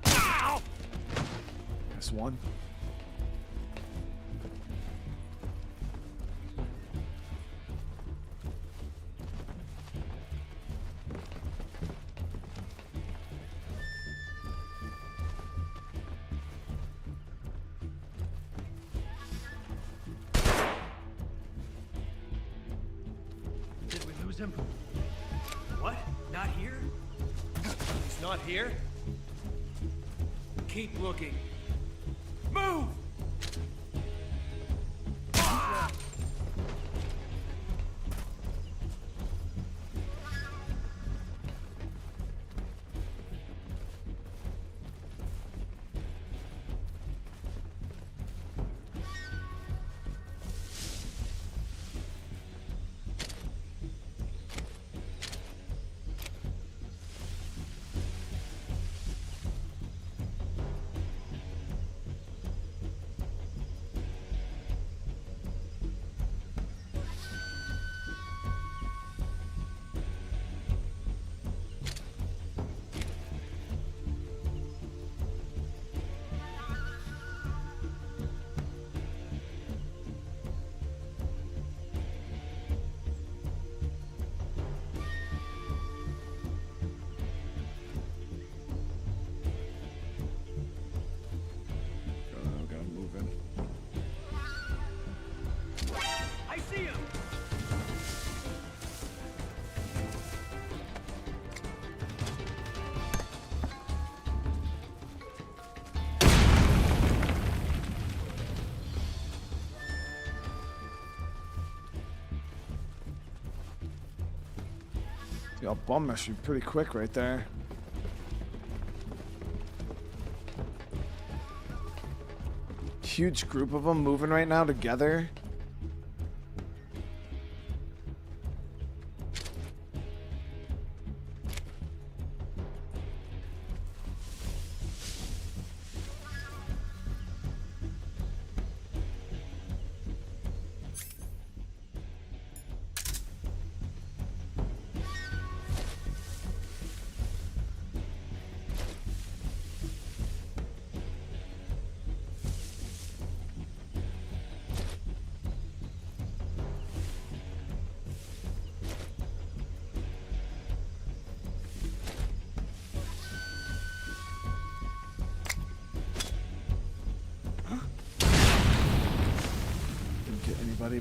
Ow! That's one. Him. What? Not here? He's not here? Keep looking. Move! Y'all bum rush you pretty quick right there. Huge group of them moving right now together.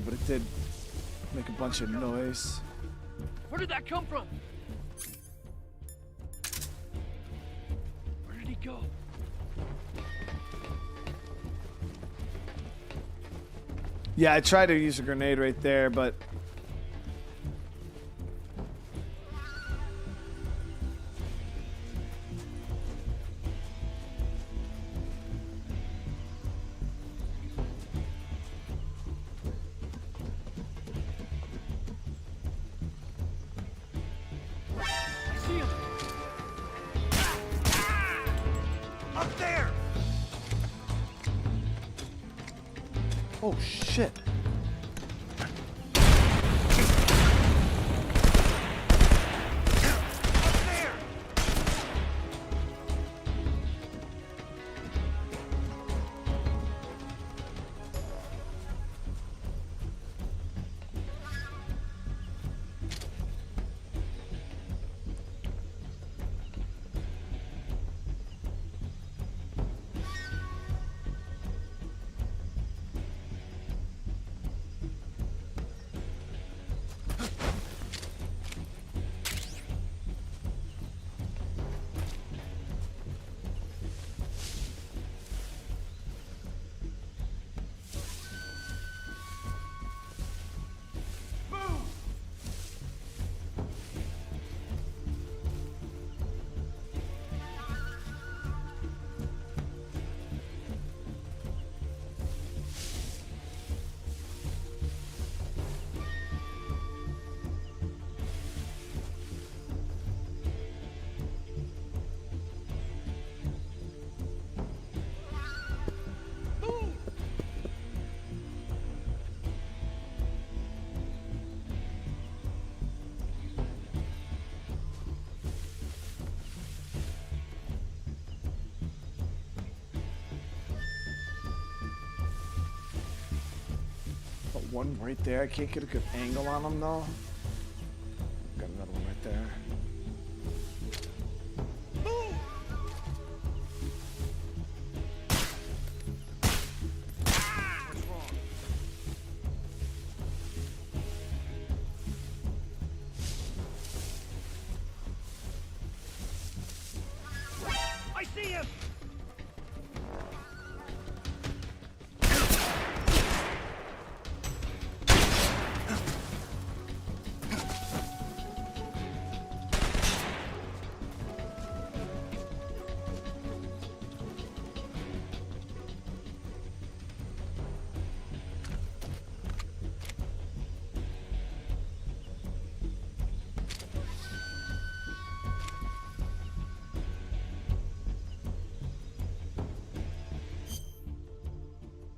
But it did make a bunch of noise. Where did that come from? Where did he go? Yeah, I tried to use a grenade right there, but oh shit. one right there. I can't get a good angle on him though. Got another one right there. I see him!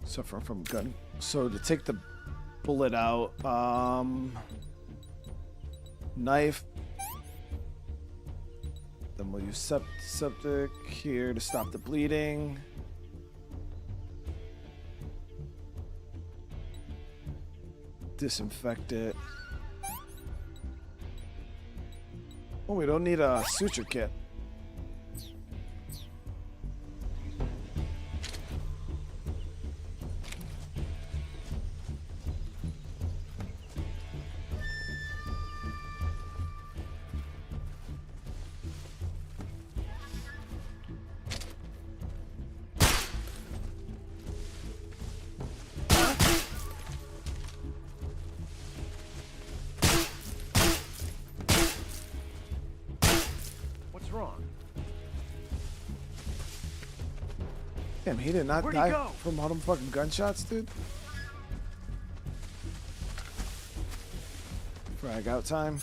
Suffering from gun. So to take the bullet out, knife. Then we'll use septic here to stop the bleeding. Disinfect it. Oh, we don't need a suture kit. What's wrong? Damn, he did not Where'd he die go? from all them fucking gunshots, dude. Frag out time.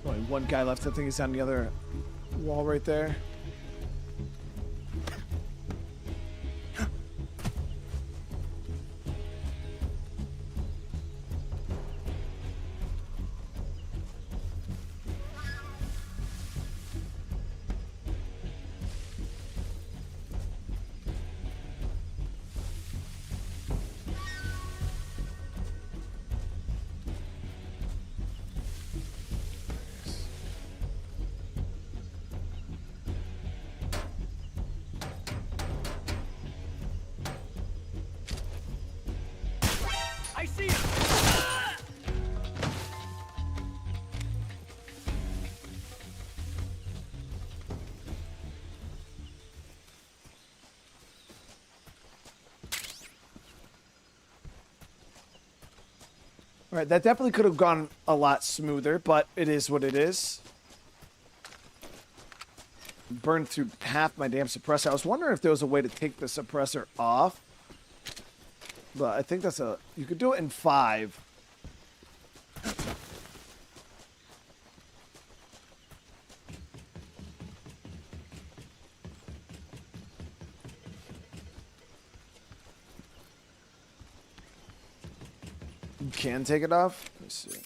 Only one guy left. I think he's on the other wall right there. I see him! All right, that definitely could have gone a lot smoother, but it is what it is. Burned through half my damn suppressor. I was wondering if there was a way to take the suppressor off. But I think that's you could do it in 5. You can take it off? Let's see.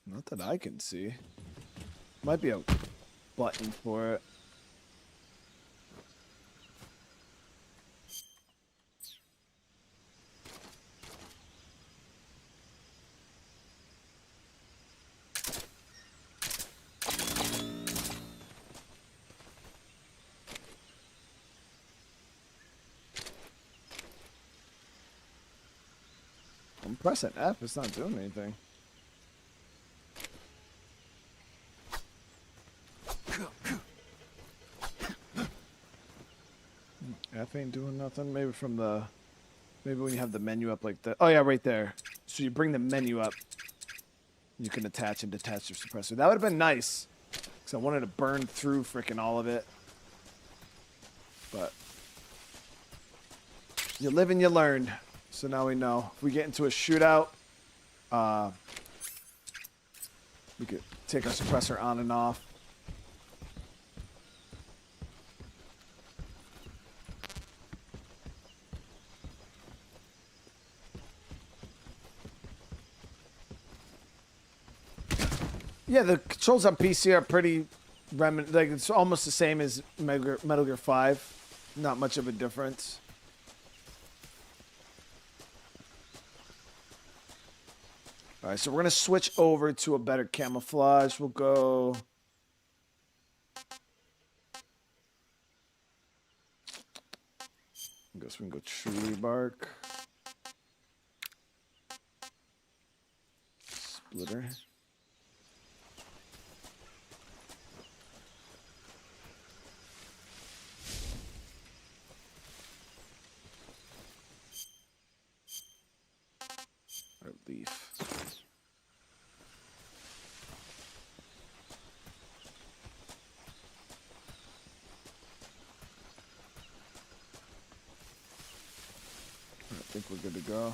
Not that I can see. Might be a button for it. I'm pressing F, it's not doing anything. F ain't doing nothing. Maybe from the... Maybe when you have the menu up like that. Oh yeah, right there. So you bring the menu up. You can attach and detach your suppressor. That would have been nice. Because I wanted to burn through frickin' all of it. But... You live and you learn. So now we know. If we get into a shootout, we could take our suppressor on and off. Yeah, the controls on PC are pretty like it's almost the same as Metal Gear 5. Not much of a difference. All right, so we're going to switch over to a better camouflage. We'll go... I guess we can go tree bark. Splitter. Or leaf. I think we're good to go.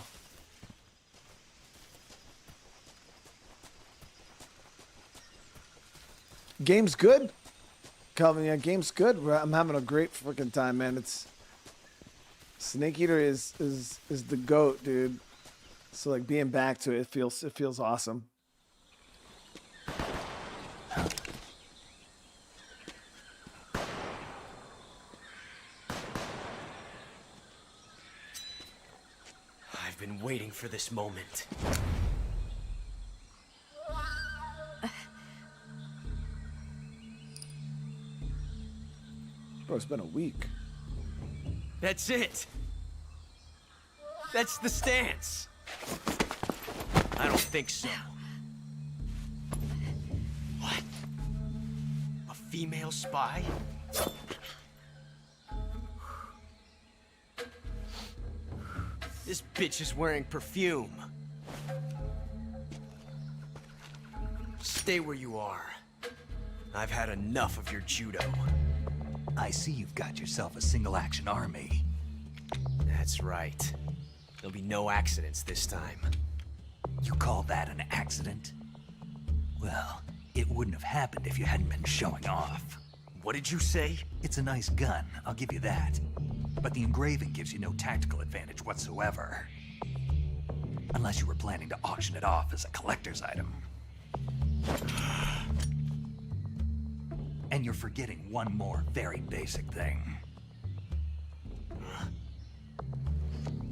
Game's good, Calvin. Yeah, game's good. I'm having a great freaking time, man. It's Snake Eater is the GOAT, dude. So like being back to it, it feels awesome. I've been waiting for this moment. Bro, it's been a week. That's it. That's the stance. I don't think so. What? A female spy? This bitch is wearing perfume. Stay where you are. I've had enough of your judo. I see you've got yourself a single-action army. That's right. There'll be no accidents this time. You call that an accident? Well, it wouldn't have happened if you hadn't been showing off. What did you say? It's a nice gun, I'll give you that. But the engraving gives you no tactical advantage whatsoever. Unless you were planning to auction it off as a collector's item. And you're forgetting one more very basic thing.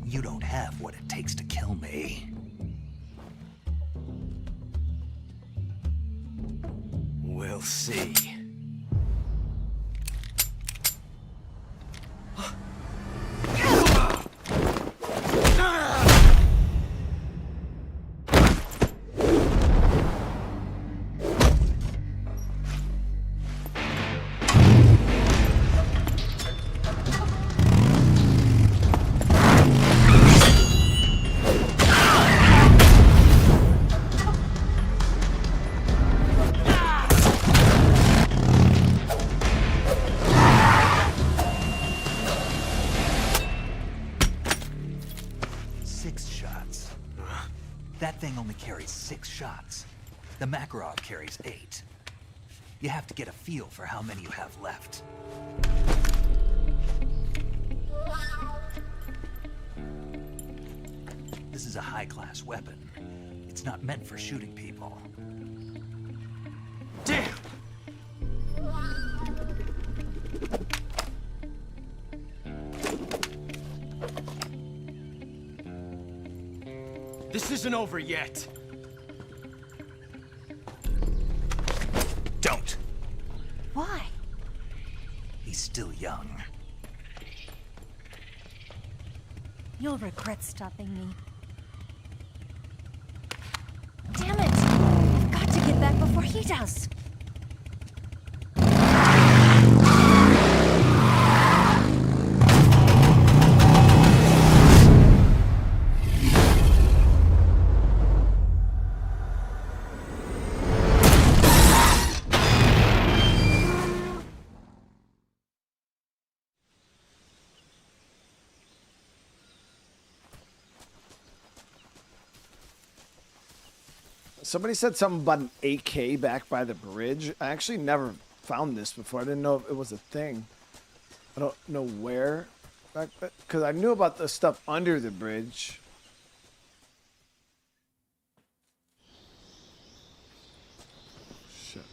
You don't have what it takes to kill me. We'll see. That thing only carries 6 shots. The Makarov carries 8. You have to get a feel for how many you have left. This is a high-class weapon. It's not meant for shooting people. This isn't over yet. Don't. Why? He's still young. You'll regret stopping me. Damn it! I've got to get back before he does. Somebody said something about an AK back by the bridge. I actually never found this before. I didn't know if it was a thing. I don't know where. Because I knew about the stuff under the bridge. Shit.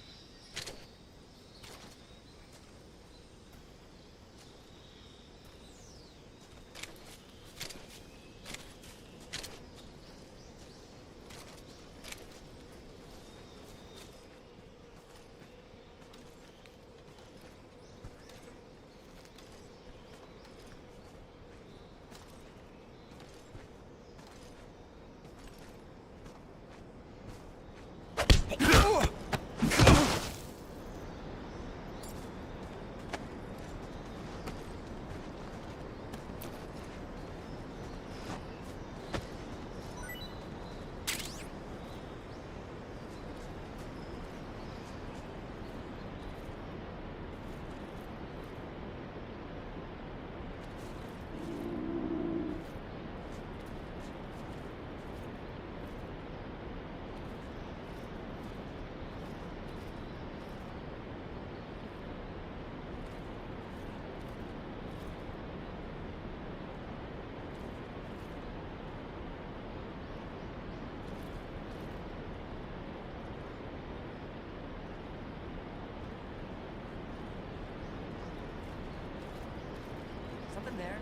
Something there.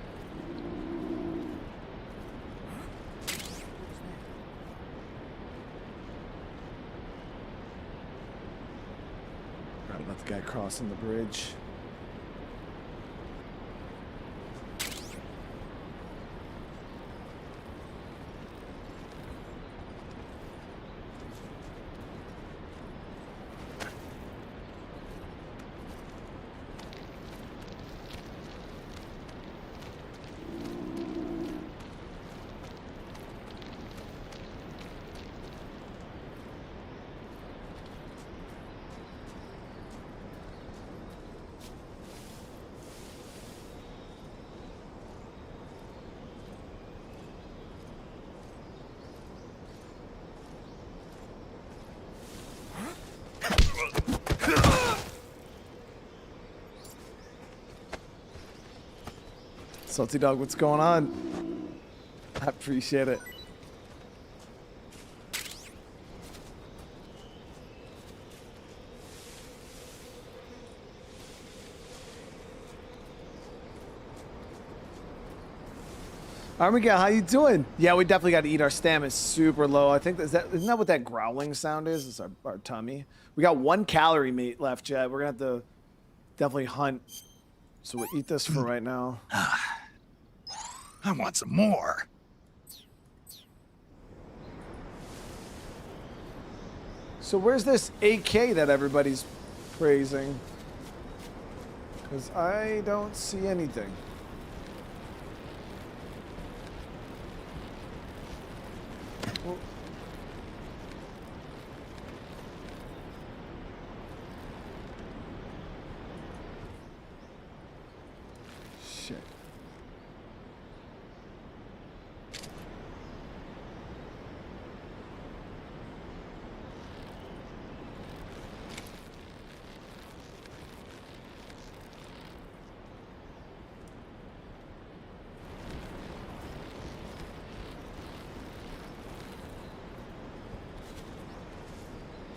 Forgot about the guy crossing the bridge. Salty Dog, what's going on? I appreciate it. Miguel, how you doing? Yeah, we definitely got to eat. Our stamina is super low. I think isn't that what that growling sound is? It's our tummy. We got 1 calorie meat left, Jed. We're gonna have to definitely hunt. So we'll eat this for right now. I want some more. So where's this AK that everybody's praising? Because I don't see anything. Well, shit.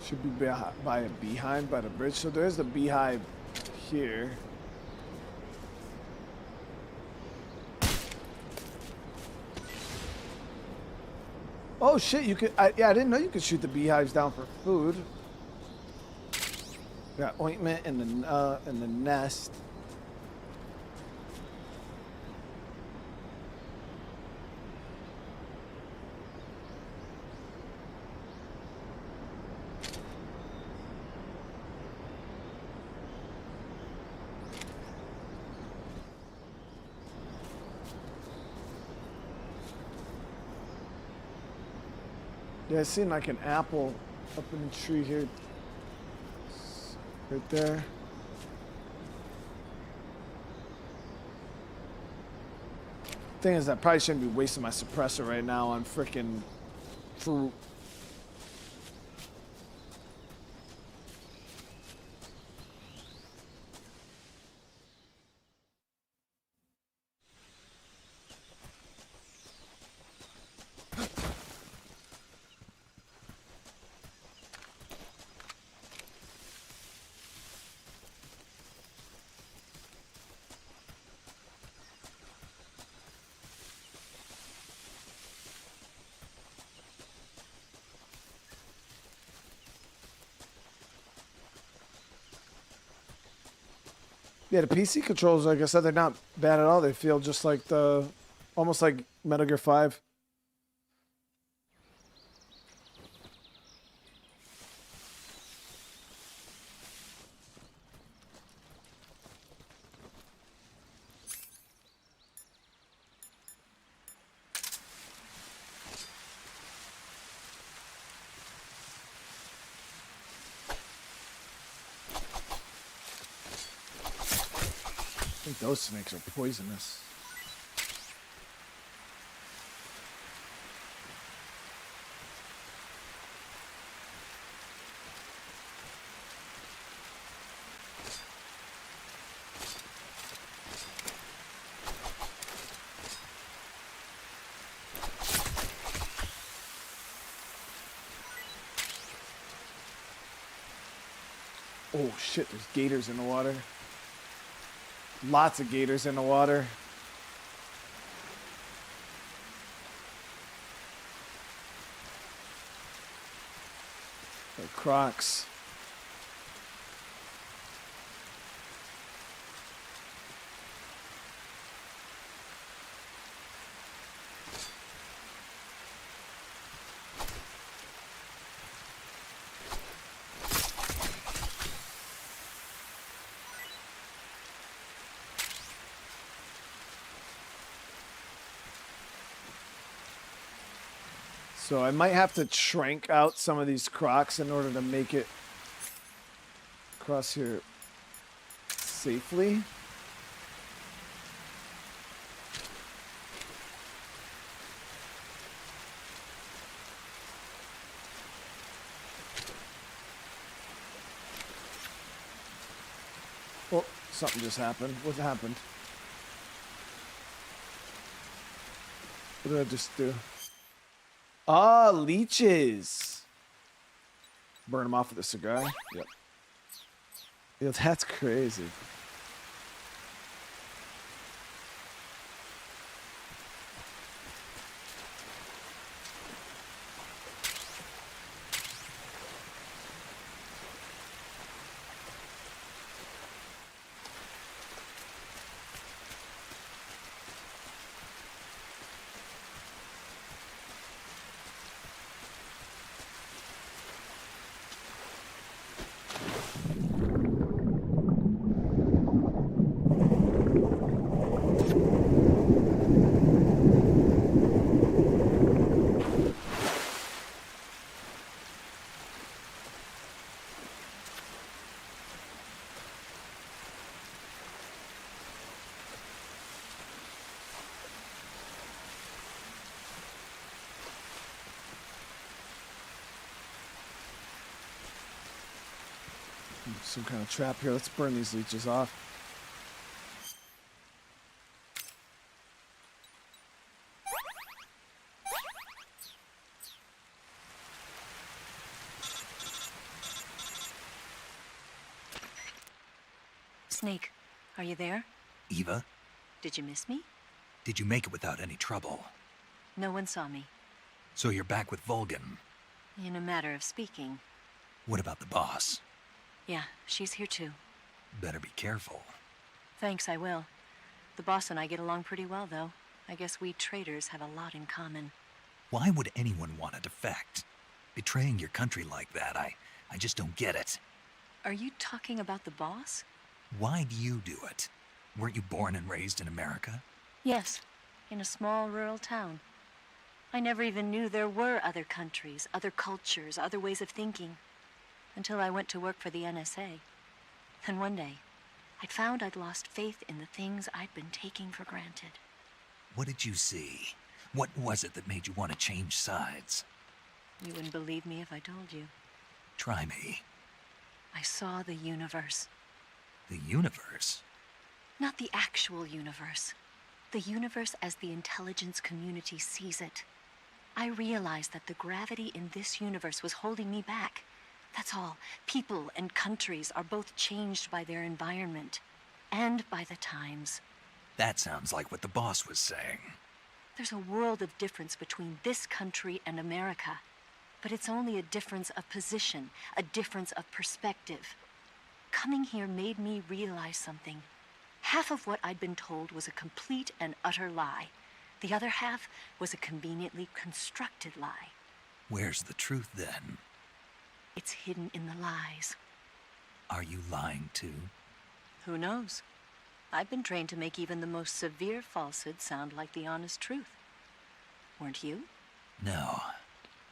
Should be by a beehive by the bridge. So there's the beehive here. Oh shit, you could. Yeah, I didn't know you could shoot the beehives down for food. Got ointment in the nest. Yeah, I seen like an apple up in the tree here. Right there. Thing is, I probably shouldn't be wasting my suppressor right now on frickin' fruit. Yeah, the PC controls, like I said, they're not bad at all. They feel just like almost like Metal Gear 5. I think those snakes are poisonous. Oh shit, there's gators in the water. Lots of gators in the water. They're crocs. So I might have to shrink out some of these crocs in order to make it across here safely. Oh, something just happened. What happened? What did I just do? Ah, leeches. Burn them off with a cigar. Yep. Yeah, that's crazy. Some kind of trap here. Let's burn these leeches off. Snake, are you there? Eva, Did you miss me? did you make it without any trouble? No one saw me. So you're back with Volgin. In a matter of speaking. What about the boss? Yeah, she's here too. Better be careful. Thanks, I will. The boss and I get along pretty well, though. I guess we traitors have a lot in common. Why would anyone want to defect? Betraying your country like that, I just don't get it. Are you talking about the boss? Why do you do it? Weren't you born and raised in America? Yes, in a small rural town. I never even knew there were other countries, other cultures, other ways of thinking. Until I went to work for the NSA. Then one day, I'd found I'd lost faith in the things I'd been taking for granted. What did you see? What was it that made you want to change sides? You wouldn't believe me if I told you. Try me. I saw the universe. The universe? Not the actual universe. The universe as the intelligence community sees it. I realized that the gravity in this universe was holding me back. That's all. People and countries are both changed by their environment and by the times. That sounds like what the boss was saying. There's a world of difference between this country and America. But it's only a difference of position, a difference of perspective. Coming here made me realize something. Half of what I'd been told was a complete and utter lie. The other half was a conveniently constructed lie. Where's the truth then? It's hidden in the lies. Are you lying too? Who knows? I've been trained to make even the most severe falsehood sound like the honest truth. Weren't you? No.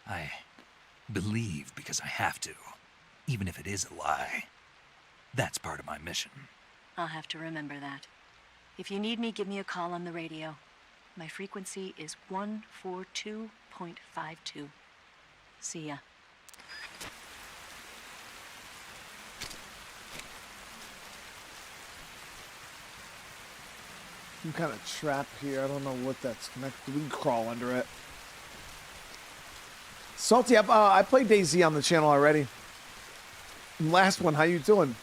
I believe because I have to, even if it is a lie. That's part of my mission. I'll have to remember that. If you need me, give me a call on the radio. My frequency is 142.52. See ya. Some kind of trap here. I don't know what that's connected. We can crawl under it. Salty, I played DayZ on the channel already. Last one, how you doing?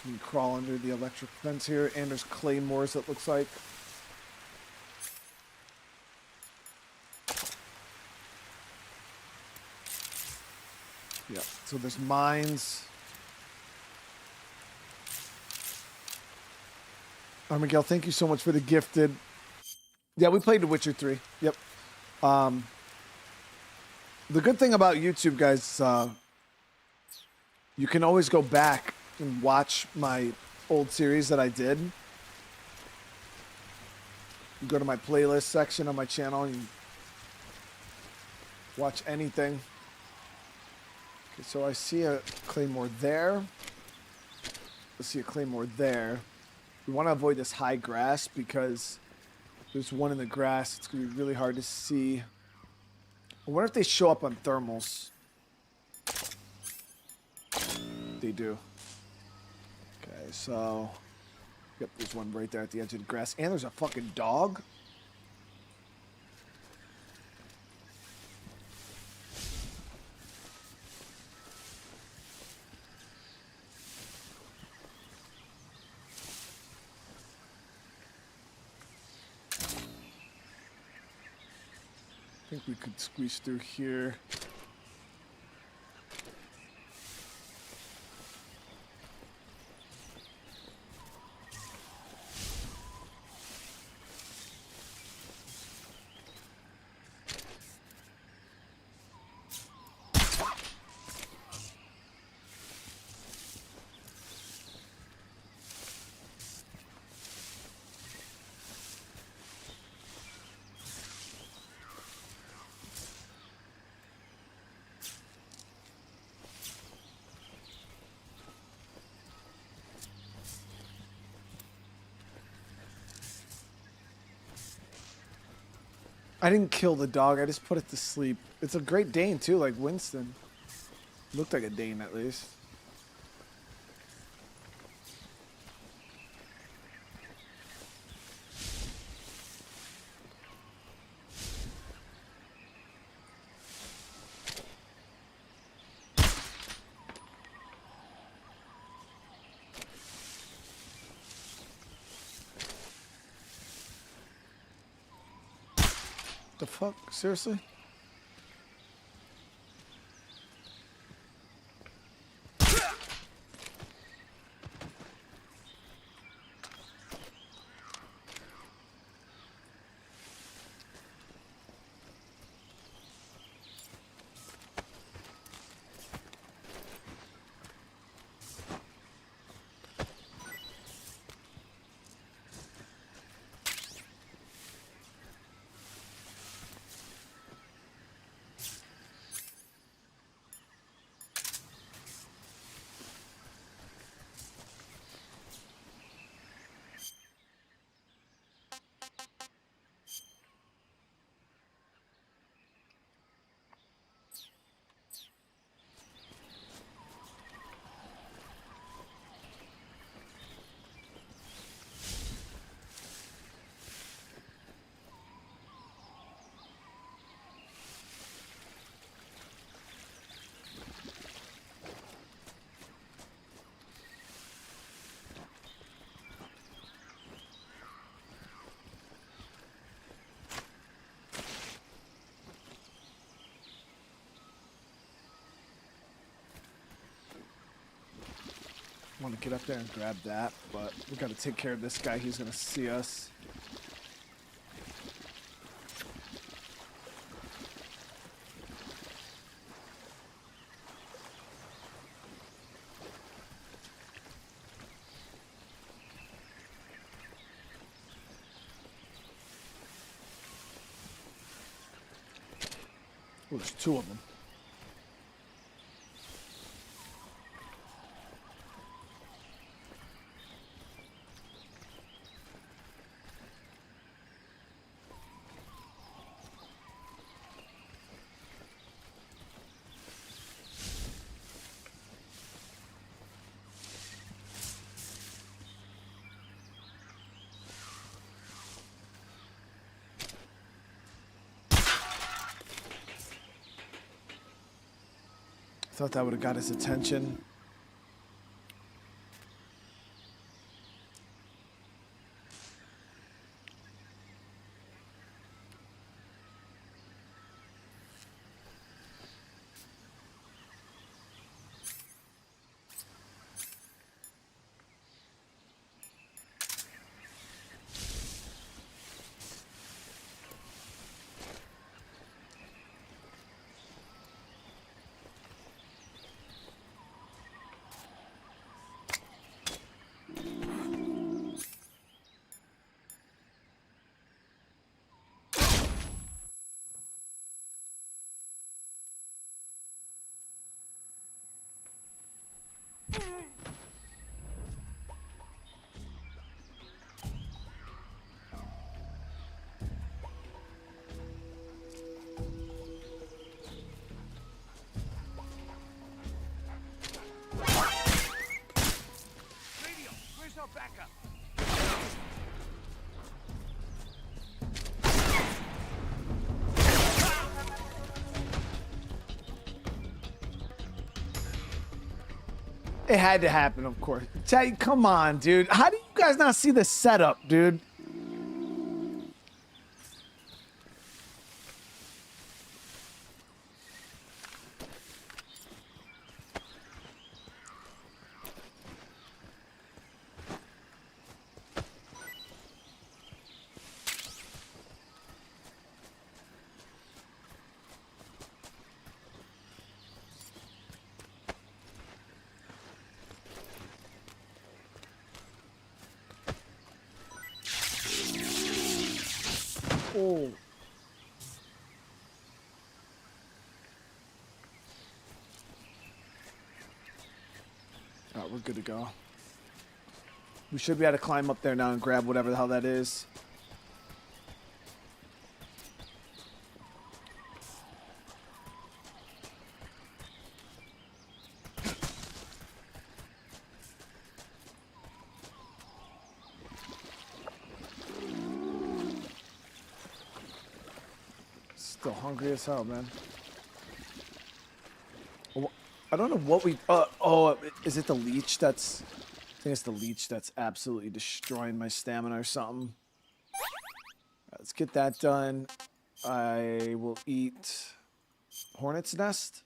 We crawl under the electric fence here, and there's claymores, it looks like. Yeah, so there's mines. Miguel, thank you so much for the gifted. Yeah, we played The Witcher 3. Yep. The good thing about YouTube, guys, you can always go back and watch my old series that I did. You go to my playlist section on my channel and watch anything. Okay, so I see a claymore there. I see a claymore there. We want to avoid this high grass because there's one in the grass. It's going to be really hard to see. I wonder if they show up on thermals. They do. Okay, so, yep, there's one right there at the edge of the grass. And there's a fucking dog. I think we could squeeze through here. I didn't kill the dog. I just put it to sleep. It's a Great Dane, too, like Winston. Looked like a Dane at least. The fuck? Seriously? Want to get up there and grab that, but we got to take care of this guy. He's going to see us. Oh, there's two of them. Thought that would have got his attention. It had to happen, of course. Come on, dude. How do you guys not see the setup, dude? Oh. All right, we're good to go. We should be able to climb up there now and grab whatever the hell that is. Still hungry as hell, man. I don't know what we... is it the leech that's... I think it's the leech that's absolutely destroying my stamina or something. Let's get that done. I will eat hornet's nest.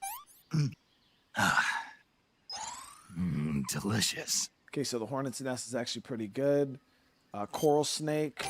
Delicious. Okay, so the hornet's nest is actually pretty good. Coral snake.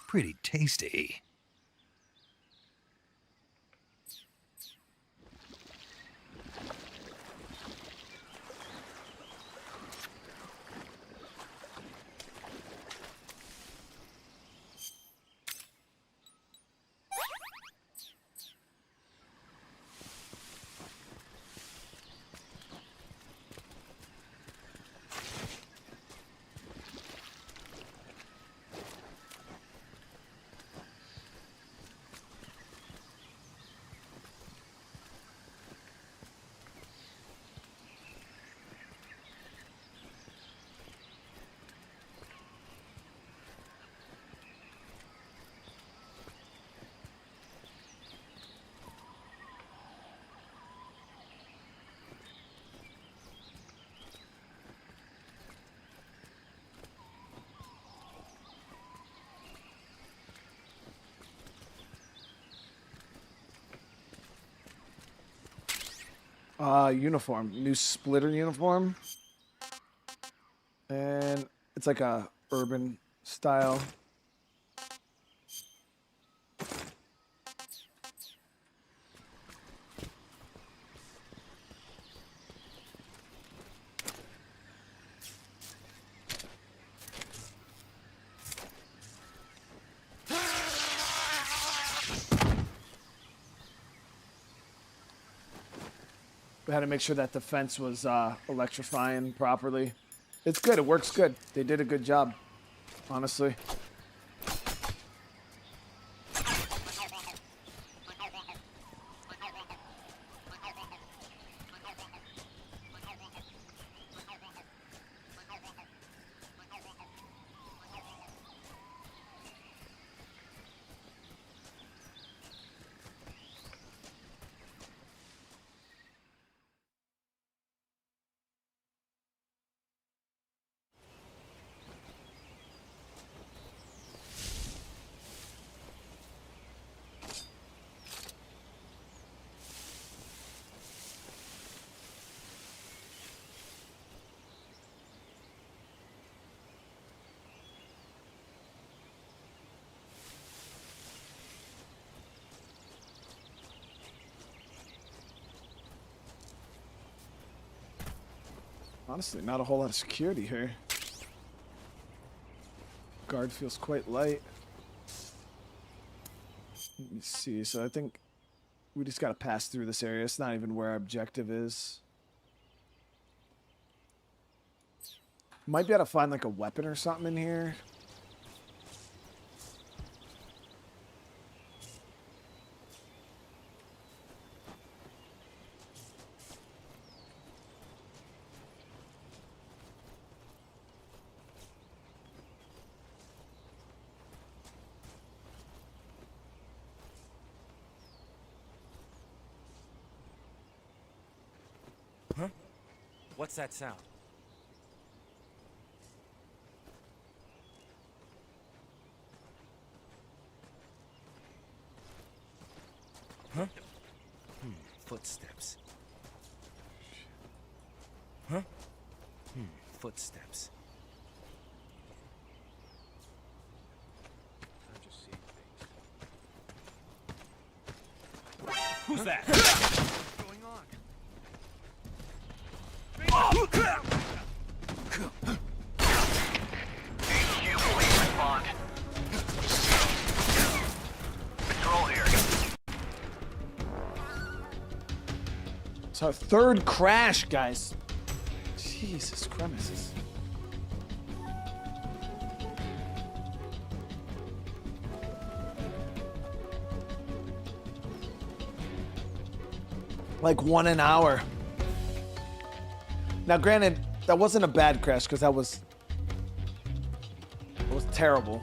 Pretty tasty. Uniform. New splitter uniform. And it's like a urban style. We had to make sure that the fence was electrifying properly. It's good. It works good. They did a good job, honestly. Honestly, not a whole lot of security here. Guard feels quite light. Let me see. So I think we just got to pass through this area. It's not even where our objective is. Might be able to find like a weapon or something in here. Huh? What's that sound? Huh? Footsteps. Huh? Footsteps. I'm just seeing things. Who's that? What's going on? HQ, please respond. Patrol here. It's our third crash, guys. Jesus Christ. Like 1 an hour. Now, granted, that wasn't a bad crash because it was terrible.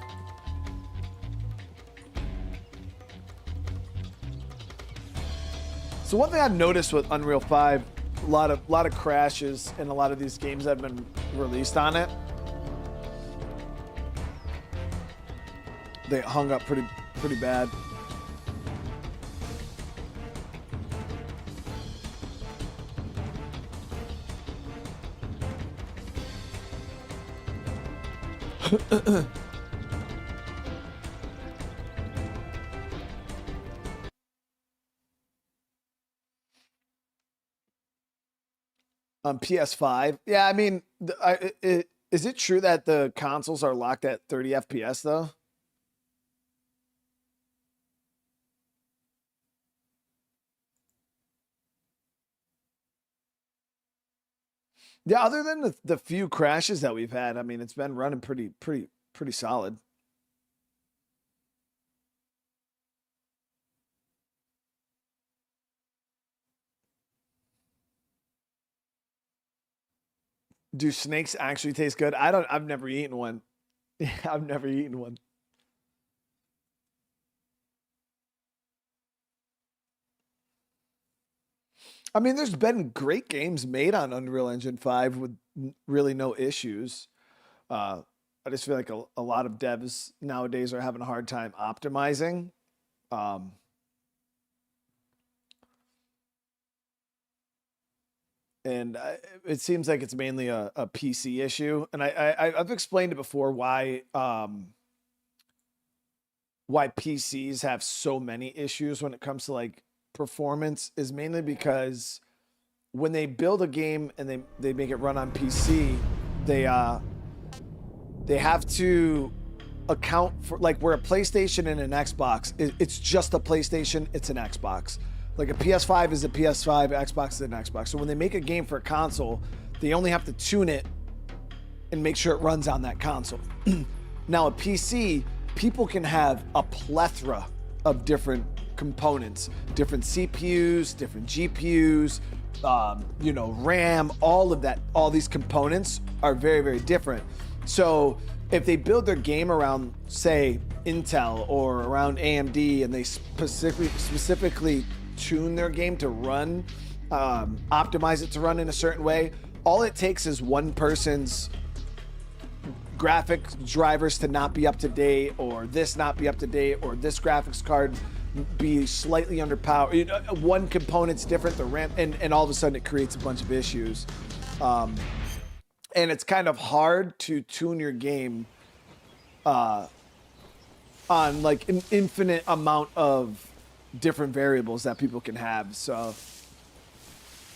So one thing I've noticed with Unreal 5, a lot of crashes in a lot of these games that have been released on it. They hung up pretty bad. On PS5, yeah, I mean, is it true that the consoles are locked at 30 FPS though? Yeah, other than the few crashes that we've had, I mean, it's been running pretty solid. Do snakes actually taste good? I've never eaten one. I've never eaten one. I mean, there's been great games made on Unreal Engine 5 with really no issues. I just feel like a lot of devs nowadays are having a hard time optimizing. And it seems like it's mainly a PC issue. And I've explained it before why PCs have so many issues when it comes to like performance is mainly because when they build a game and they make it run on PC, they have to account for, like, where a PlayStation and an Xbox, it's just a PlayStation, it's an Xbox. Like a PS5 is a PS5, Xbox is an Xbox. So when they make a game for a console, they only have to tune it and make sure it runs on that console. Now a PC, people can have a plethora of different components, different CPUs, different GPUs, RAM, all of that, all these components are very, very different. So if they build their game around, say, Intel or around AMD, and they specifically tune their game to run, optimize it to run in a certain way, all it takes is one person's graphic drivers to not be up to date, or this not be up to date, or this graphics card be slightly underpowered. One component's different, the RAM, and all of a sudden it creates a bunch of issues. And it's kind of hard to tune your game on like an infinite amount of different variables that people can have. So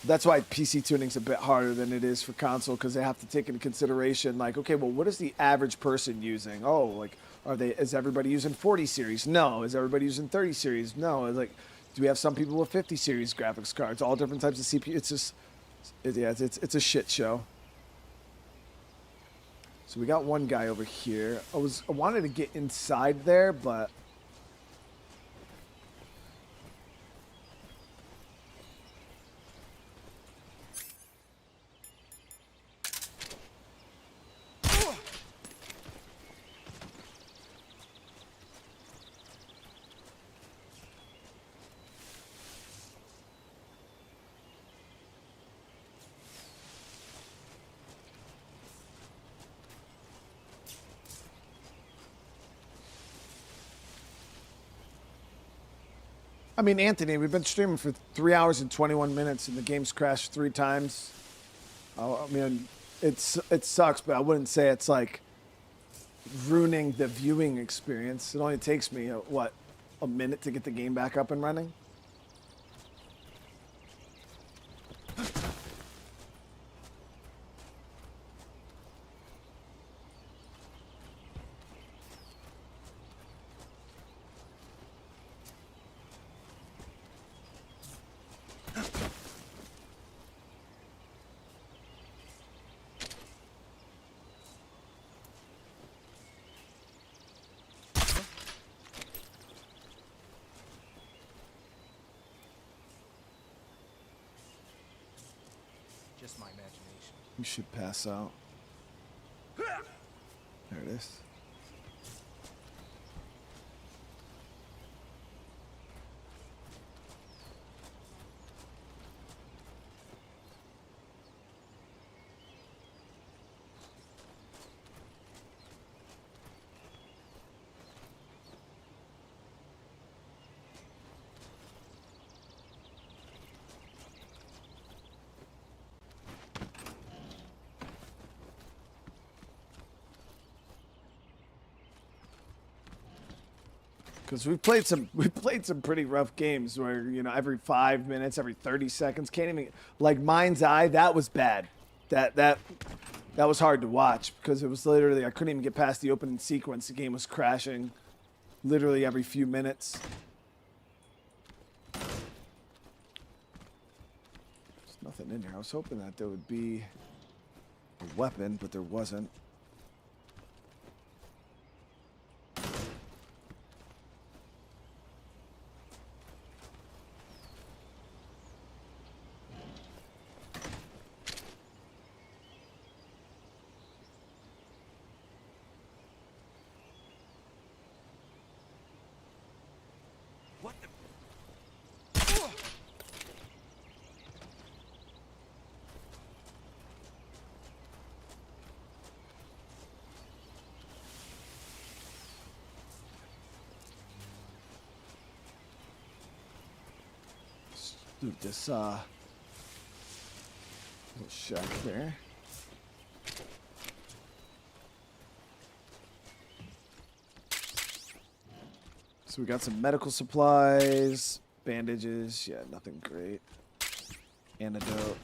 that's why PC tuning's a bit harder than it is for console, because they have to take into consideration, like, okay, well, what is the average person using? Oh, like, is everybody using 40 series? No. Is everybody using 30 series? No. Like, do we have some people with 50 series graphics cards? All different types of CPU. It's just, it's a shit show. So we got one guy over here. I wanted to get inside there, but I mean, Anthony, we've been streaming for 3 hours and 21 minutes, and the game's crashed 3 times. I mean, it sucks, but I wouldn't say it's like ruining the viewing experience. It only takes me, a minute to get the game back up and running. just my imagination. You should pass out. There it is. Because we played some pretty rough games where, you know, every 5 minutes, every 30 seconds, can't even, like Mind's Eye, that was bad. That was hard to watch because it was literally, I couldn't even get past the opening sequence. The game was crashing literally every few minutes. There's nothing in here. I was hoping that there would be a weapon, but there wasn't. Loot this little shack there. So we got some medical supplies, bandages, yeah, nothing great. Antidote.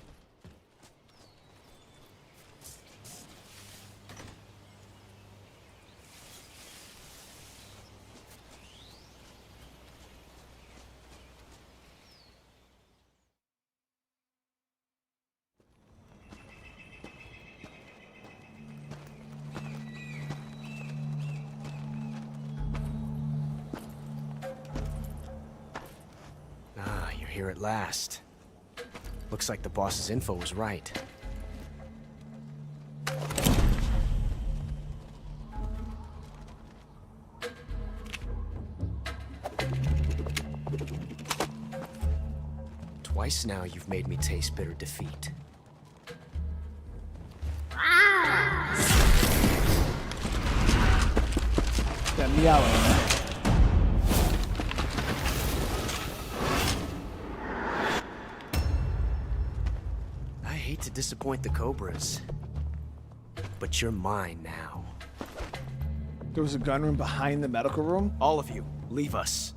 Here at last. Looks like the boss's info was right. Twice now you've made me taste bitter defeat. That meowing. To disappoint the Cobras, but you're mine now. There was a gun room behind the medical room? All of you, leave us.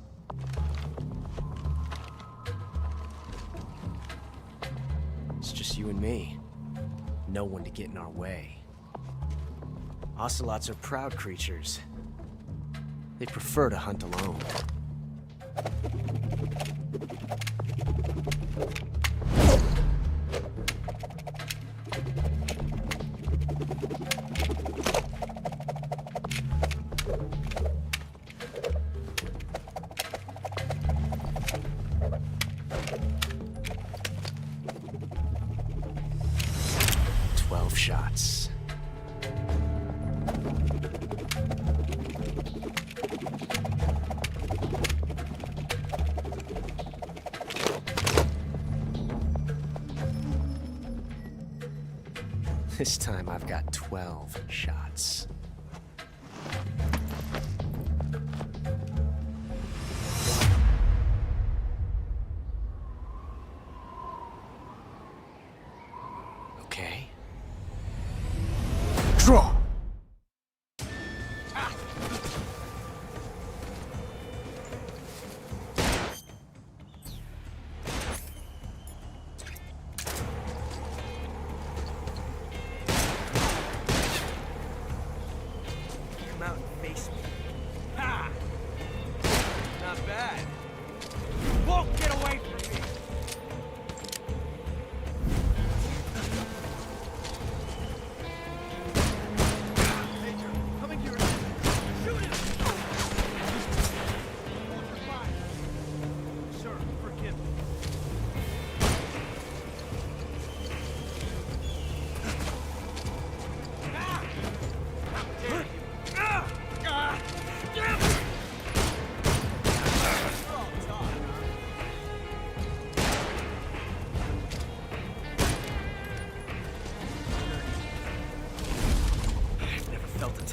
It's just you and me. No one to get in our way. Ocelots are proud creatures. They prefer to hunt alone. Shots. This time I've got 12 shots. Okay. Draw! Come out and face me. Ha! Not bad. You won't get away from me!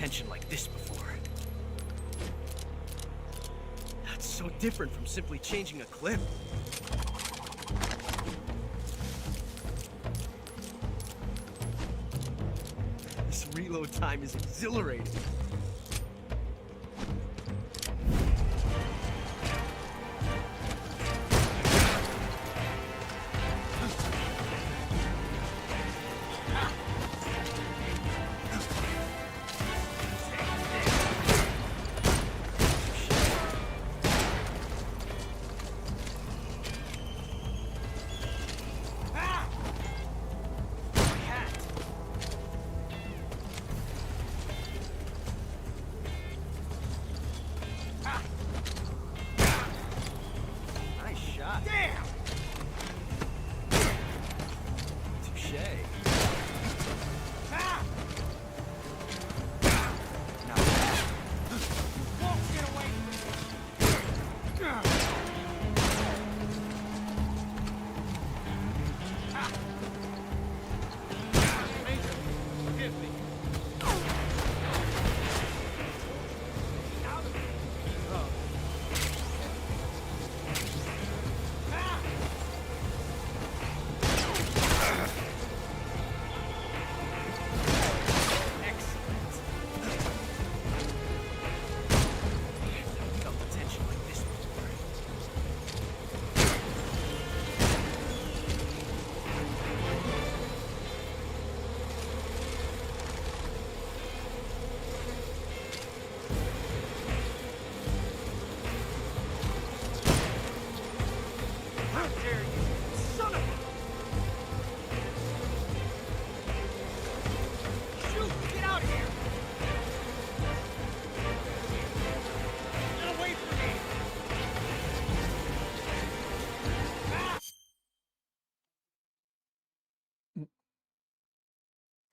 tension like this before. That's so different from simply changing a clip. This reload time is exhilarating.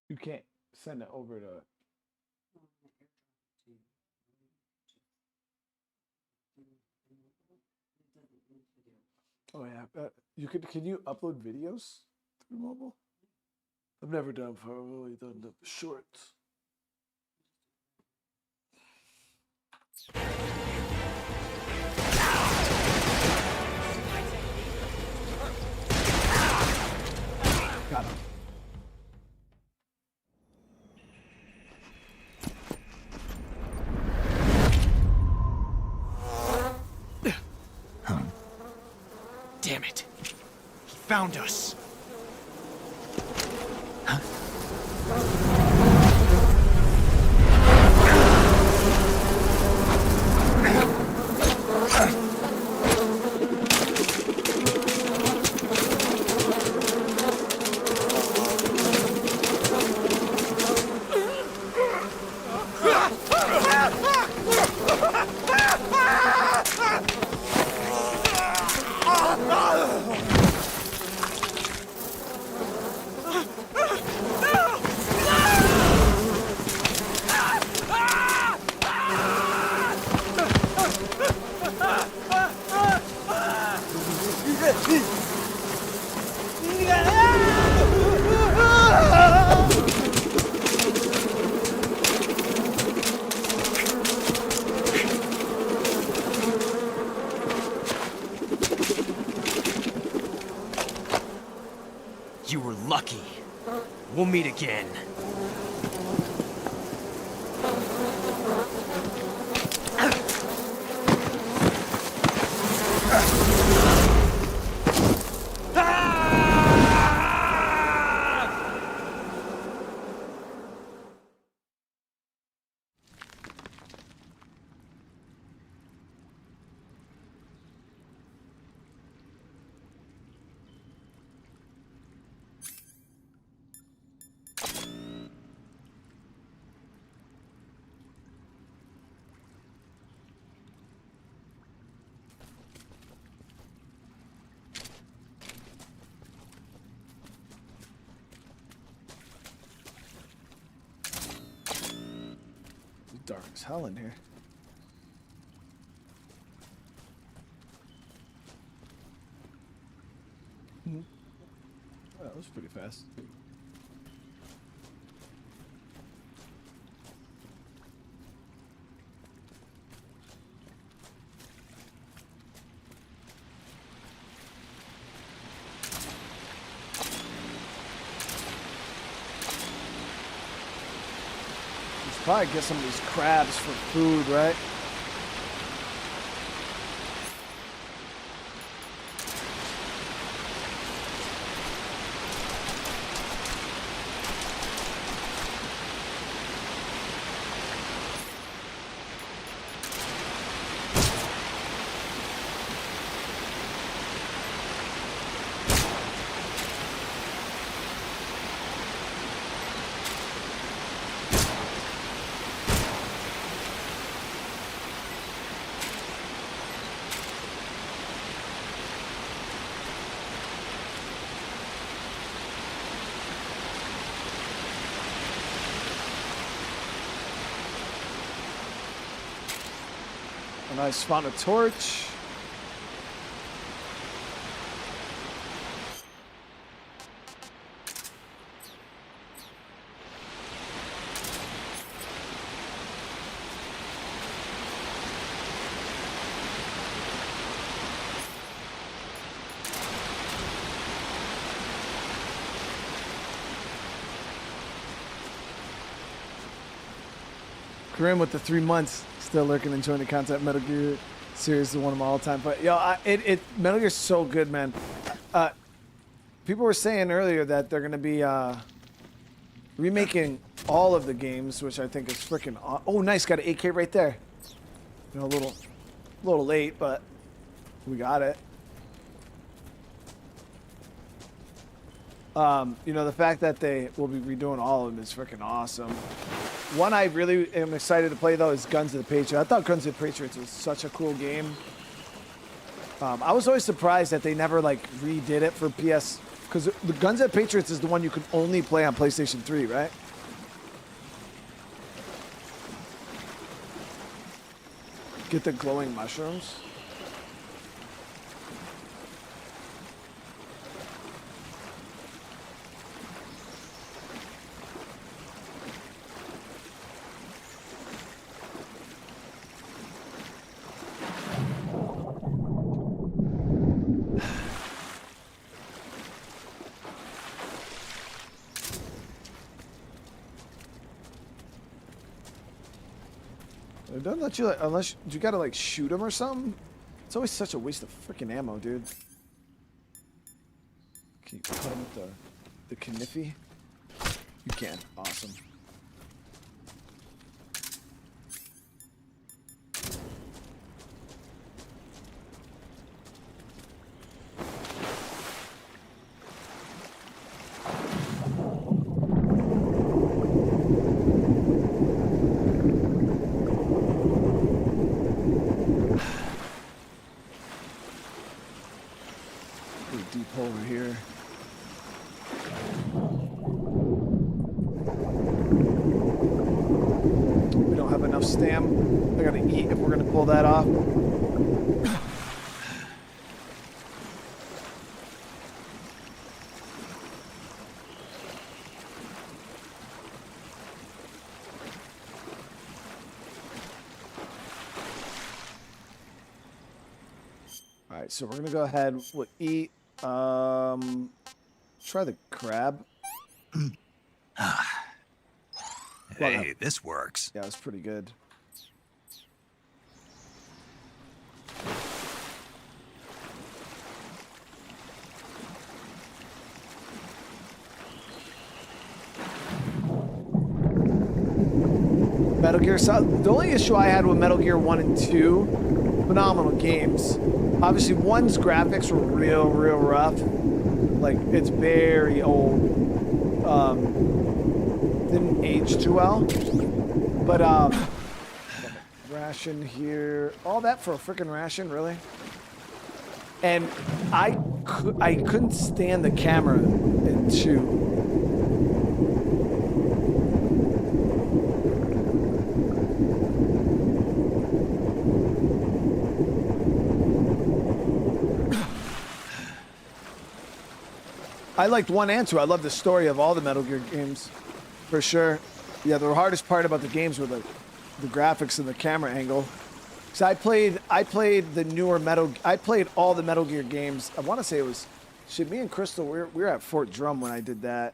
You can't send it over to. Oh yeah, you could. Can you upload videos through mobile? I've never done. I've only done the shorts. Got him. Damn it. He found us. You were lucky. We'll meet again. Dark as hell in here. Oh, that was pretty fast. Probably get some of these crabs for food, right? And I spawn a torch. Grim with the 3 months. Still lurking, enjoying the content. Metal Gear series is one of my all-time. But yo, Metal Gear's so good, man. People were saying earlier that they're gonna be remaking all of the games, which I think is freaking. Oh, nice, got an 8K right there. You know, a little late, but we got it. You know, the fact that they will be redoing all of them is freaking awesome. One I really am excited to play, though, is Guns of the Patriots. I thought Guns of the Patriots was such a cool game. I was always surprised that they never, like, redid it for PS... Because the Guns of the Patriots is the one you can only play on PlayStation 3, right? Get the glowing mushrooms. It doesn't let you, like, unless you gotta like shoot him or something. It's always such a waste of freaking ammo, dude. Can you cut him with the kniffy? You can. Awesome. Over here. We don't have enough stam. I gotta eat if we're gonna pull that off. All right, so we're gonna go ahead. We'll eat. Try the crab. Hey, this works. Yeah, it was pretty good. Metal Gear Solid. The only issue I had with Metal Gear 1 and 2, phenomenal games. Obviously, 1's graphics were real rough. Like, it's very old. Didn't age too well. But, ration here. All that for a freaking ration, really? And I couldn't stand the camera in 2. I liked 1 and 2. I love the story of all the Metal Gear games, for sure. Yeah, the hardest part about the games were the graphics and the camera angle. So I played the newer I played all the Metal Gear games. I want to say it was, shit, me and Crystal, we were at Fort Drum when I did that.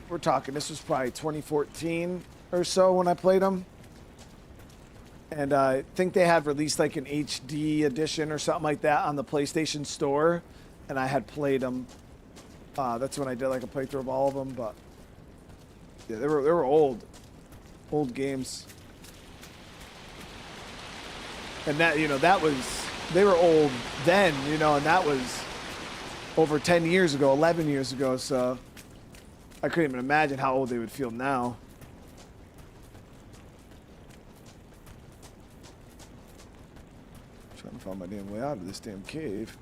We're talking, this was probably 2014. or so when I played them. And I think they had released like an HD edition or something like that on the PlayStation Store. And I had played them. That's when I did like a playthrough of all of them. But yeah, they were old games. And that, you know, they were old then, you know, and that was over 10 years ago, 11 years ago. So I couldn't even imagine how old they would feel now. Trying to find my damn way out of this damn cave.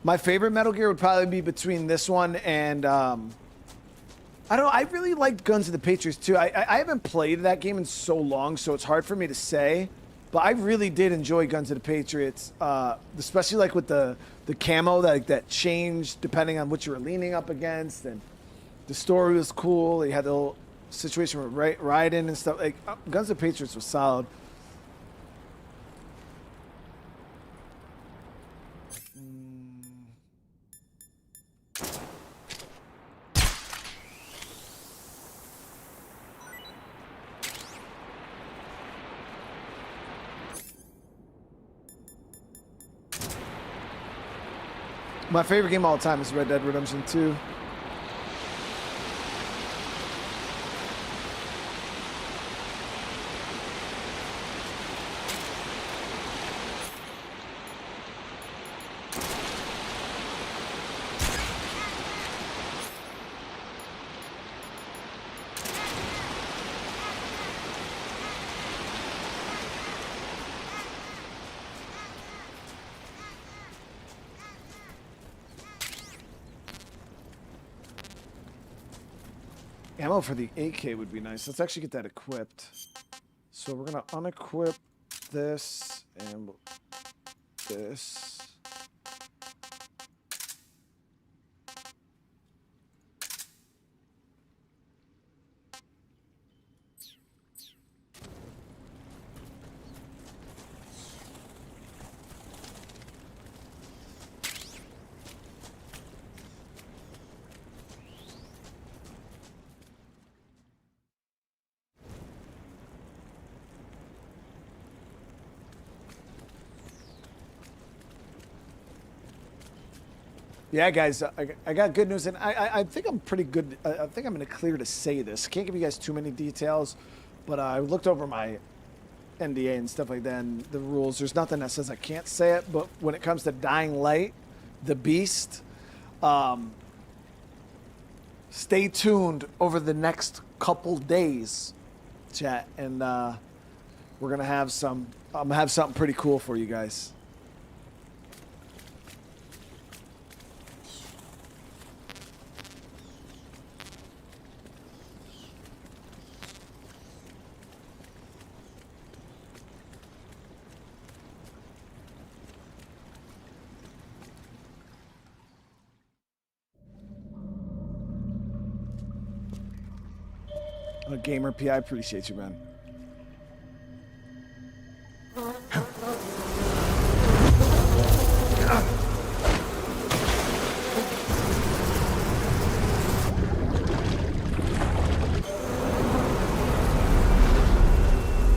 My favorite Metal Gear would probably be between this one and I don't know. I really liked Guns of the Patriots too. I haven't played that game in so long, so it's hard for me to say. But I really did enjoy Guns of the Patriots, especially like with the camo that changed depending on what you were leaning up against, and the story was cool. You had the whole situation with Raiden and stuff. Like Guns of the Patriots was solid. My favorite game of all time is Red Dead Redemption 2. Ammo for the AK would be nice. Let's actually get that equipped. So we're gonna unequip this and this. Yeah, guys, I got good news, and I think I'm pretty good. I think I'm in the clear to say this. Can't give you guys too many details, but I looked over my NDA and stuff like that, and the rules. There's nothing that says I can't say it, but when it comes to Dying Light, the Beast, stay tuned over the next couple days, chat, and we're gonna have some. I'm gonna have something pretty cool for you guys. Gamer P, I appreciate you, man.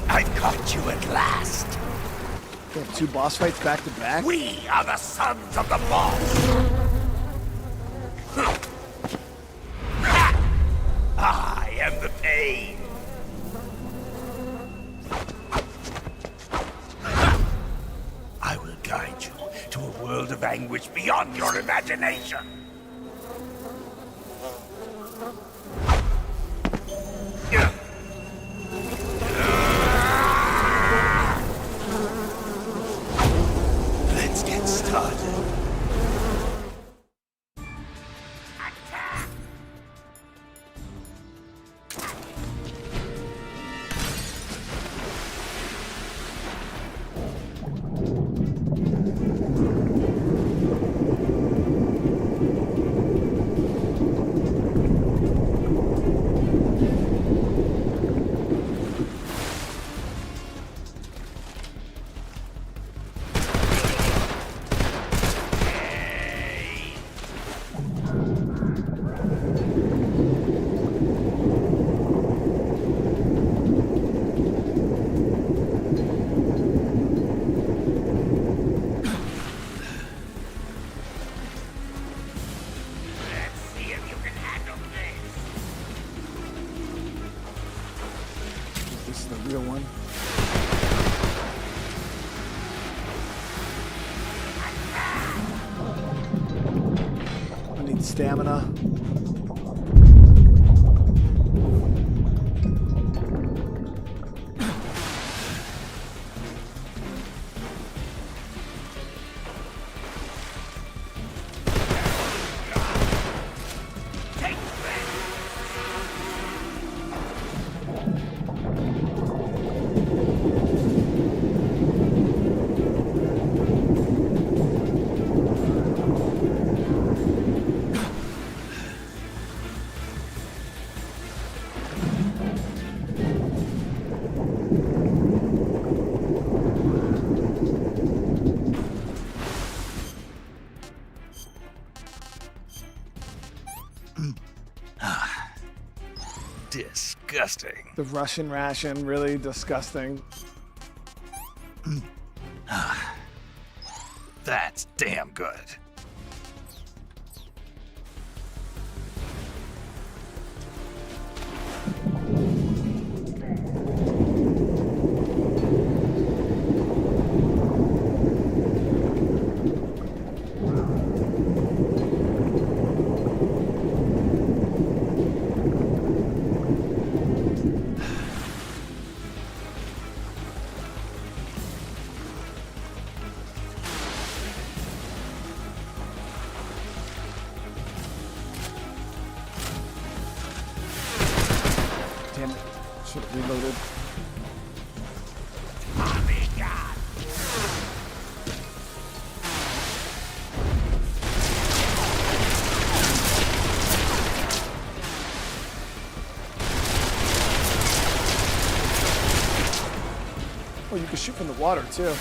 I caught you at last. They have 2 boss fights back to back. We are the sons of the boss. I am the pain. I will guide you to a world of anguish beyond your imagination. Let's get started. The real one. I need stamina. Disgusting. The Russian ration, really disgusting. That's damn good. Damn it. Should have reloaded. Oh, you can shoot from the water too.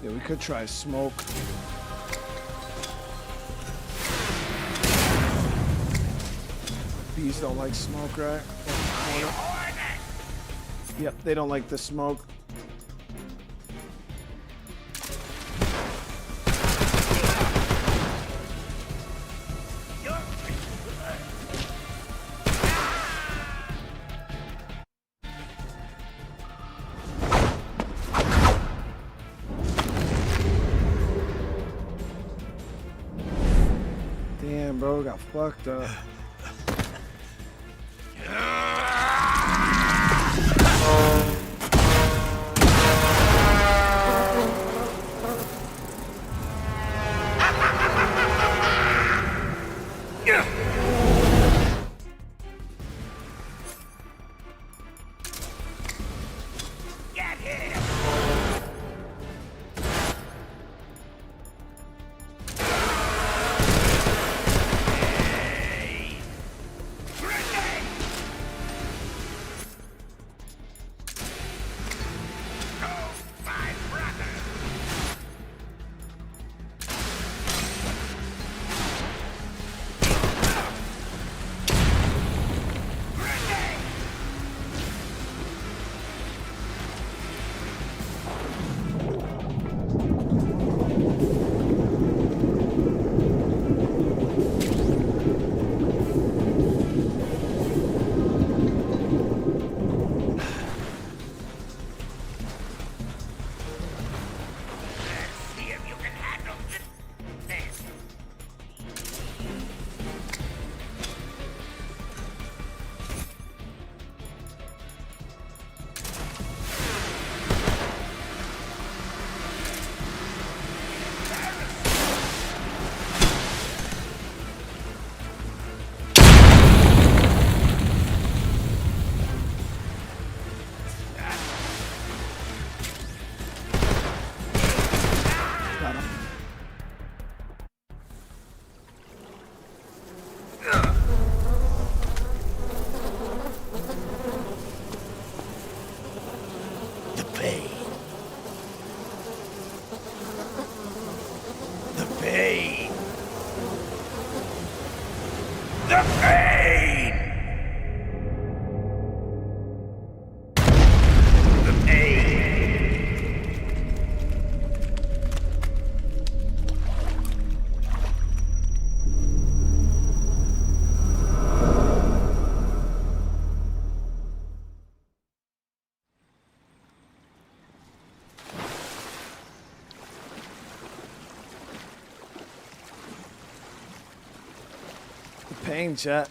Yeah, we could try smoke. Bees don't like smoke, right? Yep, they don't like the smoke. Damn, bro, got fucked up. Pain, chat.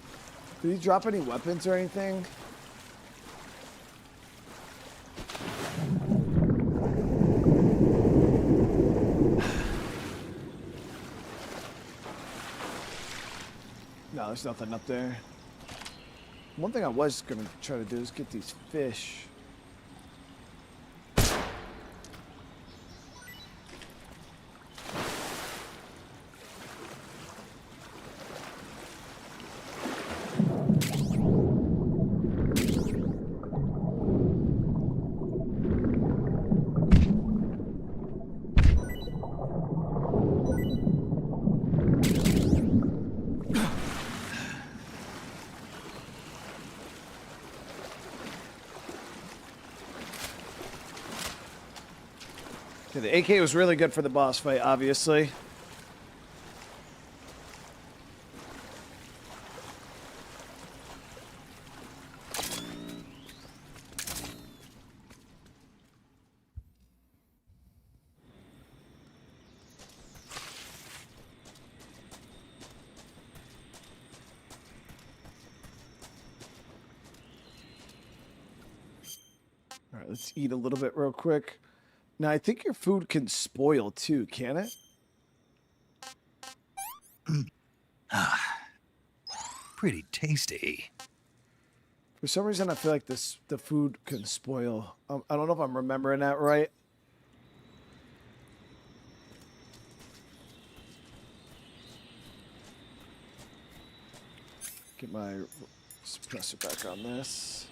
Did he drop any weapons or anything? No, there's nothing up there. One thing I was gonna try to do is get these fish. Okay, the AK was really good for the boss fight, obviously. All right, let's eat a little bit real quick. Now, I think your food can spoil too, can it? Pretty tasty. For some reason, I feel like the food can spoil. I don't know if I'm remembering that right. Get my suppressor back on this.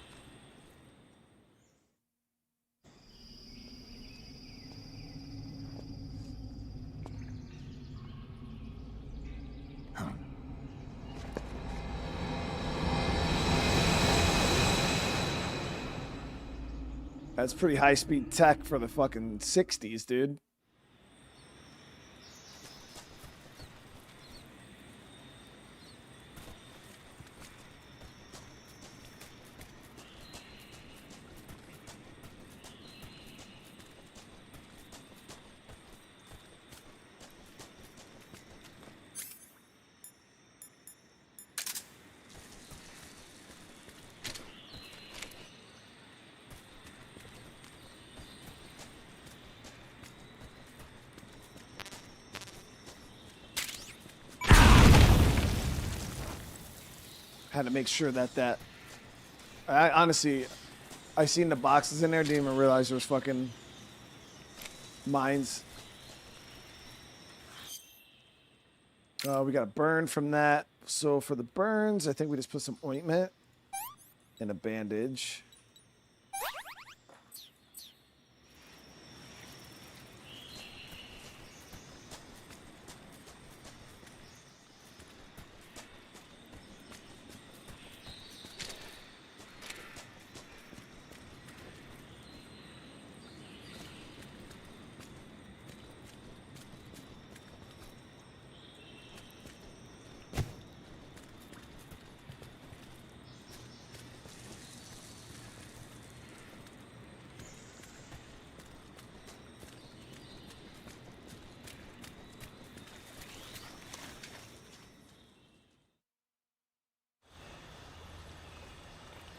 That's pretty high-speed tech for the fucking 60s, dude. Had to make sure that I honestly, I seen the boxes in there, didn't even realize there was fucking mines. We got a burn from that. So for the burns, I think we just put some ointment and a bandage.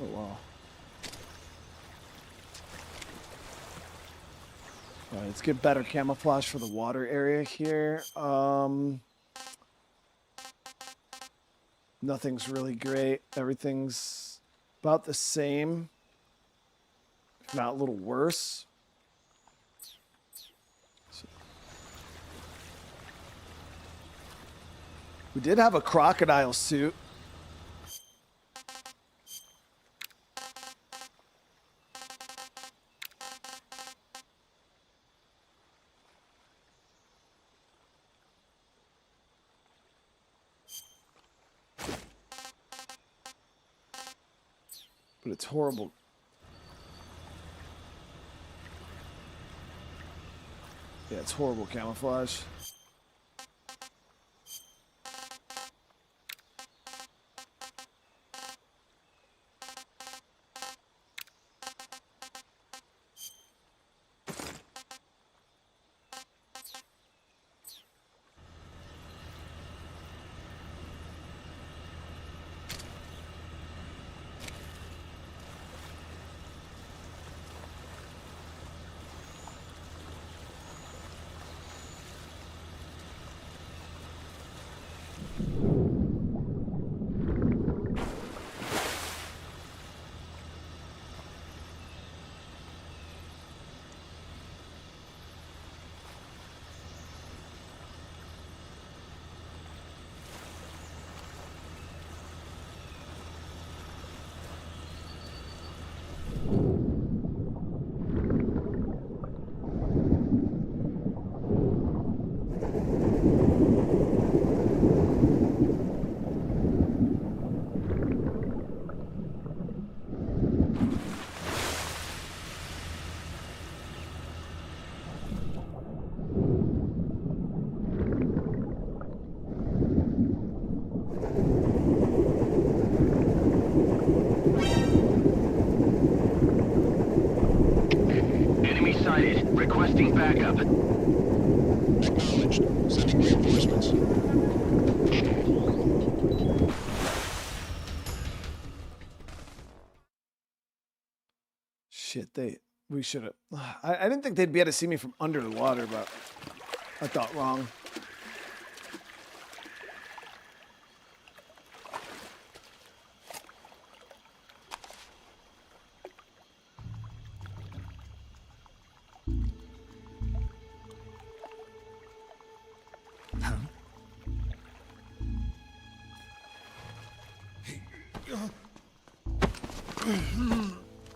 Oh, wow. All right, let's get better camouflage for the water area here. Nothing's really great. Everything's about the same, if not a little worse. We did have a crocodile suit. But it's horrible. Yeah, it's horrible camouflage. sighted. Requesting backup. Acknowledged. Sending reinforcements. Shit, we should have. I didn't think they'd be able to see me from under the water, but I thought wrong.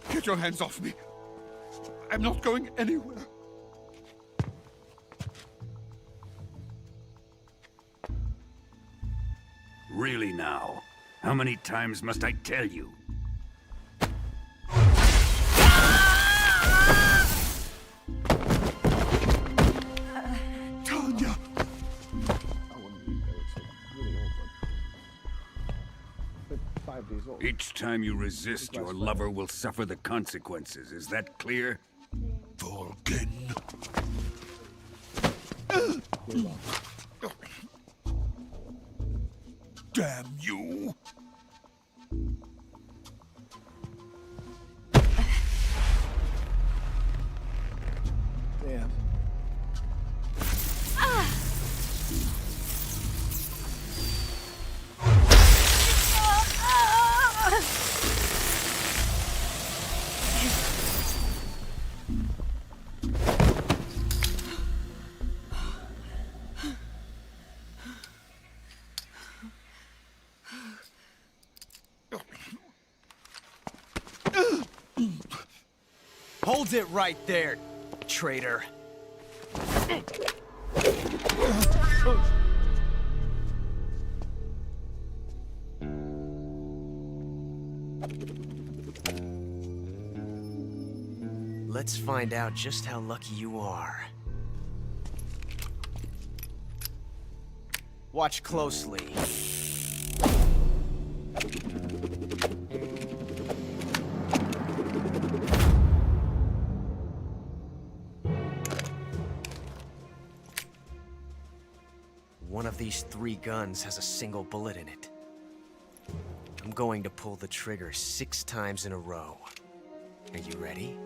Get your hands off me. I'm not going anywhere. Really now? How many times must I tell you? Tanya! Like 5 days old. Each time you resist, your lover will suffer the consequences. Is that clear? Volgin. Damn you! Damn. Hold it right there, traitor. Let's find out just how lucky you are. Watch closely. One of these 3 guns has a single bullet in it. I'm going to pull the trigger 6 times in a row. Are you ready?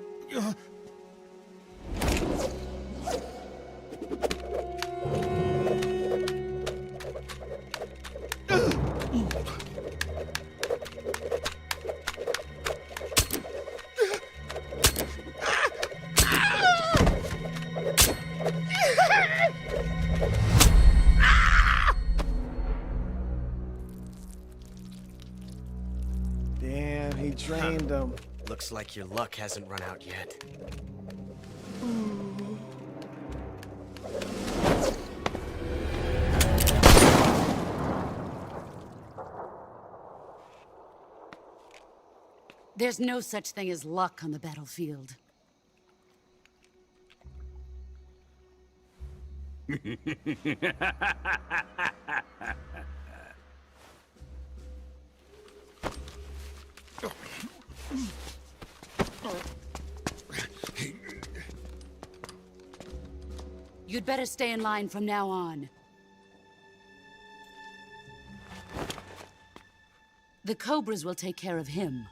Damn, he drained them. Looks like your luck hasn't run out yet. There's no such thing as luck on the battlefield. You'd better stay in line from now on. The Cobras will take care of him.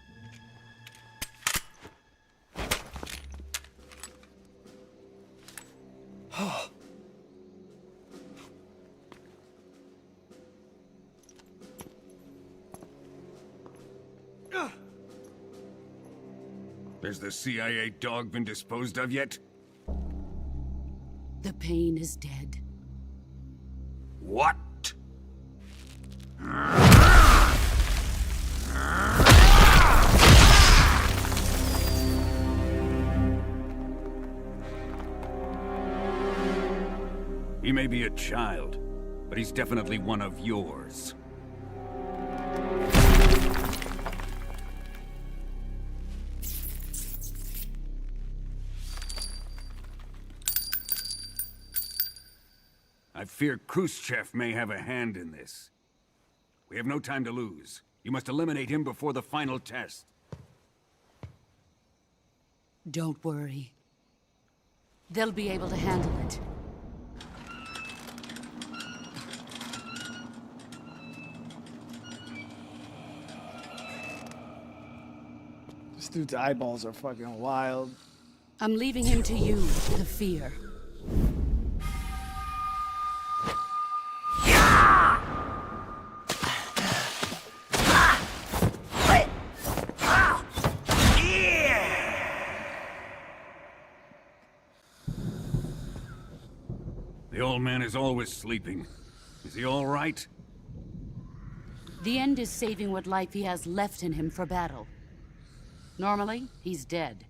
Has the CIA dog been disposed of yet? The Pain is dead. What? He may be a child, but he's definitely one of yours. I fear Khrushchev may have a hand in this. We have no time to lose. You must eliminate him before the final test. Don't worry. They'll be able to handle it. This dude's eyeballs are fucking wild. I'm leaving him to you, the fear. The old man is always sleeping. Is he all right? The end is saving what life he has left in him for battle. Normally, he's dead.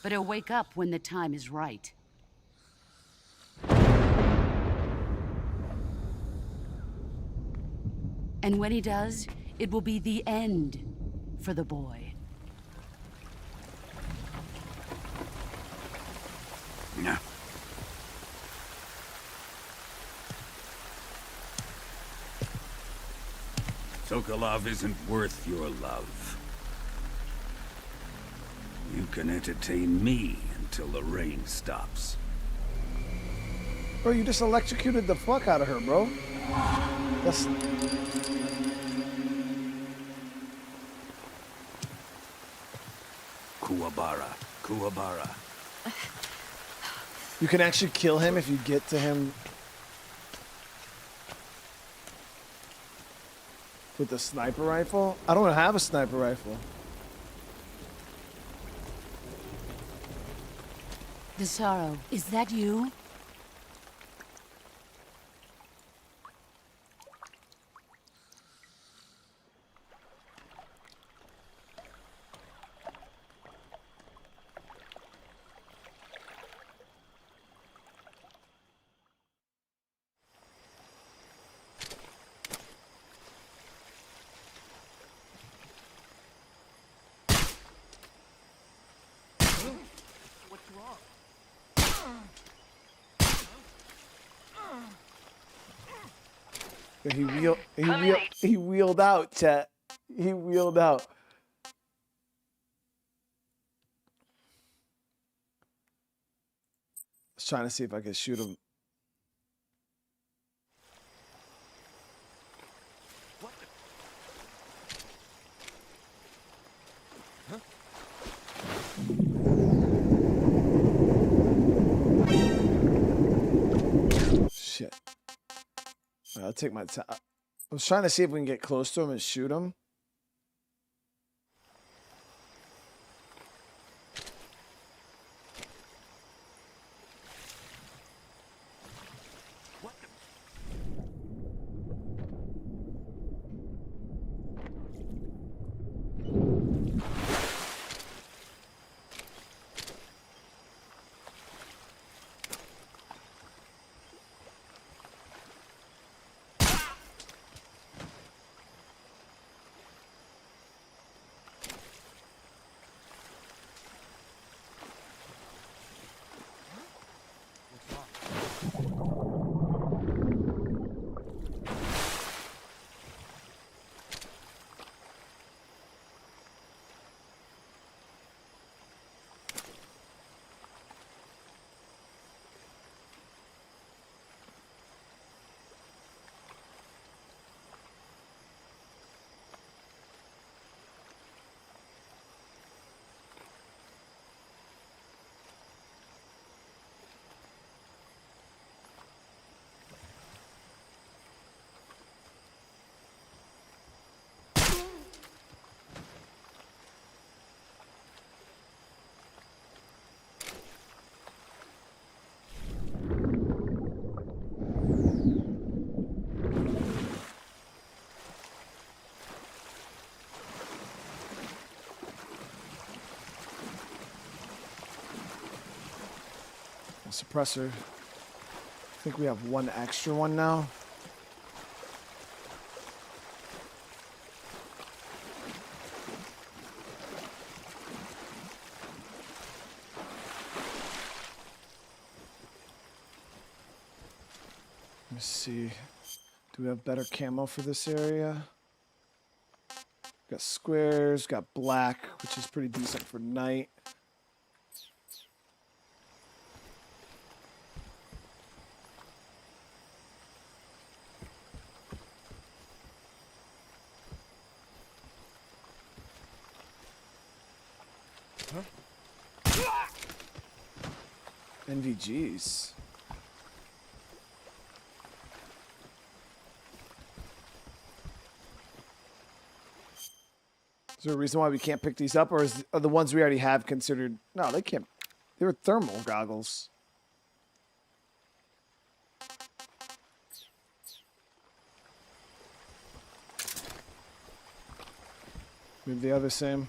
But he'll wake up when the time is right. And when he does, it will be the end for the boy. No. Sokolov isn't worth your love. You can entertain me until the rain stops. Bro, you just electrocuted the fuck out of her, bro. That's... Kuwabara. Kuwabara. You can actually kill him if you get to him with the sniper rifle. I don't have a sniper rifle. The Sorrow, is that you? He wheeled out, chat. He wheeled out. I was trying to see if I could shoot him. Shit. I'll take my time. I was trying to see if we can get close to him and shoot him. Suppressor. I think we have one extra one now. Let me see. Do we have better camo for this area? Got squares, got black, which is pretty decent for night. NVGs. Is there a reason why we can't pick these up, or are the ones we already have considered? No, they can't. They were thermal goggles. Maybe the other same.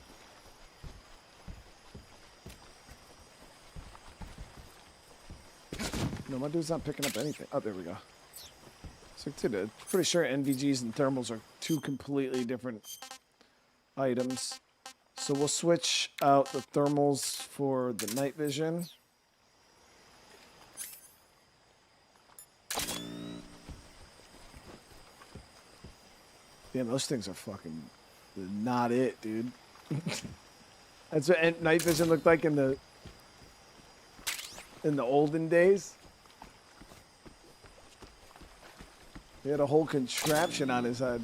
No, my dude's not picking up anything. Oh, there we go. So, dude, pretty sure NVGs and thermals are two completely different items. So we'll switch out the thermals for the night vision. Damn, those things are fucking not it, dude. That's what night vision looked like in the olden days. He had a whole contraption on his head.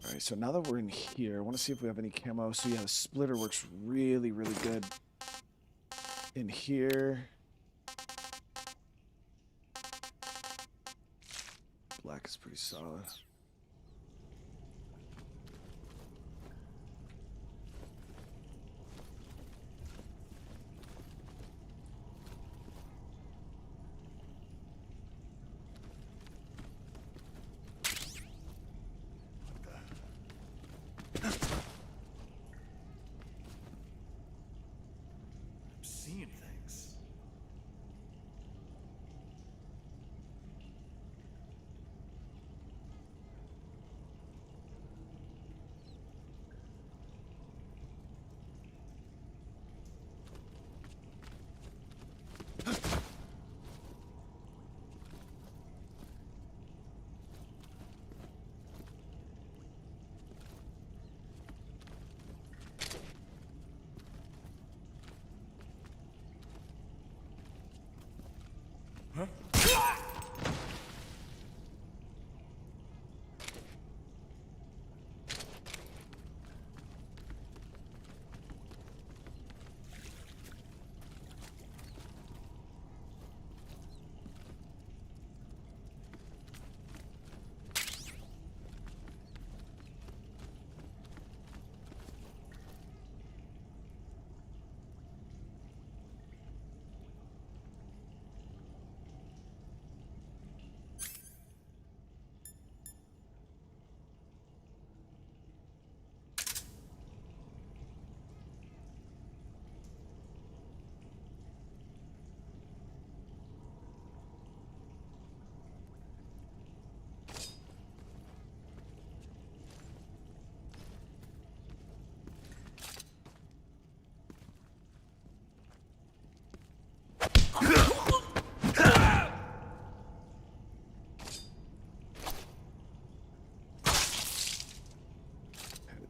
Alright, so now that we're in here, I want to see if we have any camo. So yeah, the splitter works really, really good in here. Black is pretty solid. Seeing things.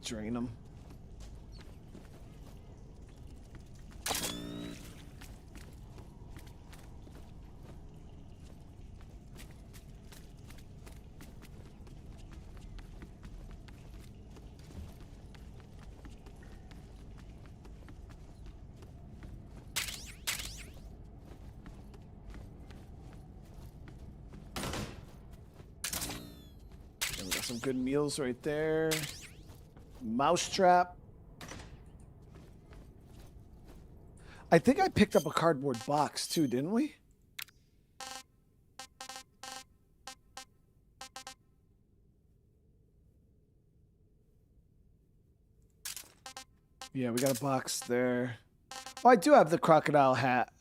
Drain them. And we got some good meals right there. Mousetrap. I think I picked up a cardboard box too, didn't we? Yeah, we got a box there. Oh, I do have the crocodile hat.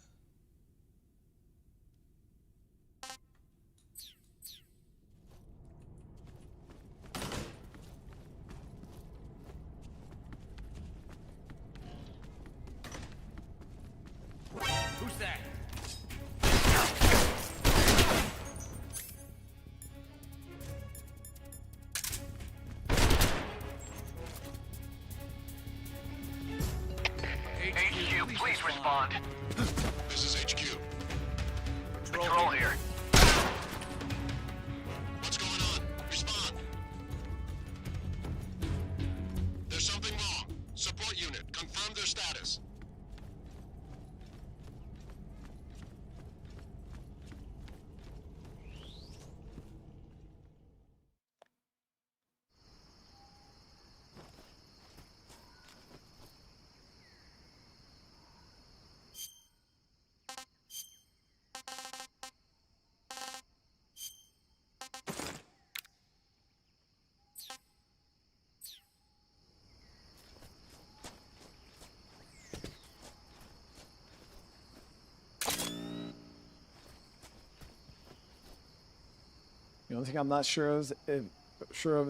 The only thing I'm not sure of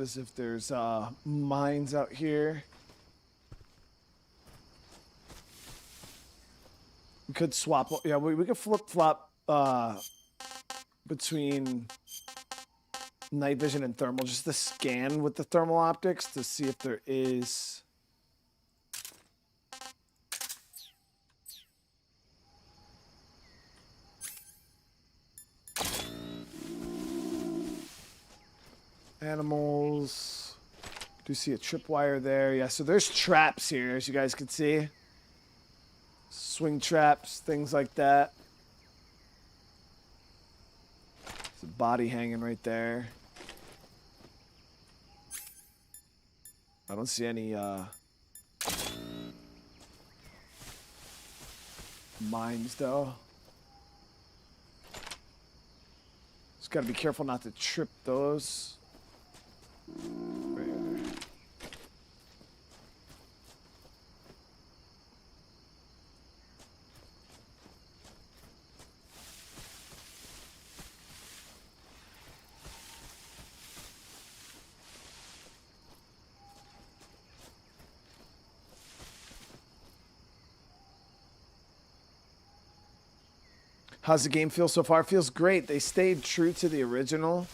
is if there's mines out here. We could swap. Yeah, we could flip flop between night vision and thermal, just to scan with the thermal optics to see if there is. Animals. Do you see a tripwire there? Yeah, so there's traps here, as you guys can see. Swing traps, things like that. There's a body hanging right there. I don't see any mines though. Just gotta be careful not to trip those. Right there. How's the game feel so far? Feels great. They stayed true to the original.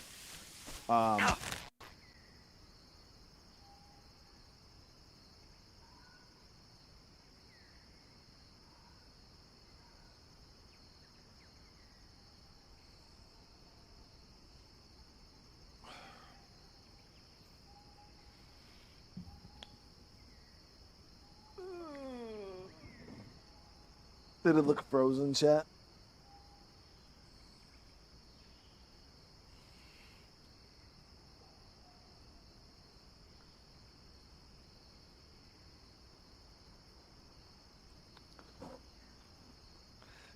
Did it look frozen, chat?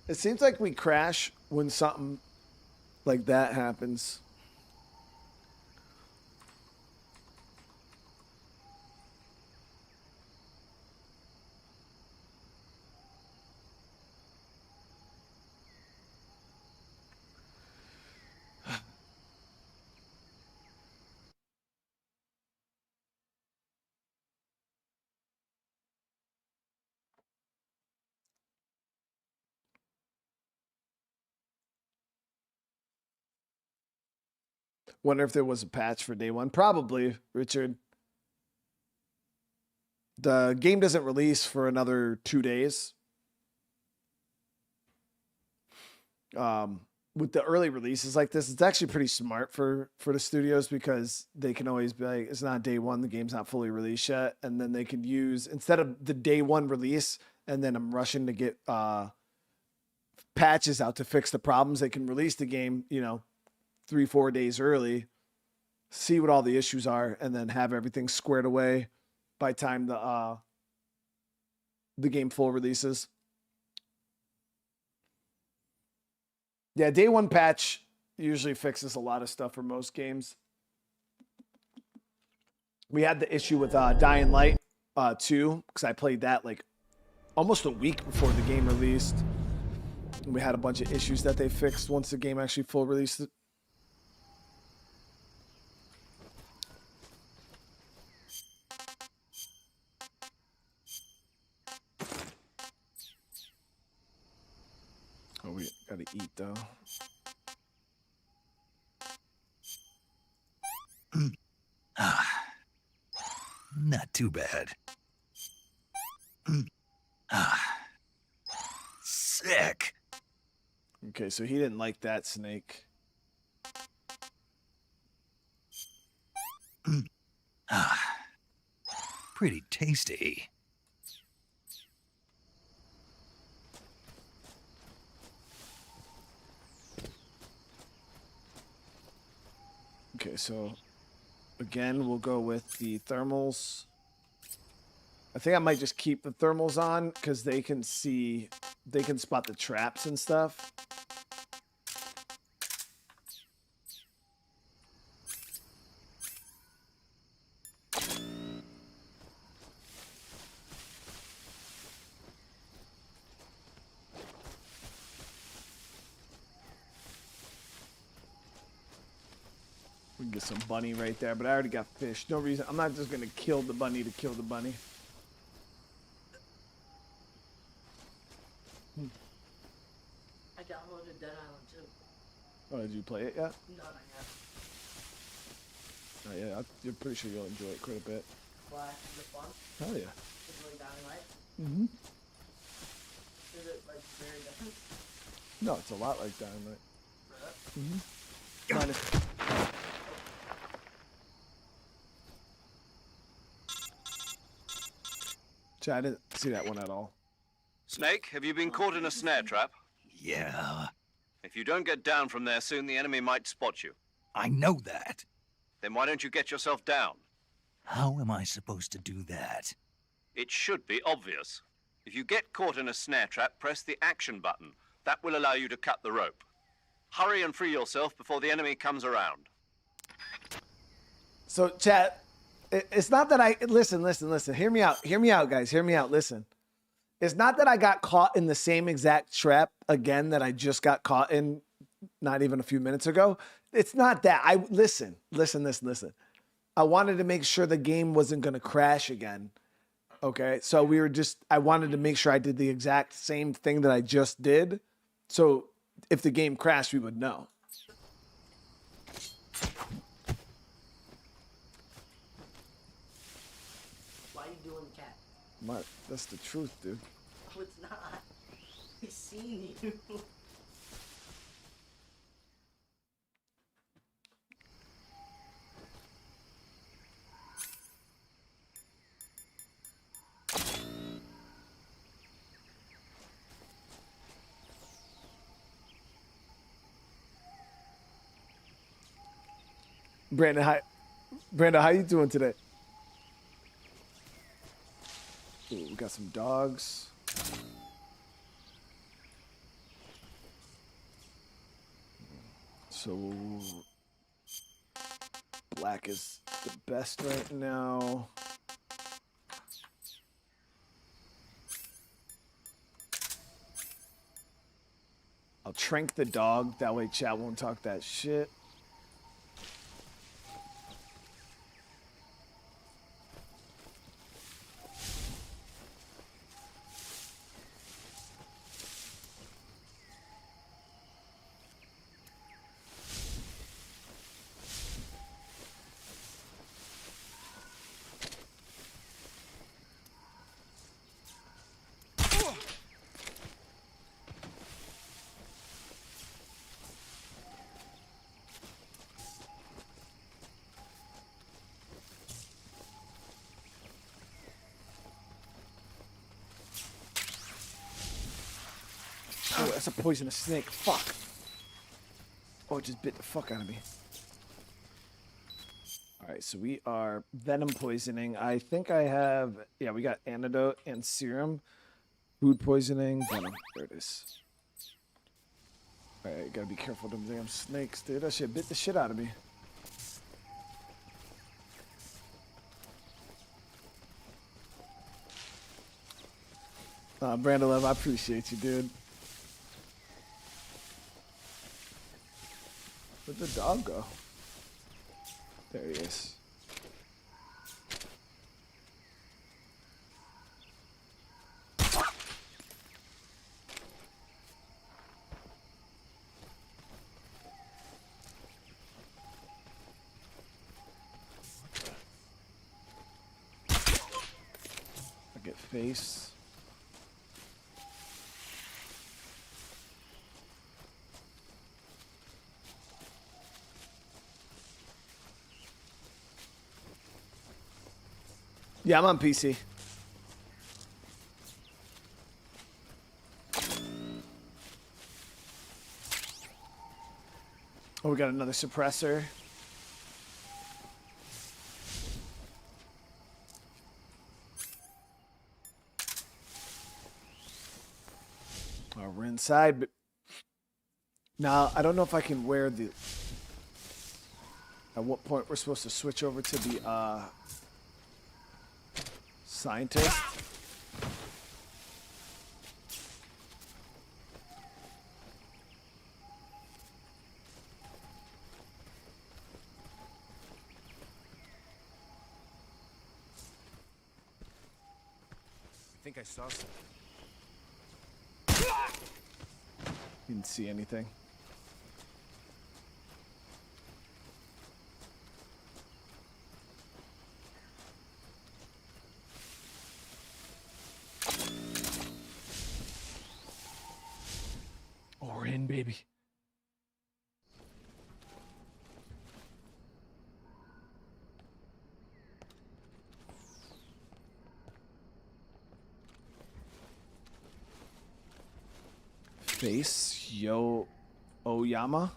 It seems like we crash when something like that happens. Wonder if there was a patch for day one. Probably, Richard. The game doesn't release for another 2 days. With the early releases like this, it's actually pretty smart for the studios because they can always be like, it's not day one, the game's not fully released yet. And then they can use, instead of the day one release, and then I'm rushing to get patches out to fix the problems, they can release the game, 3-4 days early, see what all the issues are, and then have everything squared away by time the game full releases. Yeah, day one patch usually fixes a lot of stuff for most games. We had the issue with Dying Light 2, because I played that like almost a week before the game released. And we had a bunch of issues that they fixed once the game actually full released. Oh, we gotta eat though. Not too bad. Sick. Okay, so he didn't like that snake. Pretty tasty. Okay, so again, we'll go with the thermals. I think I might just keep the thermals on because they can spot the traps and stuff. We can get some bunny right there, but I already got fish. No reason. I'm not just gonna kill the bunny to kill the bunny. I downloaded Dead Island 2. Oh, did you play it yet? No, not yet. Oh, yeah, you're pretty sure you'll enjoy it quite a bit. Why? Is it fun? Hell yeah. Is it like Dying Light? Mm-hmm. Is it like very different? No, it's a lot like Dynamite. Really? Mm-hmm. Minus. Chad, I didn't see that one at all. Snake, have you been caught in a snare trap? Yeah. If you don't get down from there soon, the enemy might spot you. I know that. Then why don't you get yourself down? How am I supposed to do that? It should be obvious. If you get caught in a snare trap, press the action button. That will allow you to cut the rope. Hurry and free yourself before the enemy comes around. So, Chad, it's not that I... Listen. Hear me out, guys. Hear me out. Listen. It's not that I got caught in the same exact trap again that I just got caught in not even a few minutes ago. It's not that. Listen. I wanted to make sure the game wasn't going to crash again. Okay? So I wanted to make sure I did the exact same thing that I just did. So if the game crashed, we would know. Why are you doing cat? That's the truth, dude. No, it's not. He's seen you. Brandon, how you doing today? Ooh, we got some dogs. So black is the best right now. I'll trank the dog, that way chat won't talk that shit. Oh, that's a poisonous snake. Fuck. Oh, it just bit the fuck out of me. Alright, so we are venom poisoning. I think I have... Yeah, we got antidote and serum. Food poisoning. Venom. There it is. Alright, gotta be careful of them damn snakes, dude. That shit bit the shit out of me. Brandon Love, I appreciate you, dude. Where'd the dog go? There he is. I get face. Yeah, I'm on PC. Oh, we got another suppressor. Oh, we're inside, but now I don't know if I can wear the... At what point we're supposed to switch over to the, scientist. think I saw something. Didn't see anything. Oh, we're in, baby. Face Yo Oyama.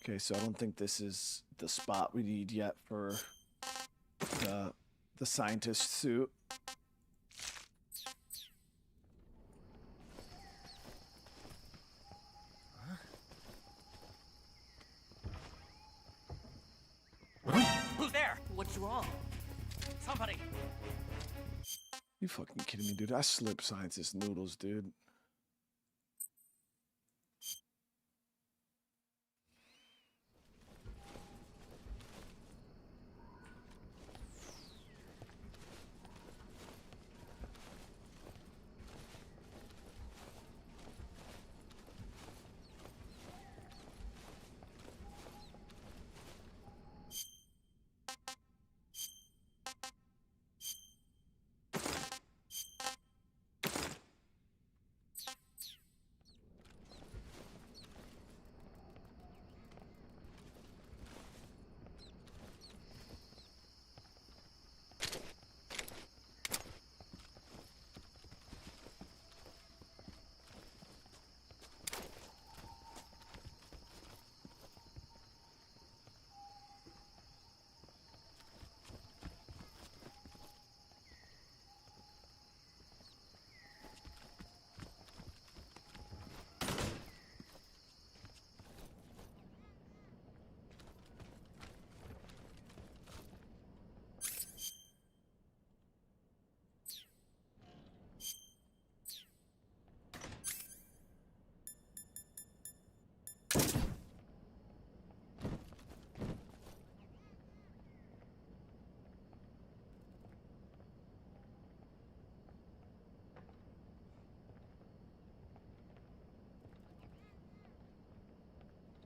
Okay, so I don't think this is the spot we need yet for the scientist suit. Who's there? What's wrong? Somebody. You fucking kidding me, dude? I slip scientist noodles, dude.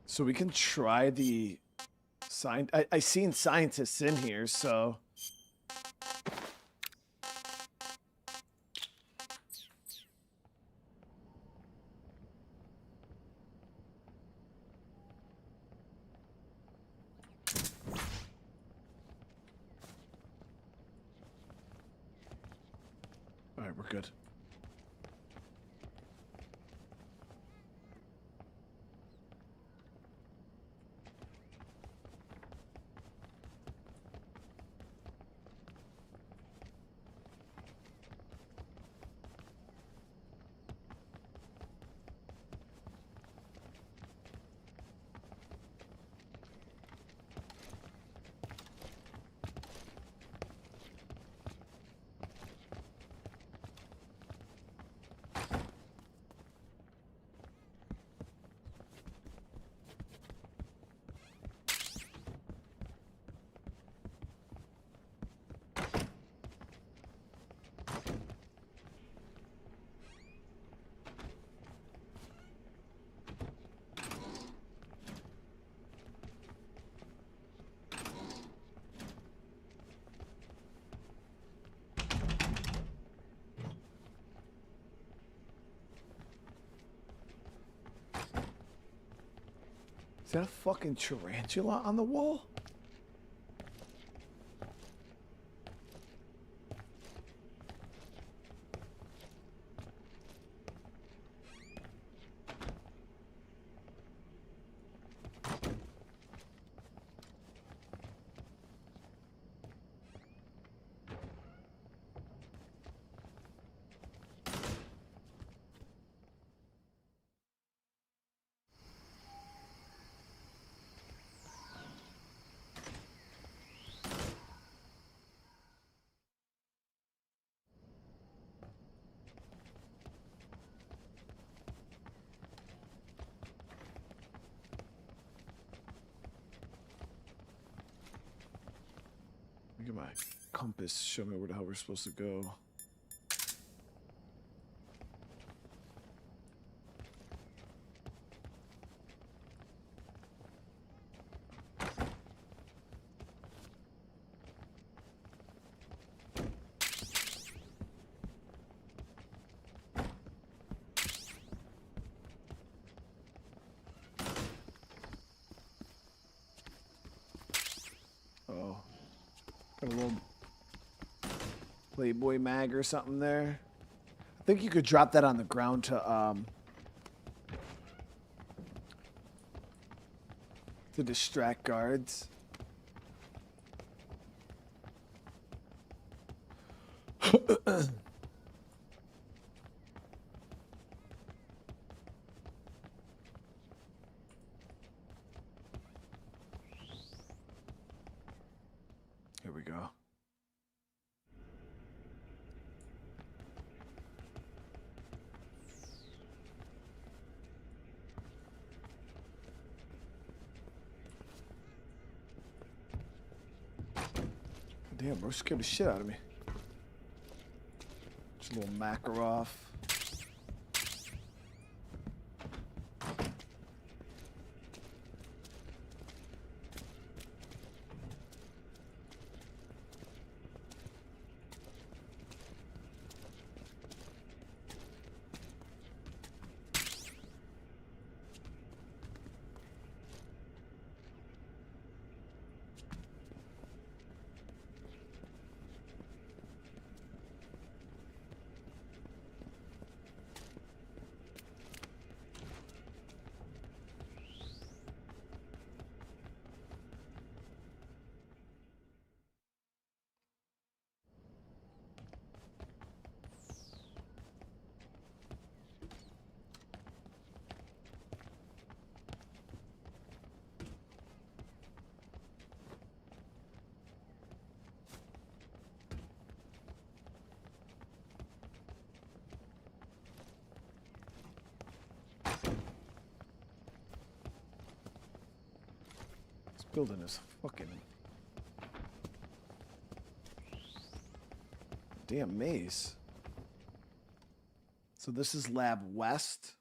So we can try the I seen scientists in here, so all right, we're good. Is that a fucking tarantula on the wall? Look at my compass. Show me where the hell we're supposed to go. Oh, got a little Playboy mag or something there. I think you could drop that on the ground to distract guards. Here we go. Damn, bro, scared the shit out of me. Just a little Makarov. Building is fucking damn maze. So this is Lab West.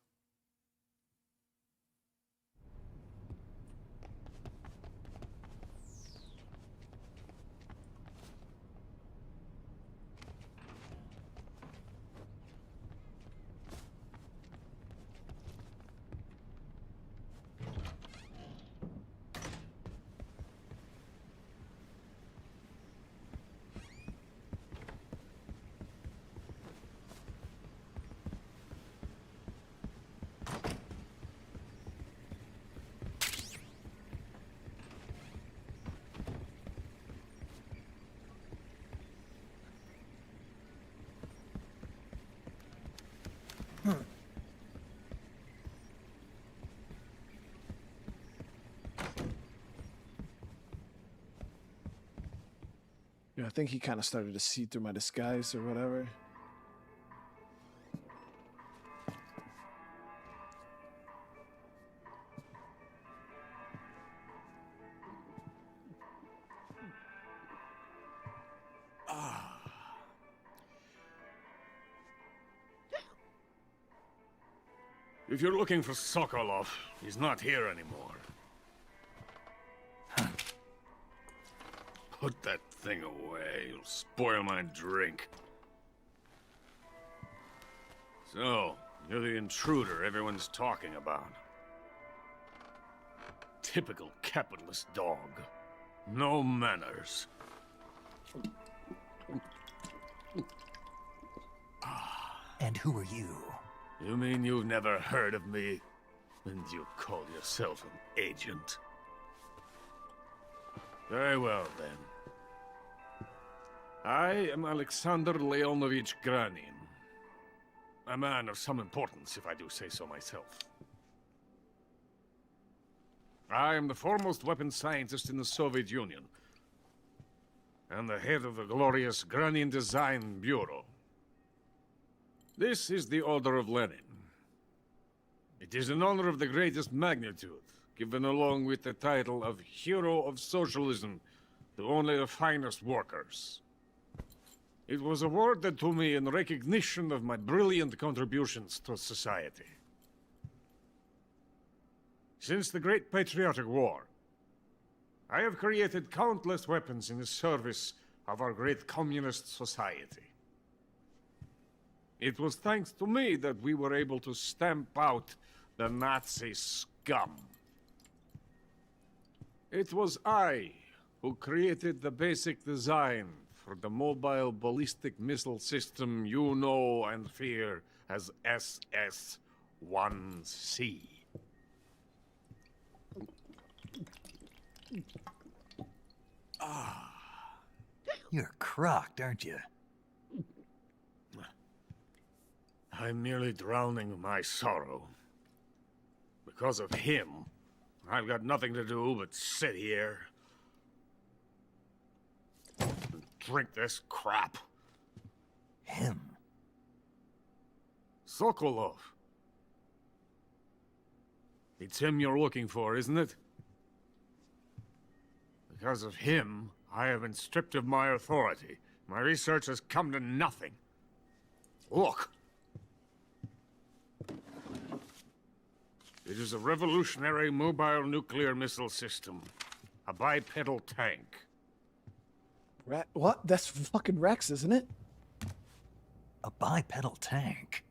Yeah, I think he kind of started to see through my disguise or whatever. If you're looking for Sokolov, he's not here anymore. Put that thing away. You'll spoil my drink. So, you're the intruder everyone's talking about. Typical capitalist dog. No manners. And who are you? You mean you've never heard of me? And you call yourself an agent? Very well, then. I am Alexander Leonovich Granin. A man of some importance, if I do say so myself. I am the foremost weapons scientist in the Soviet Union, and the head of the glorious Granin Design Bureau. This is the Order of Lenin. It is an honor of the greatest magnitude, given along with the title of Hero of Socialism to only the finest workers. It was awarded to me in recognition of my brilliant contributions to society. Since the Great Patriotic War, I have created countless weapons in the service of our great communist society. It was thanks to me that we were able to stamp out the Nazi scum. It was I who created the basic design for the mobile ballistic missile system you know and fear as SS-1C. You're crocked, aren't you? I'm merely drowning my sorrow. Because of him, I've got nothing to do but sit here and drink this crap. Him? Sokolov. It's him you're looking for, isn't it? Because of him, I have been stripped of my authority. My research has come to nothing. Look. It is a revolutionary mobile nuclear missile system. A bipedal tank. What? That's fucking Rex, isn't it? A bipedal tank?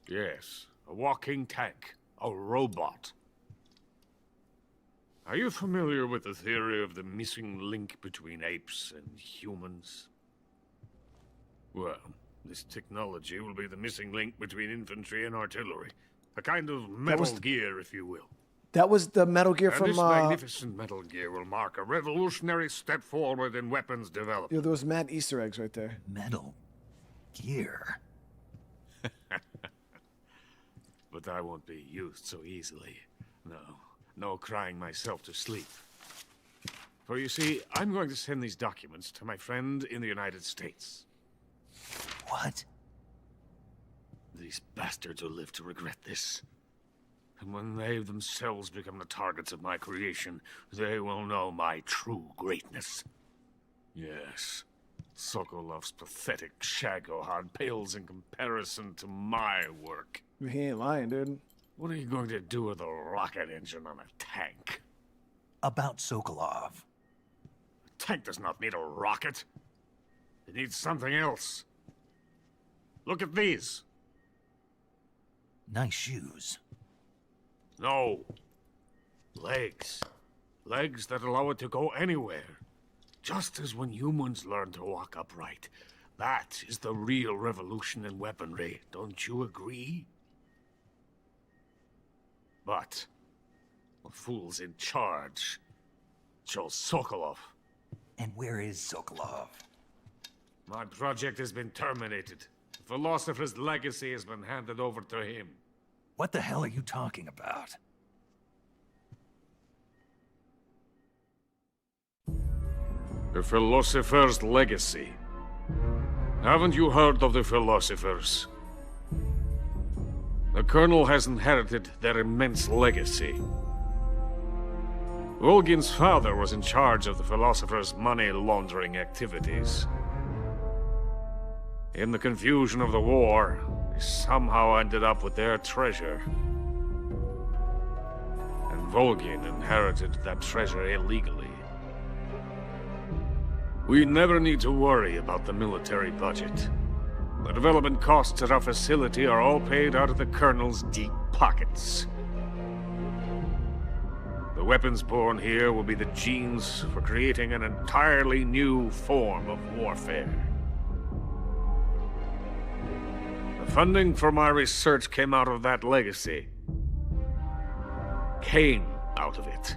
Yes, a walking tank. A robot. Are you familiar with the theory of the missing link between apes and humans? Well, this technology will be the missing link between infantry and artillery. A kind of Metal Gear, if you will. That was the Metal Gear And from... this magnificent Metal Gear will mark a revolutionary step forward in weapons development. Yo, there was mad Easter eggs right there. Metal Gear? But I won't be used so easily. No crying myself to sleep. For you see, I'm going to send these documents to my friend in the United States. What? These bastards will live to regret this. And when they themselves become the targets of my creation, they will know my true greatness. Yes, Sokolov's pathetic shagohod pales in comparison to my work. He ain't lying, dude. What are you going to do with a rocket engine on a tank? About Sokolov. A tank does not need a rocket. It needs something else. Look at these. Nice shoes. No. Legs. Legs that allow it to go anywhere. Just as when humans learn to walk upright. That is the real revolution in weaponry. Don't you agree? But the fool's in charge. Joe Sokolov. And where is Sokolov? My project has been terminated. The philosopher's legacy has been handed over to him. What the hell are you talking about? The philosopher's legacy. Haven't you heard of the philosophers? The Colonel has inherited their immense legacy. Volgin's father was in charge of the philosophers' money laundering activities. In the confusion of the war, they somehow ended up with their treasure. And Volgin inherited that treasure illegally. We never need to worry about the military budget. The development costs at our facility are all paid out of the Colonel's deep pockets. The weapons born here will be the genes for creating an entirely new form of warfare. The funding for my research came out of that legacy. Came out of it.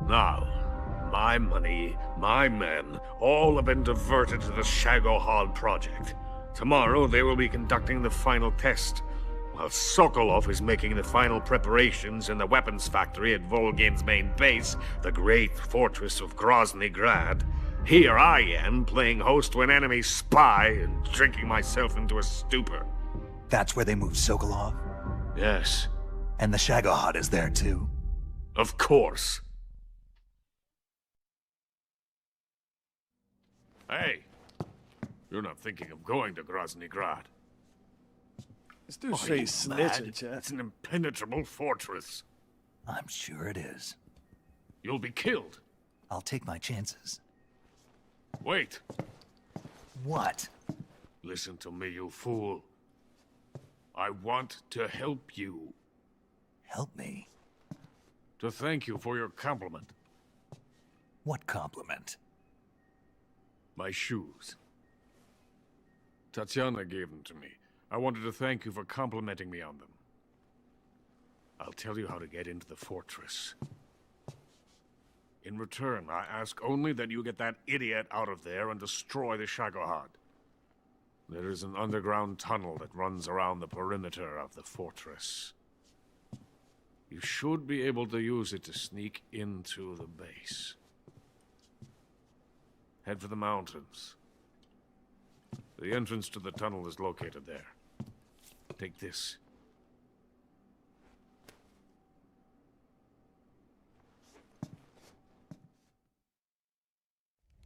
Now, my money, my men, all have been diverted to the Shagohod project. Tomorrow, they will be conducting the final test, while Sokolov is making the final preparations in the weapons factory at Volgin's main base, the great fortress of Grozny Grad. Here I am, playing host to an enemy spy and drinking myself into a stupor. That's where they moved Sokolov? Yes. And the Shagohod is there too? Of course. Hey, you're not thinking of going to Grozny Grad. This dude's Are straight you snitching, mad? chat. It's an impenetrable fortress. I'm sure it is. You'll be killed. I'll take my chances. Wait. What? Listen to me, you fool. I want to help you. Help me? To thank you for your compliment. What compliment? My shoes. Tatiana gave them to me. I wanted to thank you for complimenting me on them. I'll tell you how to get into the fortress. In return, I ask only that you get that idiot out of there and destroy the Shagohod. There is an underground tunnel that runs around the perimeter of the fortress. You should be able to use it to sneak into the base. Head for the mountains. The entrance to the tunnel is located there. Take this.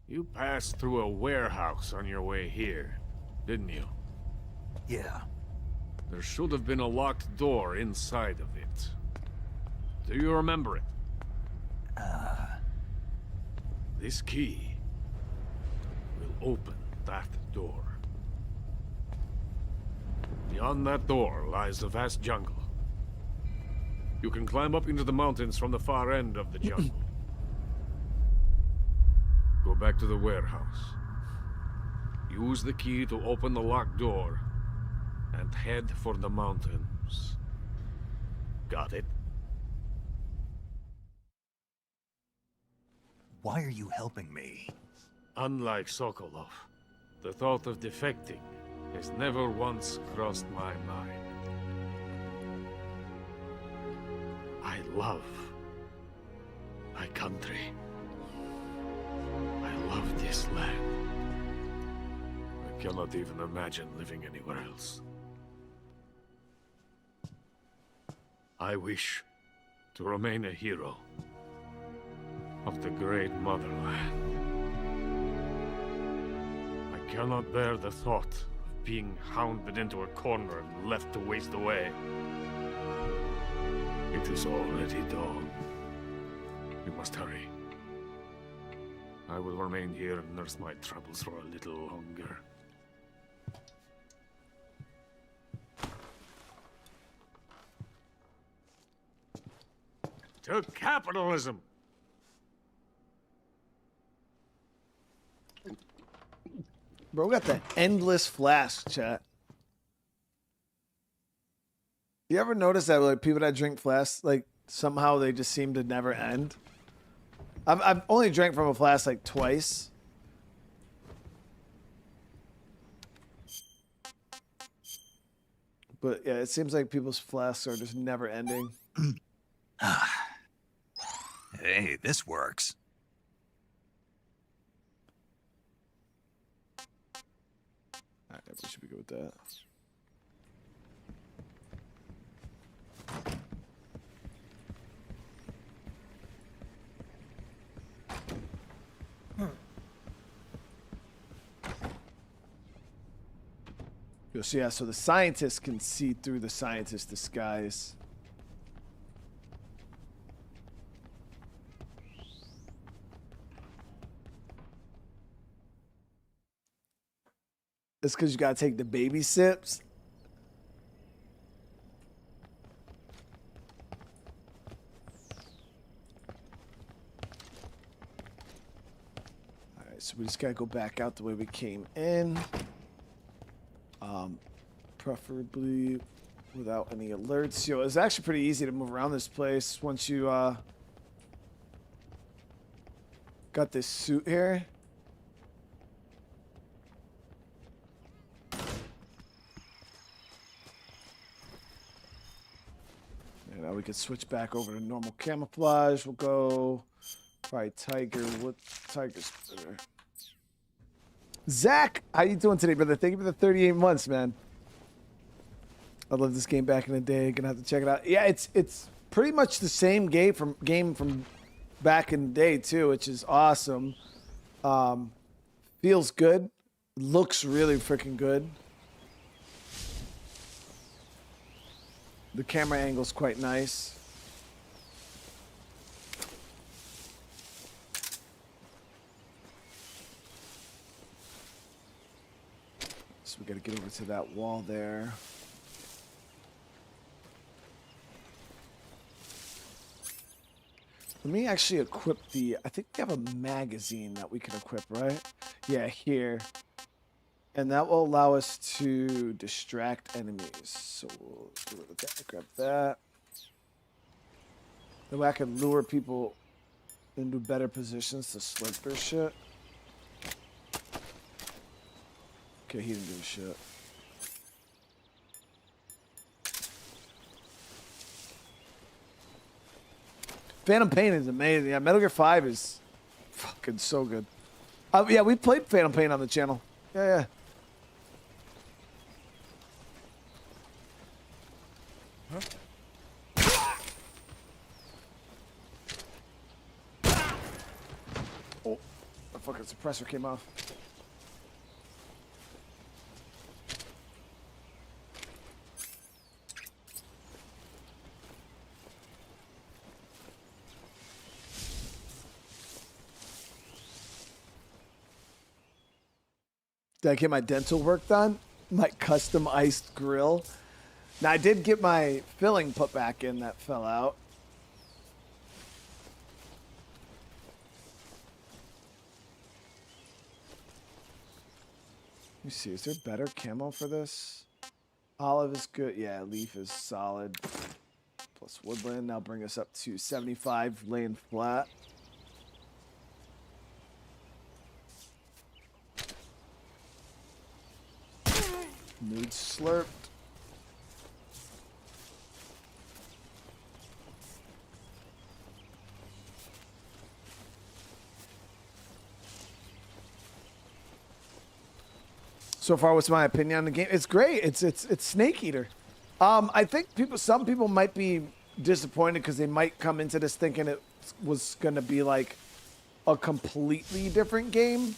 You passed through a warehouse on your way here, didn't you? Yeah. There should have been a locked door inside of it. Do you remember it? This key will open that door. Beyond that door lies a vast jungle. You can climb up into the mountains from the far end of the jungle. Go back to the warehouse. Use the key to open the locked door and head for the mountains. Got it? Why are you helping me? Unlike Sokolov, the thought of defecting has never once crossed my mind. I love my country. I love this land. I cannot even imagine living anywhere else. I wish to remain a hero of the great motherland. I cannot bear the thought of being hounded into a corner and left to waste away. It is already dawn. You must hurry. I will remain here and nurse my troubles for a little longer. To capitalism! Bro, we got that endless flask, chat. You ever notice that like people that drink flasks, like somehow they just seem to never end? I've only drank from a flask like twice. But yeah, it seems like people's flasks are just never ending. Hey, this works. Alright, we should be good with that. So yeah, so the scientists can see through the scientist's disguise. It's because you gotta take the baby sips. All right, so we just gotta go back out the way we came in. Preferably without any alerts. Yo, it's actually pretty easy to move around this place once you got this suit here. And now we can switch back over to normal camouflage. We'll go probably tiger. What tiger's better? Zach, how you doing today, brother? Thank you for the 38 months, man. I love this game back in the day. Gonna have to check it out. Yeah, it's pretty much the same game from back in the day too, which is awesome. Feels good. Looks really freaking good. The camera angle's quite nice. So we gotta get over to that wall there. Let me actually equip the, I think we have a magazine that we can equip, right? Yeah, here. And that will allow us to distract enemies. So we'll do it with that. Grab that. Then I can lure people into better positions to slurp their shit. Okay, he didn't do shit. Phantom Pain is amazing. Yeah, Metal Gear 5 is fucking so good. Yeah, we played Phantom Pain on the channel. Yeah. Oh, the fucking suppressor came off. Did I get my dental work done? My custom iced grill. Now I did get my filling put back in that fell out. Let me see, is there better camo for this? Olive is good. Yeah, leaf is solid. Plus woodland. Now bring us up to 75 laying flat. Mood slurped. So far, what's my opinion on the game? It's great. It's Snake Eater. I think some people might be disappointed because they might come into this thinking it was going to be like a completely different game.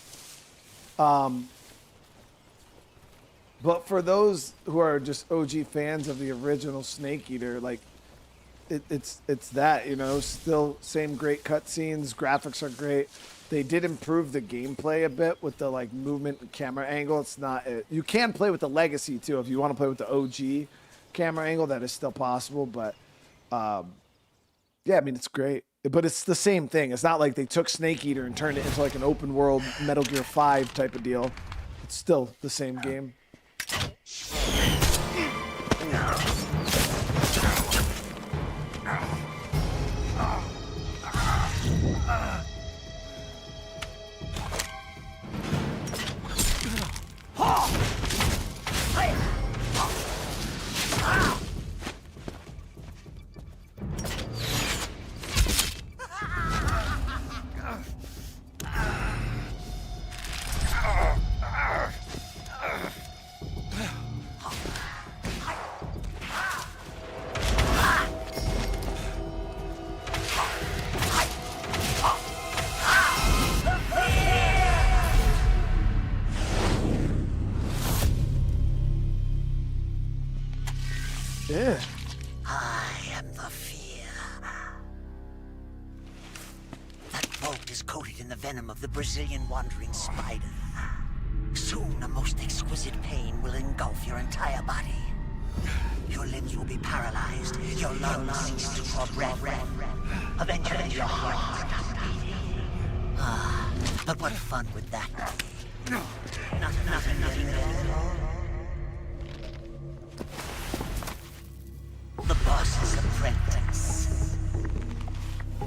But for those who are just OG fans of the original Snake Eater, like it's that, you know, still same great cutscenes, graphics are great. They did improve the gameplay a bit with the like movement and camera angle. It's not you can play with the Legacy too if you want to play with the OG camera angle. That is still possible, but yeah, I mean it's great. But it's the same thing. It's not like they took Snake Eater and turned it into like an open world Metal Gear 5 type of deal. It's still the same game. Yeah. I am the fear. That boat is coated in the venom of the Brazilian wandering spider. Soon a most exquisite pain will engulf your entire body. Your limbs will be paralyzed, your lungs cease to draw breath. Eventually your heart will stop beating. Ah, but what fun would that be? Nothing at all. The boss's apprentice.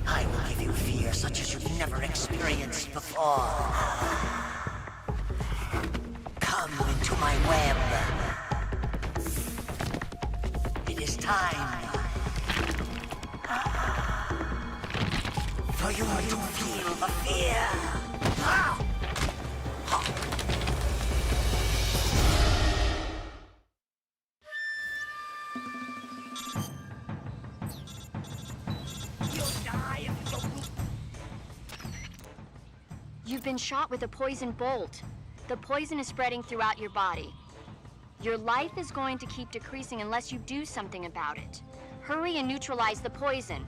I will give you fear such as you've never experienced before. Come into my web. It is time for you to feel the fear. You've been shot with a poison bolt. The poison is spreading throughout your body. Your life is going to keep decreasing unless you do something about it. Hurry and neutralize the poison.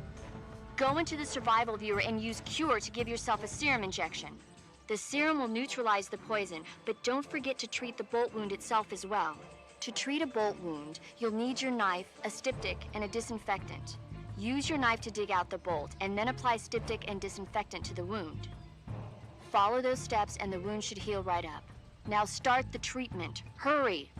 Go into the survival viewer and use Cure to give yourself a serum injection. The serum will neutralize the poison, but don't forget to treat the bolt wound itself as well. To treat a bolt wound, you'll need your knife, a styptic, and a disinfectant. Use your knife to dig out the bolt, and then apply styptic and disinfectant to the wound. Follow those steps and the wound should heal right up. Now start the treatment. Hurry!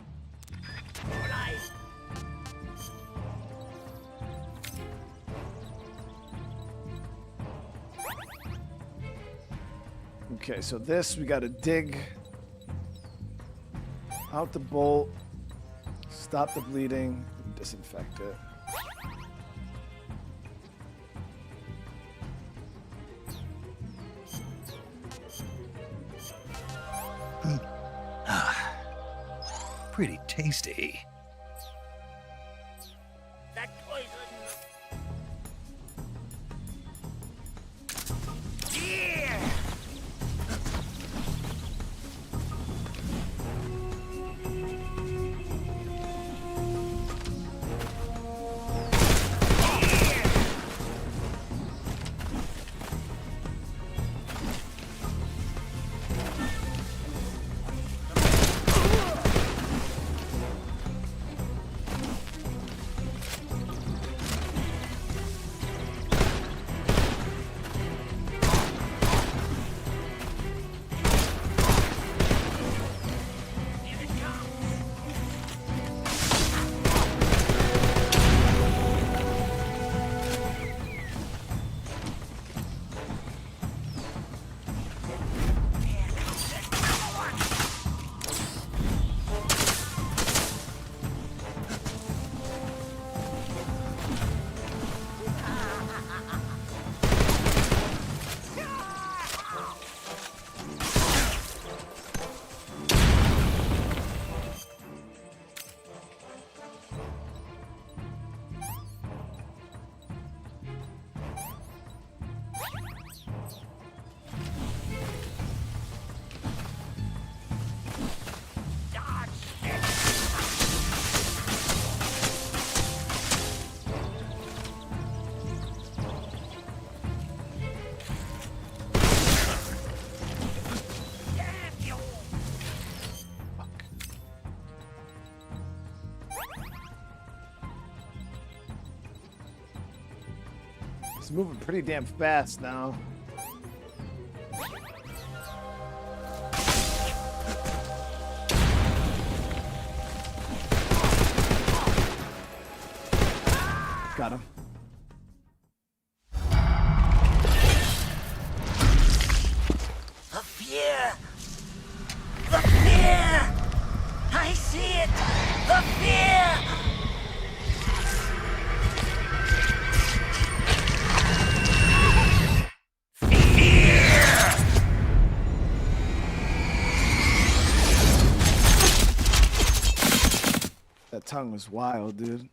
Okay, so this, we gotta dig out the bolt, stop the bleeding, disinfect it. Pretty tasty. That poison! Here! It's moving pretty damn fast now. Got him. The fear! The fear! I see it! The fear! That tongue was wild, dude.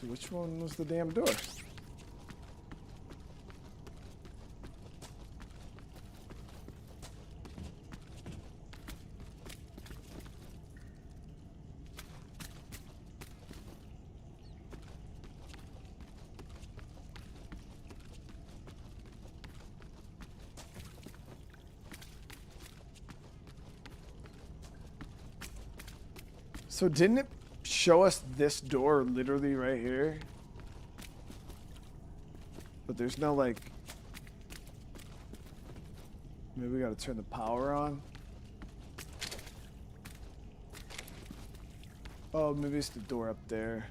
So which one was the damn door? So didn't it show us this door literally right here? But there's no like... Maybe we gotta turn the power on. Oh, maybe it's the door up there.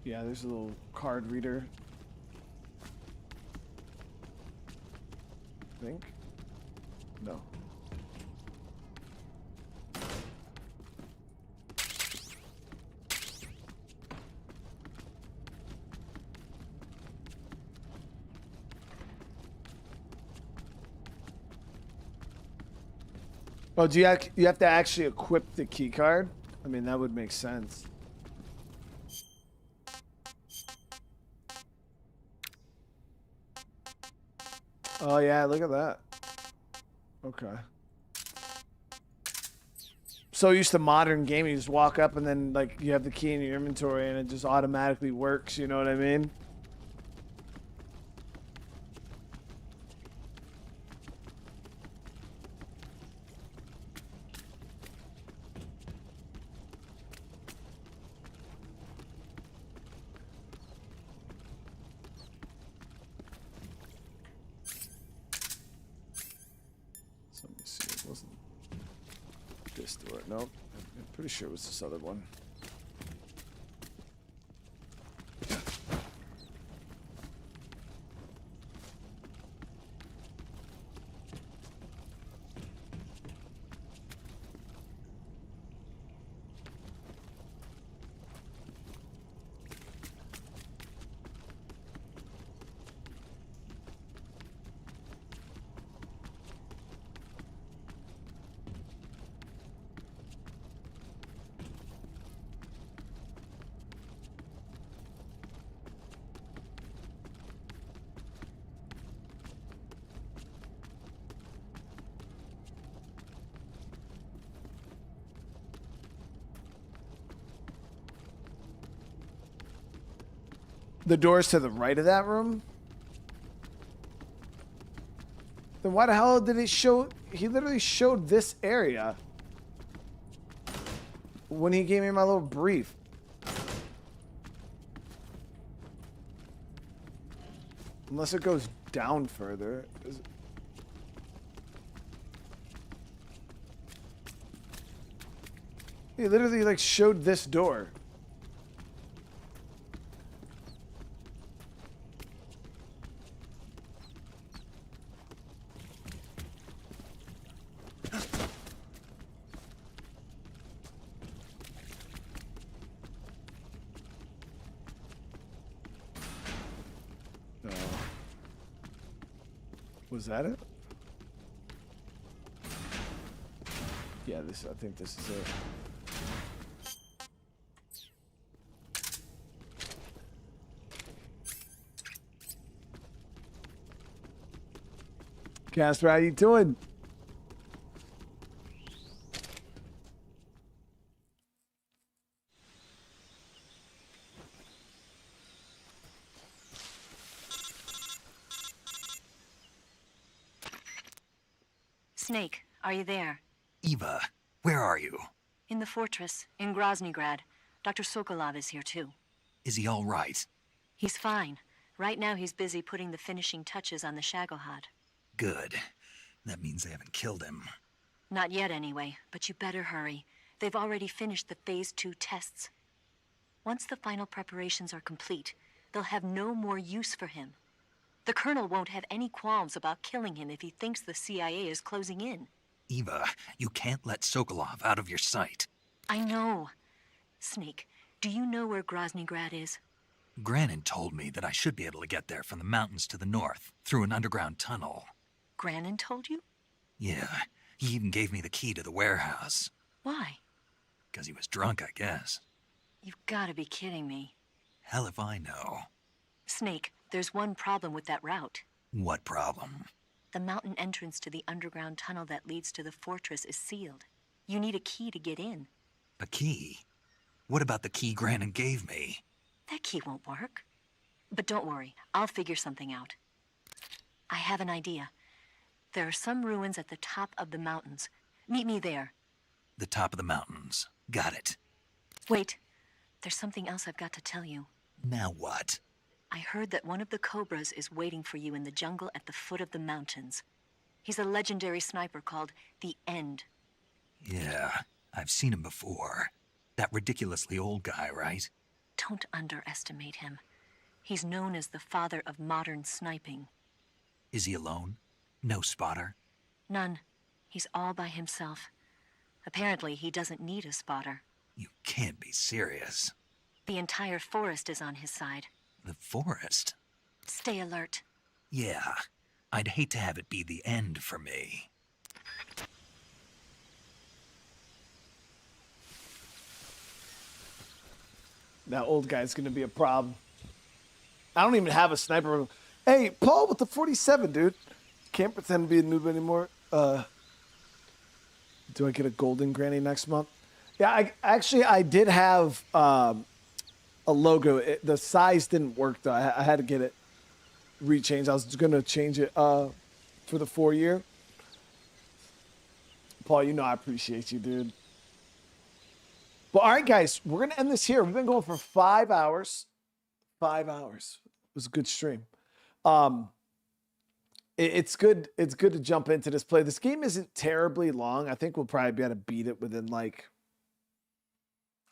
Yeah, there's a little card reader. I think? No. Oh, do you have to actually equip the key card? I mean, that would make sense. Oh yeah, look at that. Okay. So used to modern gaming, you just walk up and then like you have the key in your inventory and it just automatically works, you know what I mean? Nope. I'm pretty sure it was this other one. The door's to the right of that room? Then why the hell did it show? He literally showed this area when he gave me my little brief. Unless it goes down further. He literally like showed this door. Was that it? Yeah, I think this is it. Casper, how you doing? Snake, are you there? Eva, where are you? In the fortress, in Groznygrad. Dr. Sokolov is here too. Is he all right? He's fine. Right now he's busy putting the finishing touches on the Shagohod. Good. That means they haven't killed him. Not yet anyway, but you better hurry. They've already finished the Phase 2 tests. Once the final preparations are complete, they'll have no more use for him. The Colonel won't have any qualms about killing him if he thinks the CIA is closing in. Eva, you can't let Sokolov out of your sight. I know. Snake, do you know where Groznygrad is? Granin told me that I should be able to get there from the mountains to the north, through an underground tunnel. Granin told you? Yeah, he even gave me the key to the warehouse. Why? Because he was drunk, I guess. You've got to be kidding me. Hell if I know. Snake, there's one problem with that route. What problem? The mountain entrance to the underground tunnel that leads to the fortress is sealed. You need a key to get in. A key? What about the key Granin gave me? That key won't work. But don't worry, I'll figure something out. I have an idea. There are some ruins at the top of the mountains. Meet me there. The top of the mountains. Got it. Wait, there's something else I've got to tell you. Now what? I heard that one of the Cobras is waiting for you in the jungle at the foot of the mountains. He's a legendary sniper called the End. Yeah, I've seen him before. That ridiculously old guy, right? Don't underestimate him. He's known as the father of modern sniping. Is he alone? No spotter? None. He's all by himself. Apparently, he doesn't need a spotter. You can't be serious. The entire forest is on his side. The forest? Stay alert. Yeah, I'd hate to have it be the end for me. That old guy's gonna be a problem. I don't even have a sniper. Hey, Paul with the 47, dude. Can't pretend to be a noob anymore. Do I get a golden granny next month? Yeah, I did have a logo. The size didn't work though. I had to get it rechanged. I was gonna change it for the 4-year. Paul, you know I appreciate you, dude. But all right, guys, we're gonna end this here. We've been going for 5 hours. 5 hours. It was a good stream. It's good. It's good to jump into this play. This game isn't terribly long. I think we'll probably be able to beat it within like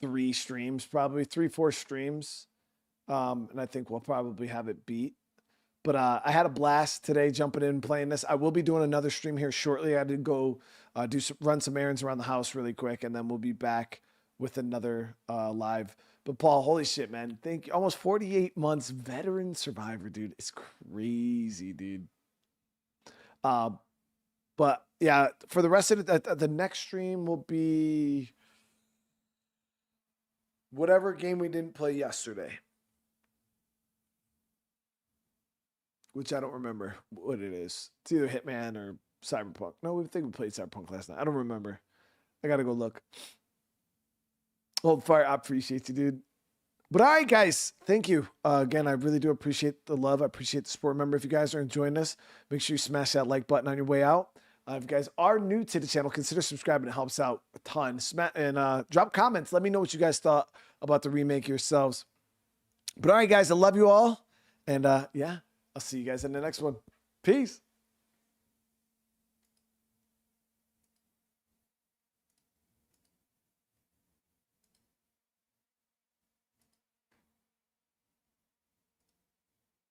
3 streams, probably 3-4 streams. And I think we'll probably have it beat. But I had a blast today jumping in and playing this. I will be doing another stream here shortly. I did go run some errands around the house really quick, and then we'll be back with another live. But Paul, holy shit, man. Thank you. Almost 48 months veteran survivor, dude. It's crazy, dude. But yeah, for the rest of the next stream will be whatever game we didn't play yesterday, which I don't remember what it is. It's either Hitman or Cyberpunk. No, we think we played Cyberpunk last night. I don't remember. I gotta go look. Old Fire, I appreciate you, dude. But all right, guys, thank you. Again, I really do appreciate the love. I appreciate the support. Remember, if you guys are enjoying this, make sure you smash that like button on your way out. If you guys are new to the channel, consider subscribing. It helps out a ton. And drop comments. Let me know what you guys thought about the remake yourselves. But all right, guys, I love you all. And yeah, I'll see you guys in the next one. Peace.